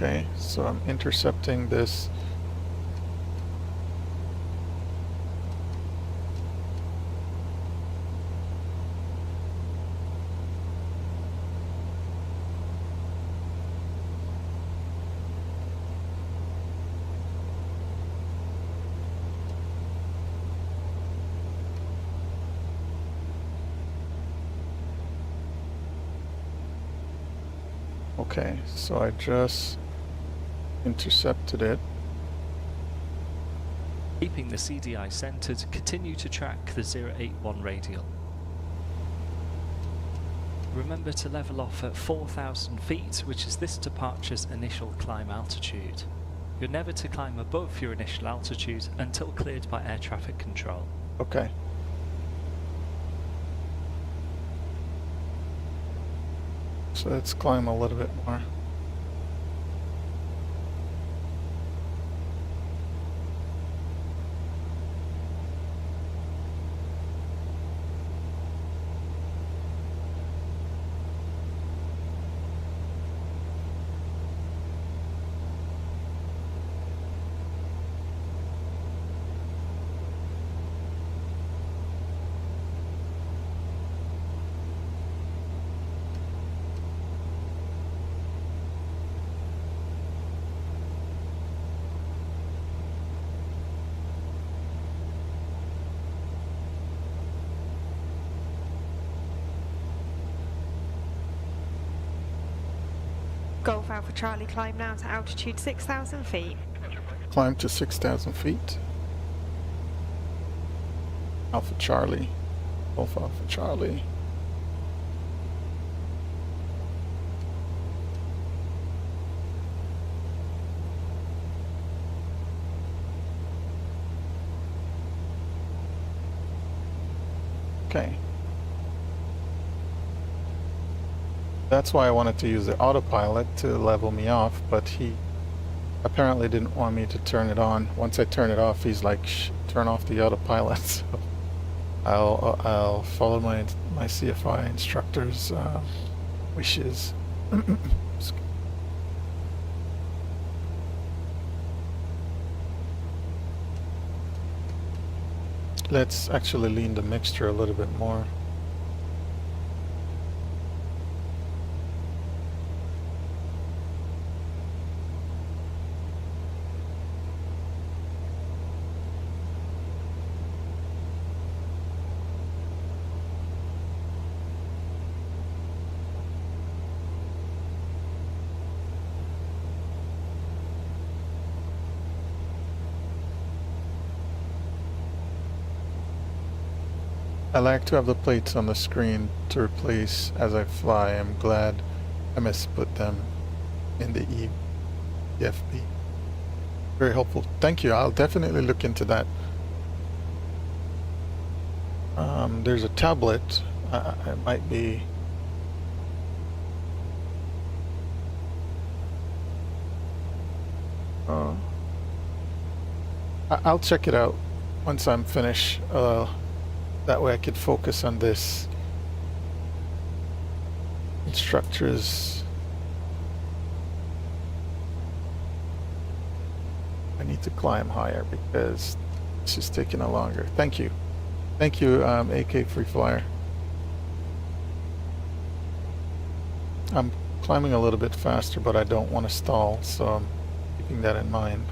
Okay, so I'm intercepting this. Okay, so I just intercepted it. Keeping the CDI centered, continue to track the 081 radial. Remember to level off at 4,000 feet, which is this departure's initial climb altitude. You're never to climb above your initial altitude until cleared by air traffic control. Okay. So let's climb a little bit more. Golf Alpha Charlie, climb now to altitude 6,000 feet. Climb to 6,000 feet. Alpha Charlie. Golf Alpha Charlie. Okay. That's why I wanted to use the autopilot to level me off, but he apparently didn't want me to turn it on. Once I turn it off, he's like, shh, turn off the autopilot. So I'll follow my CFI instructor's wishes. Let's actually lean the mixture a little bit more. I like to have the plates on the screen to replace as I fly. I'm glad MS put them in the EFB. Very helpful. Thank you. I'll definitely look into that. There's a tablet. It might be... I'll check it out once I'm finished. That way I could focus on this. Instructors. I need to climb higher because this is taking a longer. Thank you. Thank you, AK Free Flyer. I'm climbing a little bit faster, but I don't want to stall, so I'm keeping that in mind.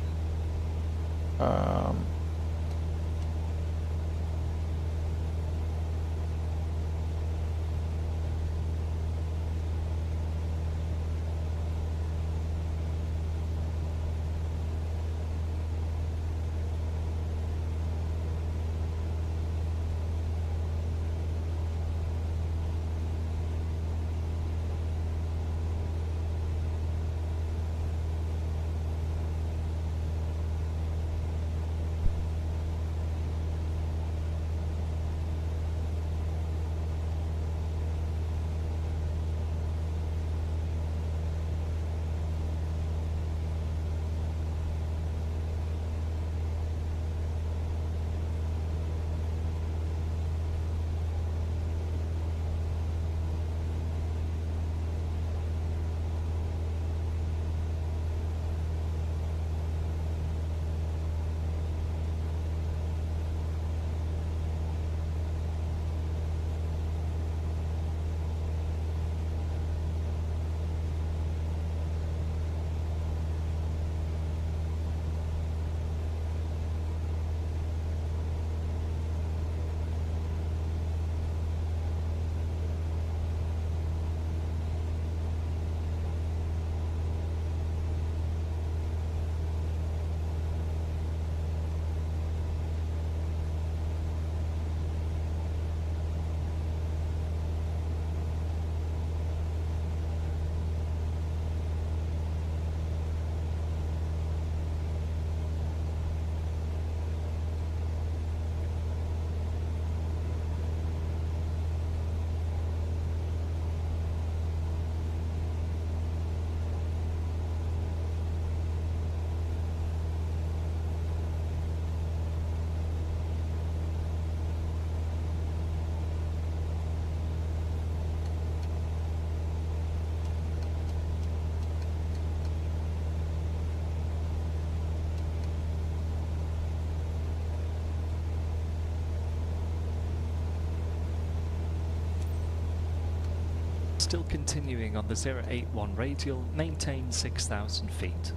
Still continuing on the 081 radial, maintain 6,000 feet.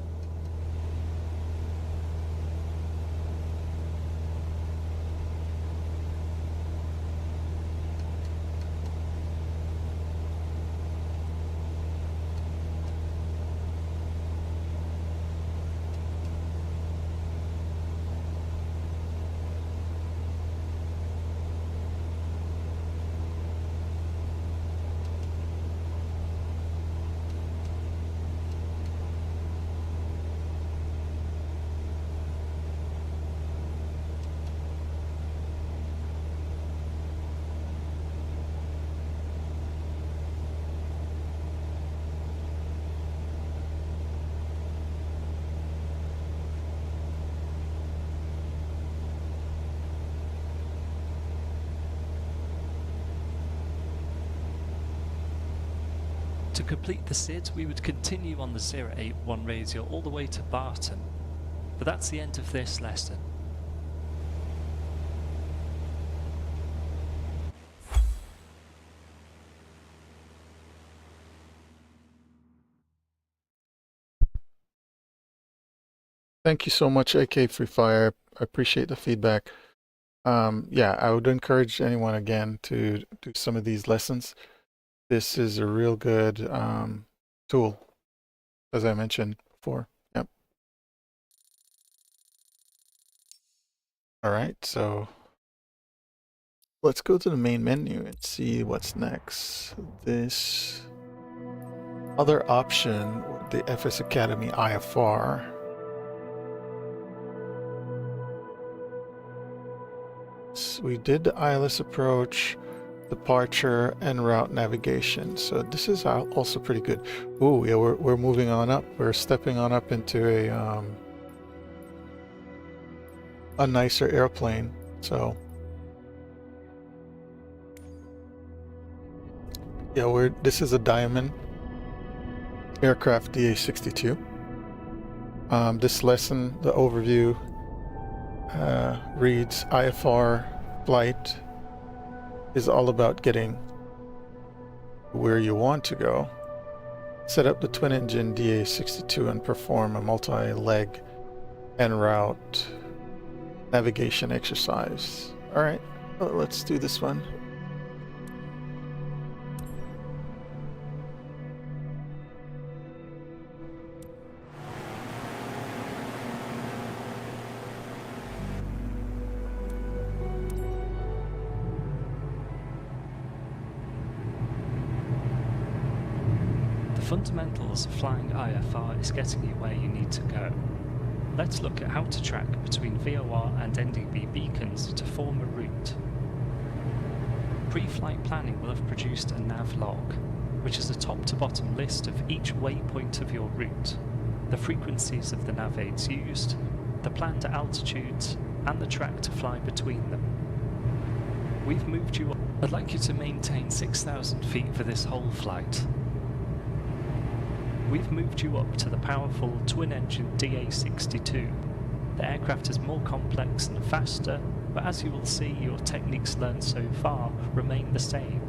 To complete the SID, we would continue on the 081 radial all the way to Barton, but that's the end of this lesson. Thank you so much, AK Free Fire. I appreciate the feedback. Yeah, I would encourage anyone again to do some of these lessons. This is a real good tool, as I mentioned before. Yep. All right, so let's go to the main menu and see what's next. This other option, the FS Academy IFR. So we did the ILS approach, departure, and route navigation. So this is also pretty good. Ooh, yeah, we're moving on up. We're stepping on up into a nicer airplane. So yeah, this is a Diamond aircraft DA-62. This lesson, the overview, reads IFR flight is all about getting where you want to go. Set up the twin-engine DA62 and perform a multi-leg en route navigation exercise. All right, let's do this one. The fundamentals of flying IFR is getting you where you need to go. Let's look at how to track between VOR and NDB beacons to form a route. Pre-flight planning will have produced a nav log, which is a top-to-bottom list of each waypoint of your route, the frequencies of the nav aids used, the planned altitudes, and the track to fly between them. We've moved you up. I'd like you to maintain 6,000 feet for this whole flight. We've moved you up to the powerful twin-engine DA62. The aircraft is more complex and faster, but as you will see, your techniques learned so far remain the same.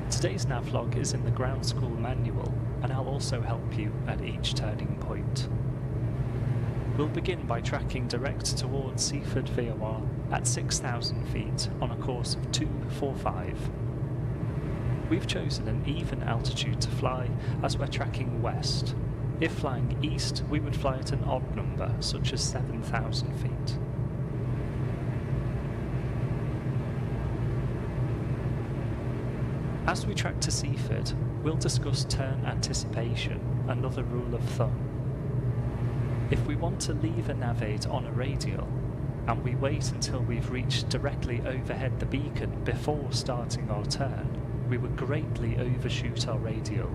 Today's navlog is in the ground school manual, and I'll also help you at each turning point. We'll begin by tracking direct towards Seaford VOR at 6,000 feet on a course of 245. We've chosen an even altitude to fly as we're tracking west. If flying east, we would fly at an odd number, such as 7,000 feet. As we track to Seaford, we'll discuss turn anticipation, another rule of thumb. If we want to leave a nav aid on a radial, and we wait until we've reached directly overhead the beacon before starting our turn, we would greatly overshoot our radial.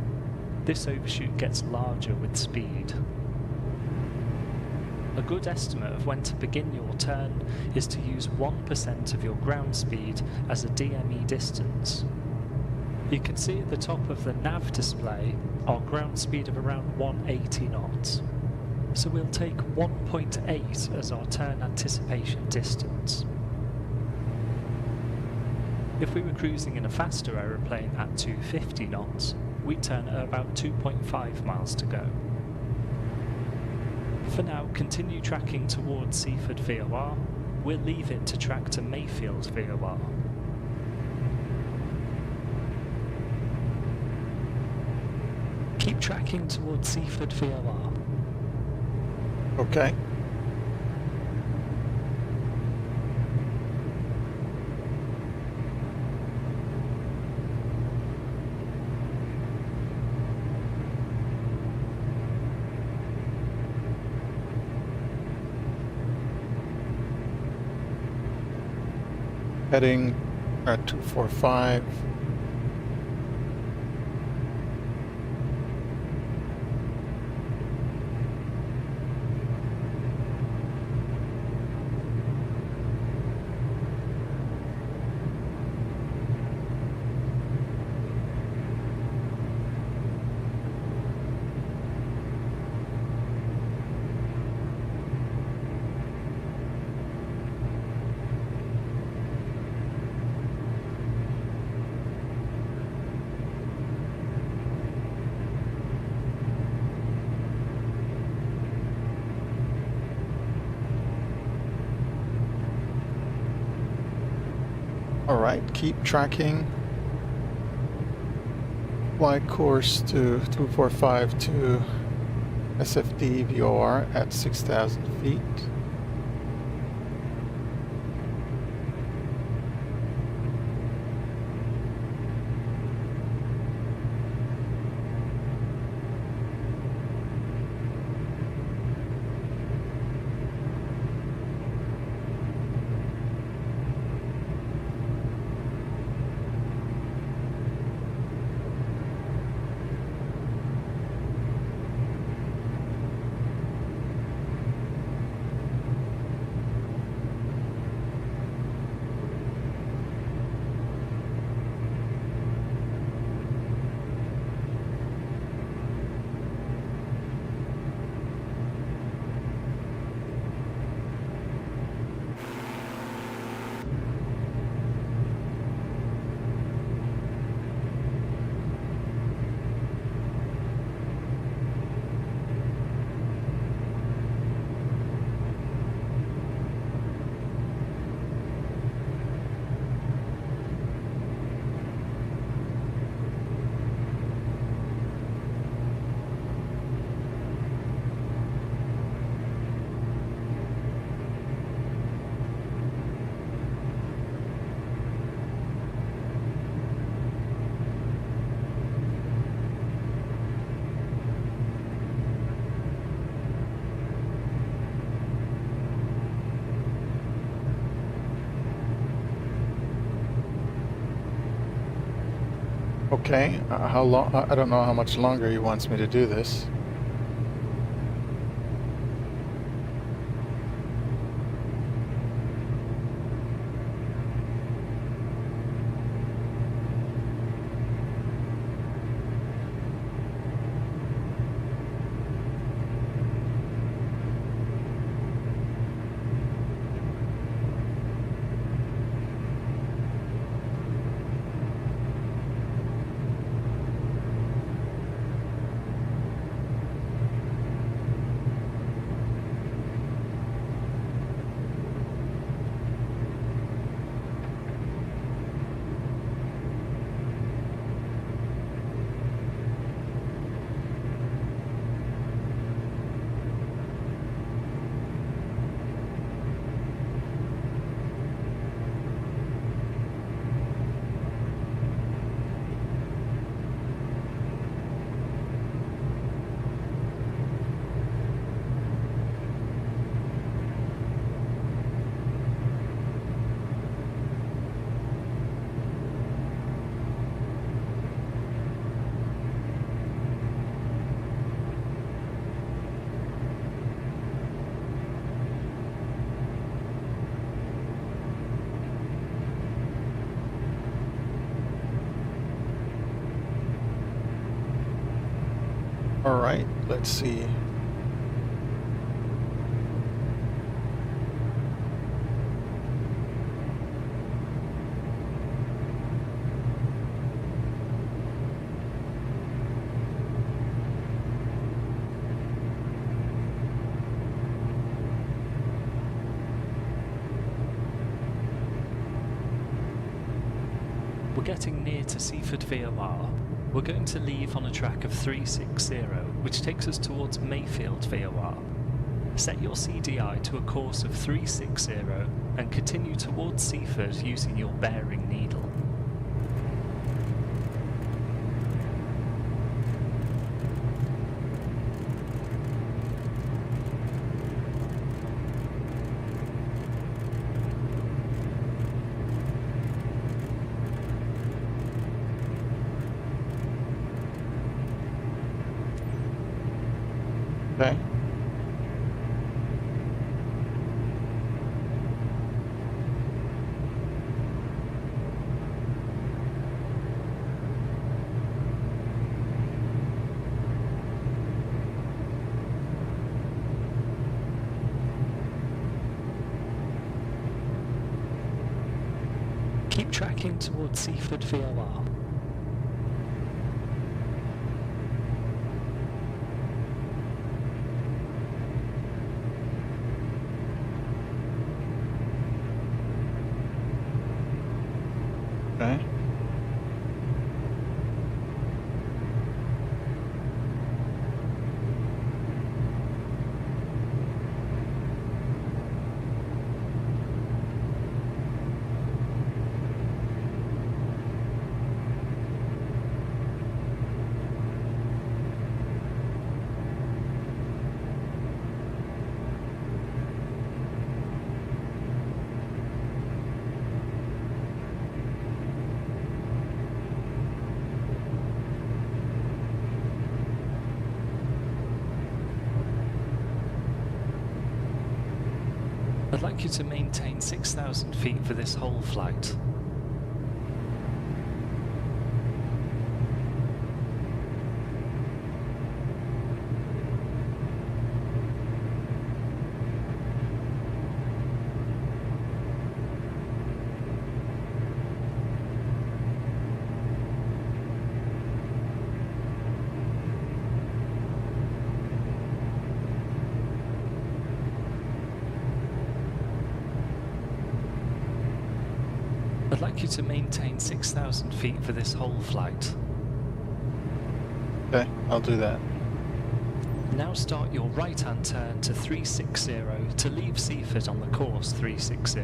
This overshoot gets larger with speed. A good estimate of when to begin your turn is to use 1% of your ground speed as a DME distance. You can see at the top of the nav display our ground speed of around 180 knots. So we'll take 1.8 as our turn anticipation distance. If we were cruising in a faster aeroplane at 250 knots, we'd turn at about 2.5 miles to go. For now, continue tracking towards Seaford VOR. We'll leave it to track to Mayfield VOR. Keep tracking towards Seaford VOR. Okay. Heading at 245. Alright, keep tracking. Fly course to 245 to SFD VOR at 6,000 feet. Okay, how long? I don't know how much longer he wants me to do this. All right, let's see. We're getting near to Seaford VOR. We're going to leave on a track of 360, which takes us towards Mayfield VOR. Set your CDI to a course of 360 and continue towards Seaford using your bearing needle. Okay. Keep tracking towards Seaford VOR. Okay. I'd like you to maintain 6,000 feet for this whole flight. I'd like you to maintain 6,000 feet for this whole flight. Okay, I'll do that. Now start your right-hand turn to 360 to leave Seaford on the course 360.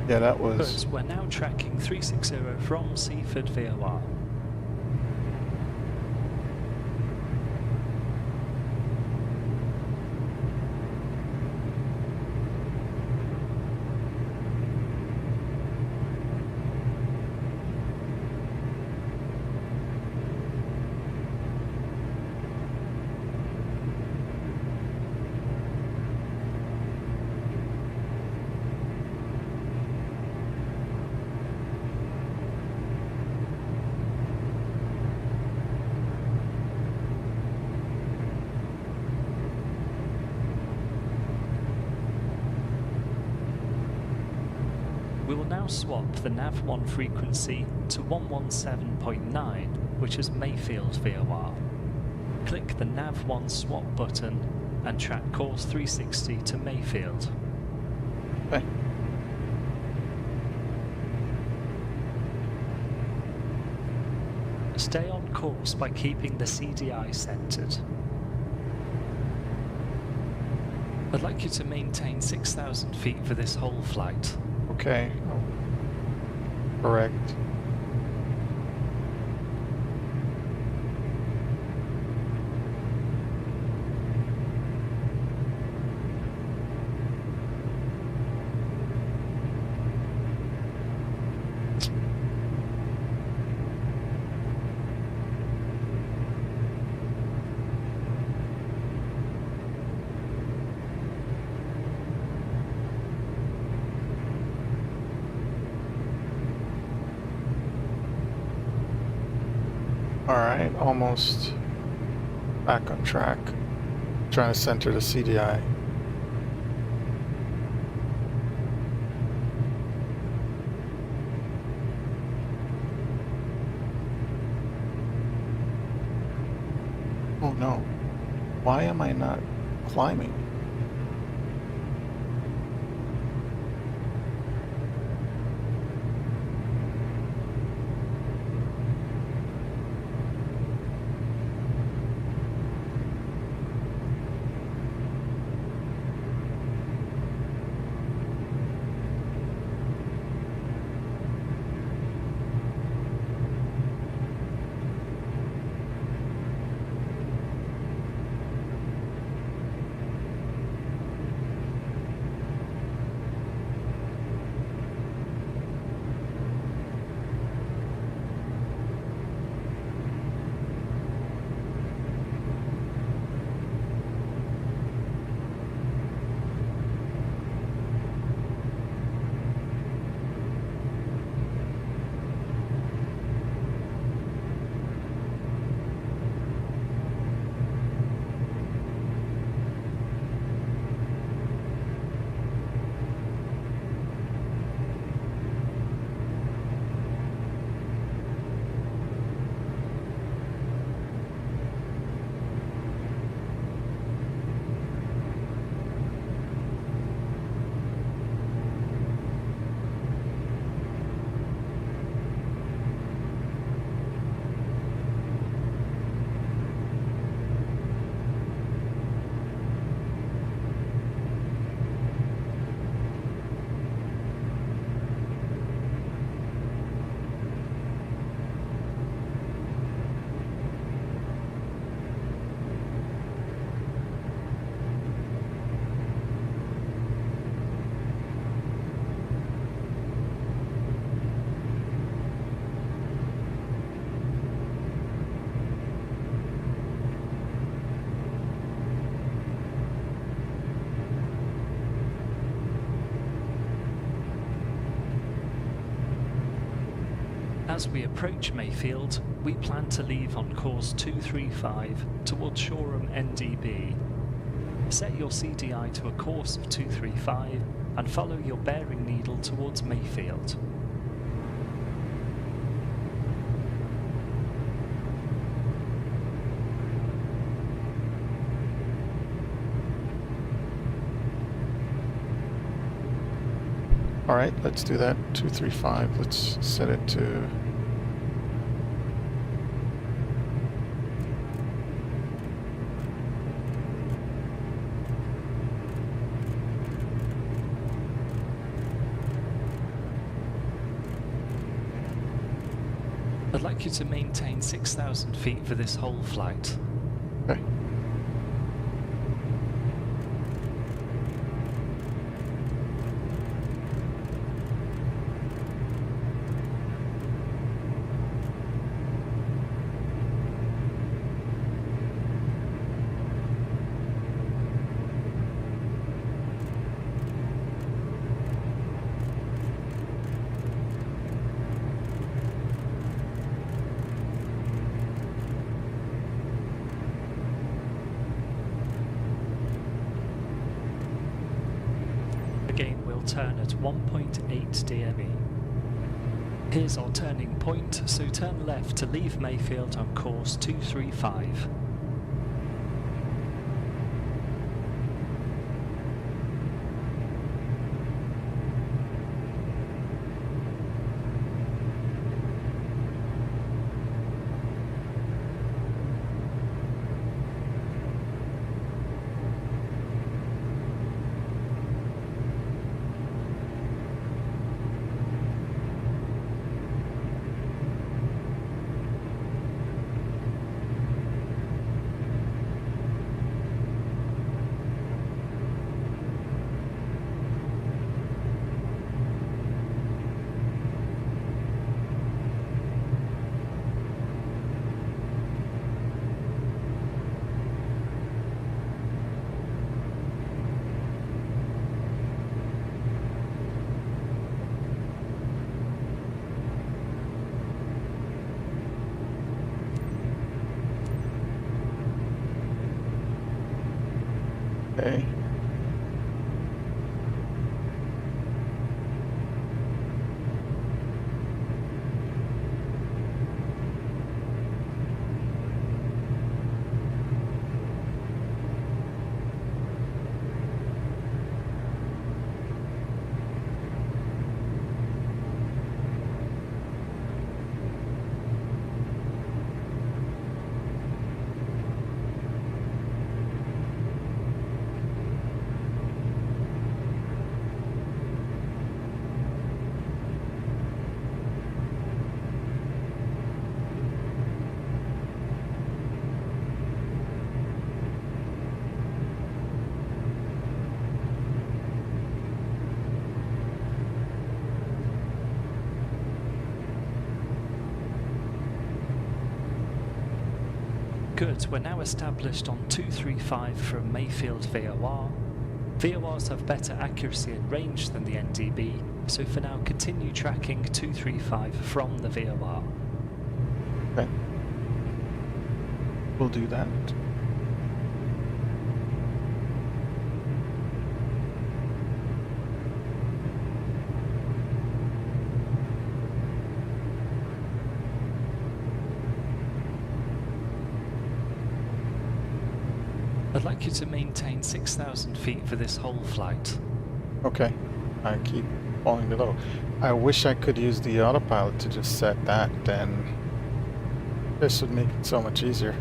Yeah, that But was... we're now tracking 360 from Seaford VOR. We will now swap the nav1 frequency to 117.9, which is Mayfield VOR. Click the nav1 swap button and track course 360 to Mayfield. Okay. Stay on course by keeping the CDI centered. I'd like you to maintain 6,000 feet for this whole flight. Okay. Correct. Alright, almost back on track. Trying to center the CDI. Oh no. Why am I not climbing? As we approach Mayfield, we plan to leave on course 235 towards Shoreham NDB. Set your CDI to a course of 235 and follow your bearing needle towards Mayfield. Alright, let's do that. 235. Let's set it to... I'd like you to maintain 6,000 feet for this whole flight. Okay. Again, we'll turn at 1.8 DME. Here's our turning point, so turn left to leave Mayfield on course 235. Okay. Good, we're now established on 235 from Mayfield VOR. VORs have better accuracy and range than the NDB, so for now continue tracking 235 from the VOR. Okay. We'll do that. I'd like you to maintain 6,000 feet for this whole flight. Okay. I keep falling below. I wish I could use the autopilot to just set that, then this would make it so much easier.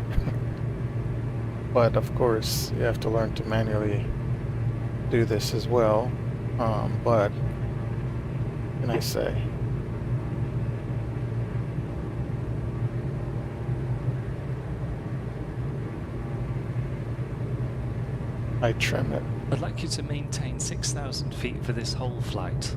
But of course, you have to learn to manually do this as well. But, what can I say? I trim it. I'd like you to maintain 6,000 feet for this whole flight.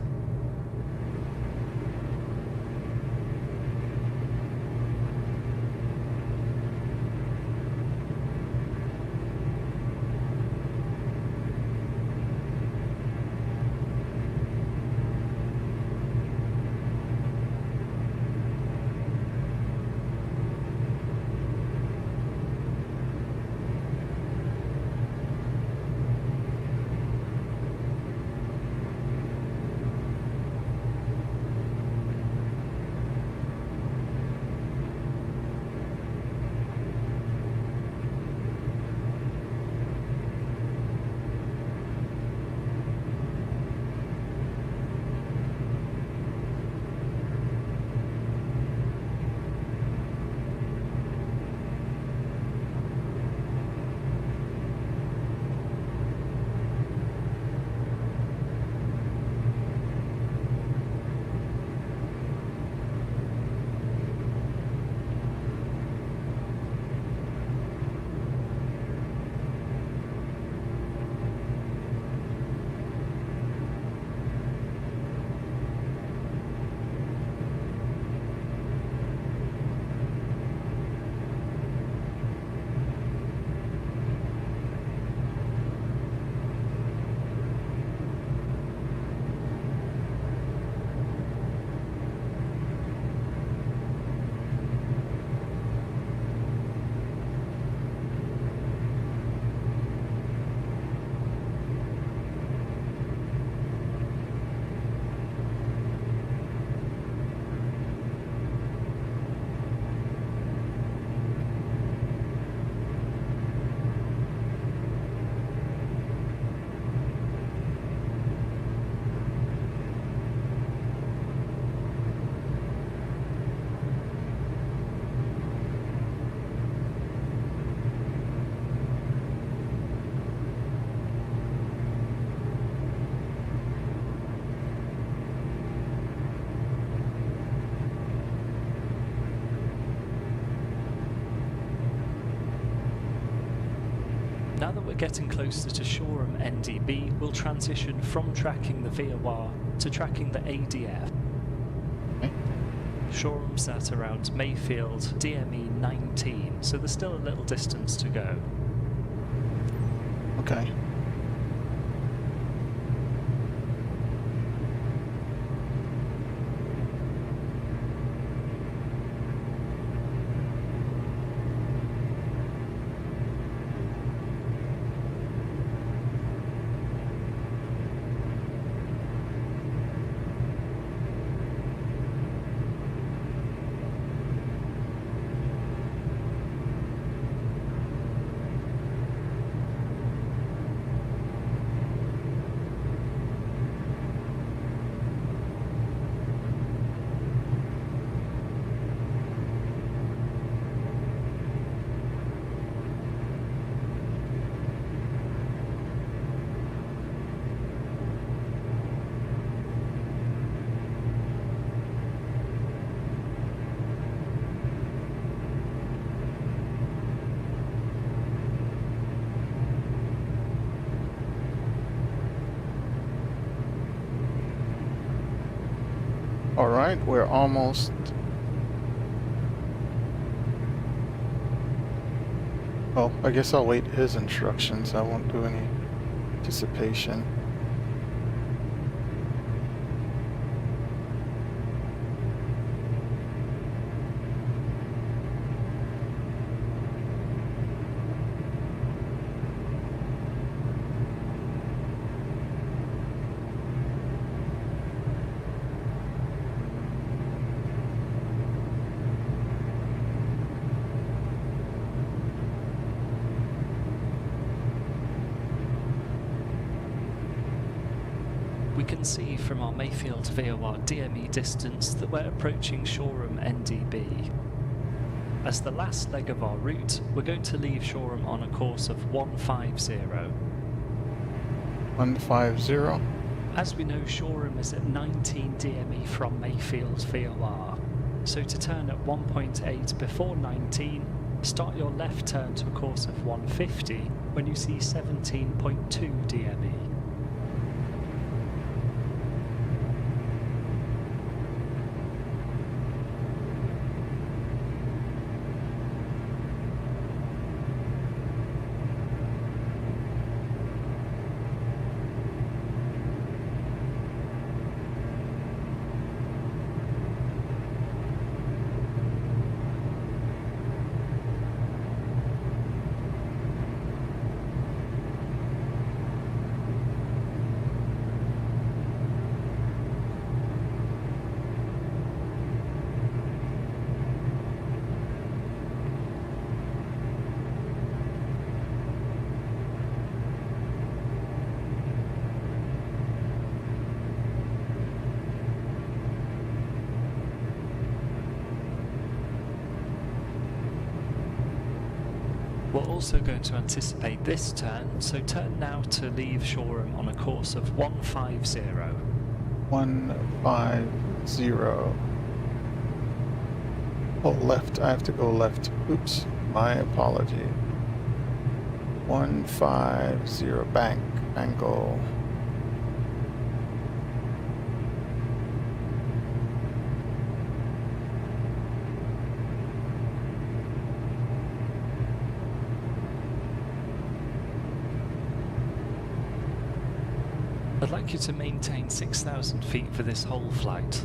Getting closer to Shoreham NDB will transition from tracking the 𝘓𝘯𝘯 to tracking the ADF. Okay. Shoreham's at around Mayfield DME 19, so there's still a little distance to go. Okay. All right, we're almost. Oh, I guess I'll wait his instructions. I won't do any anticipation. We can see from our Mayfield 𝘓𝘯𝘯 DME distance that we're approaching Shoreham NDB. As the last leg of our route, we're going to leave Shoreham on a course of 150. 150. As we know, Shoreham is at 19 DME from Mayfield 𝘓𝘯𝘯. So to turn at 1.8 before 19, start your left turn to a course of 150 when you see 17.2 DME. We're also going to anticipate this turn, so turn now to leave Shoreham on a course of 150. 150. Oh, left. I have to go left. Oops. My apology. 150 bank angle. I'd like you to maintain 6,000 feet for this whole flight.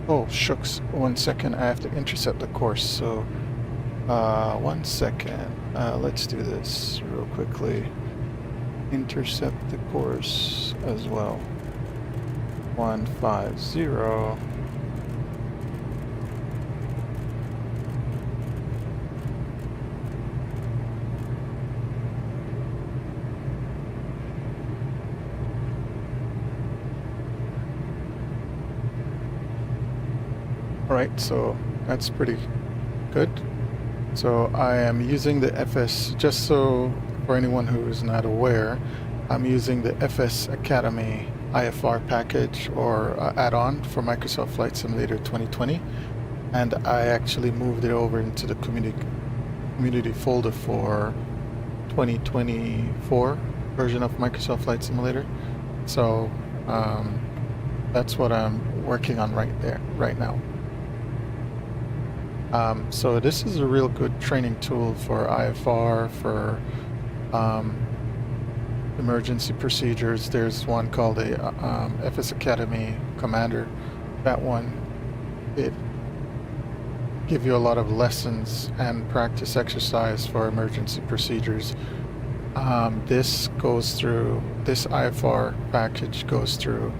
Oh, shucks. 1 second. I have to intercept the course, so 1 second. Let's do this real quickly. Intercept the course as well. 150. Alright, so that's pretty good. So I am using the FS, just so for anyone who is not aware, I'm using the FS Academy IFR package or add-on for Microsoft Flight Simulator 2020, and I actually moved it over into the community folder for 2024 version of Microsoft Flight Simulator. So that's what I'm working on right now. So this is a real good training tool for IFR, for emergency procedures. There's one called a FS Academy Commander. That one, it gives you a lot of lessons and practice exercise for emergency procedures. This IFR package goes through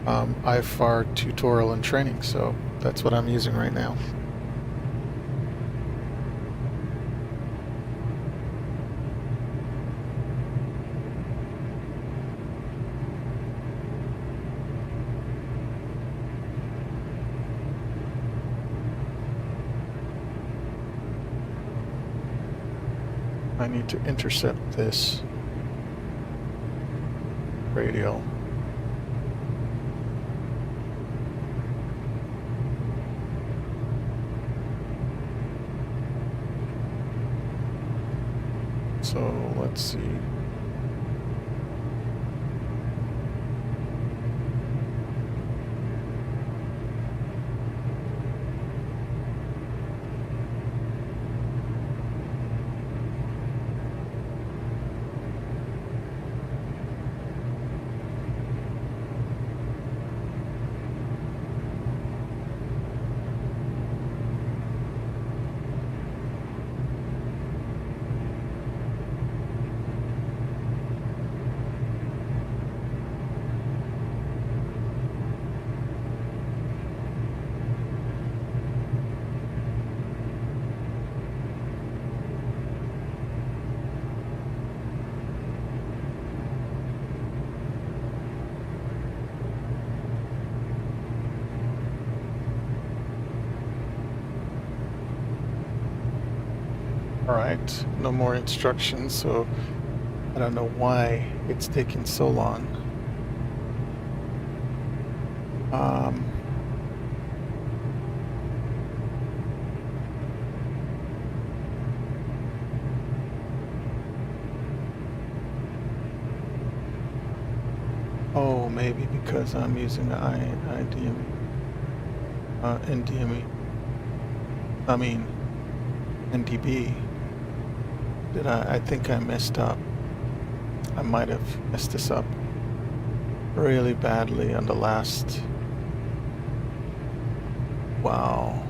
IFR tutorial and training, so that's what I'm using right now. I need to intercept this radial. So let's see. Alright, no more instructions, so I don't know why it's taking so long. Oh, maybe because I'm using NDME. NDB. I think I messed up. I might have messed this up really badly on the last. Wow.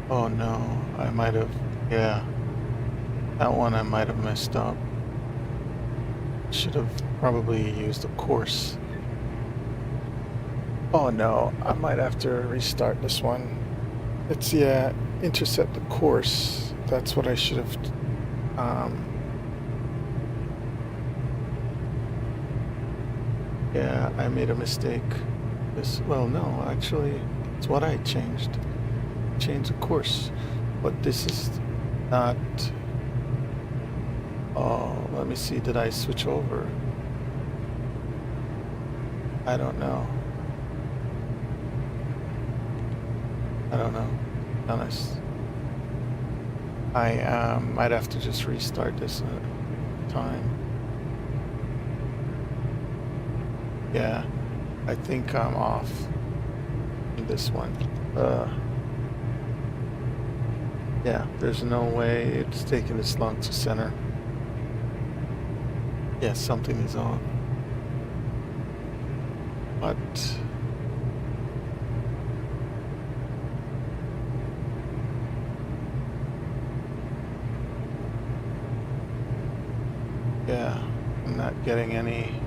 Oh no, I might have, yeah. That one I might have messed up. Should have probably used a course. Oh no, I might have to restart this one. It's, yeah, intercept the course. That's what I should have. Yeah, I made a mistake. Well, no, actually, it's what I changed. Change the course. But this is not. Oh, let me see. Did I switch over? I don't know. I don't know. Honest. I might have to just restart this time. Yeah, I think I'm off in this one. Yeah, there's no way it's taking this long to center. Yeah, something is on. But yeah, I'm not getting any.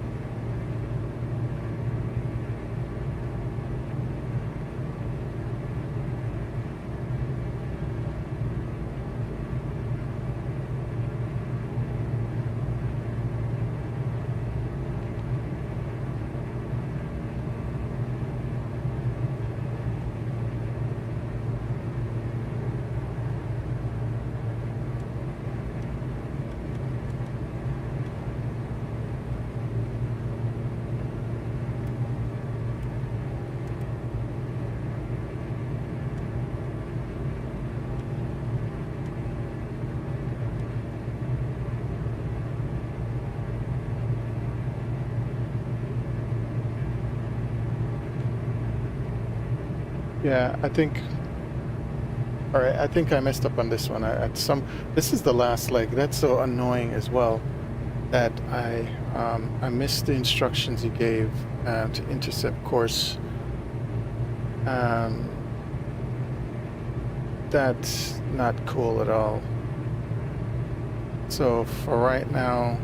Yeah, I think. All right, I think I messed up on this one. This is the last leg. That's so annoying as well. That I missed the instructions you gave to intercept course. That's not cool at all. So for right now,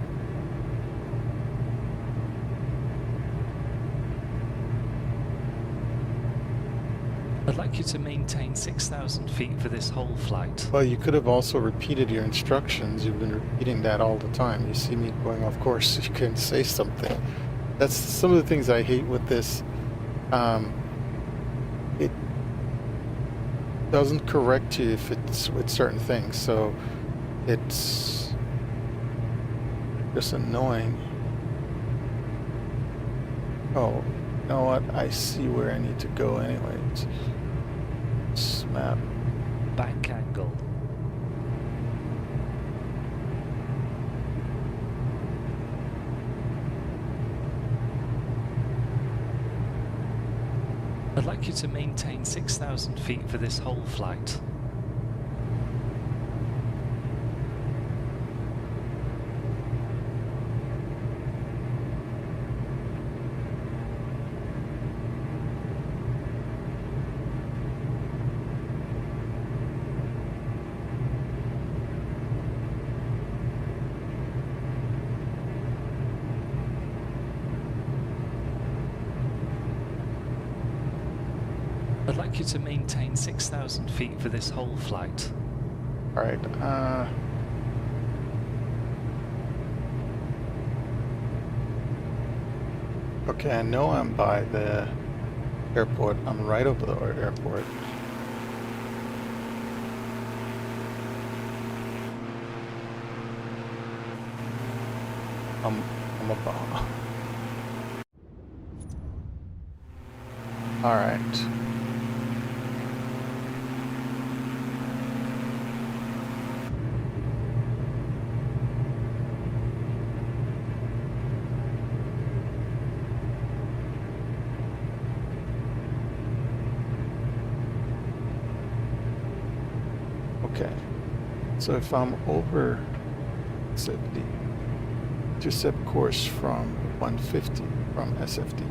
I'd like you to maintain 6,000 feet for this whole flight. well, you could have also repeated your instructions. You've been repeating that all the time. You see me going off course, you can say something. That's some of the things I hate with this. It doesn't correct you if it's with certain things, so it's just annoying. Oh, you know what? I see where I need to go anyways. Map. Bank angle. I'd like you to maintain 6,000 feet for this whole flight. I'd like you to maintain 6,000 feet for this whole flight. All right. Okay, I know I'm by the airport. I'm right over the airport. I'm above. All right. Okay, so if I'm over, set the intercept course from 150 from SFD.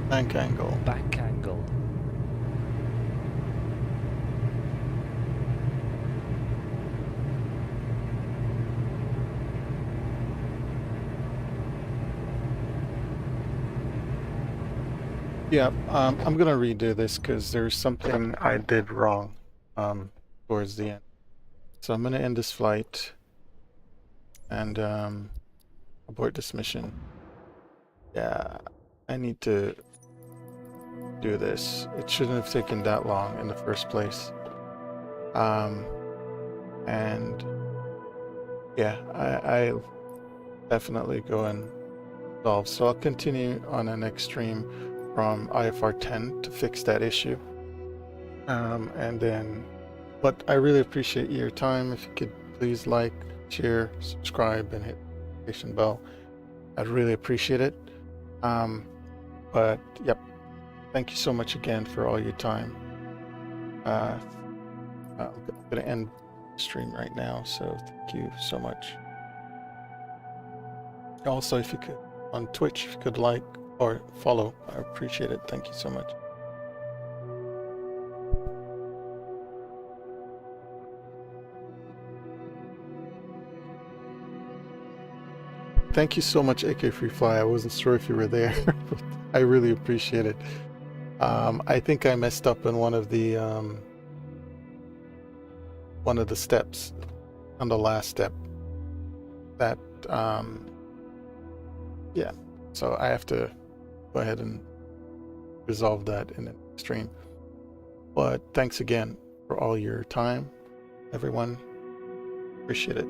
Bank angle. Bank angle. Yeah, I'm gonna redo this because there's something I did wrong towards the end. So I'm gonna end this flight and abort this mission. Yeah, I need to do this. It shouldn't have taken that long in the first place. And yeah, I'll definitely go and solve. So I'll continue on the next stream from IFR 10 to fix that issue. And then, but I really appreciate your time. If you could please like, share, subscribe, and hit the notification bell, I'd really appreciate it. But yep, thank you so much again for all your time. I'm going to end stream right now, so thank you so much. Also, if you could, on Twitch, if you could like or follow, I appreciate it. Thank you so much. Thank you so much, AK Free Fly. I wasn't sure if you were there, but I really appreciate it. I think I messed up in one of the steps, on the last step. That yeah, so I have to go ahead and resolve that in the stream. But thanks again for all your time, everyone. Appreciate it.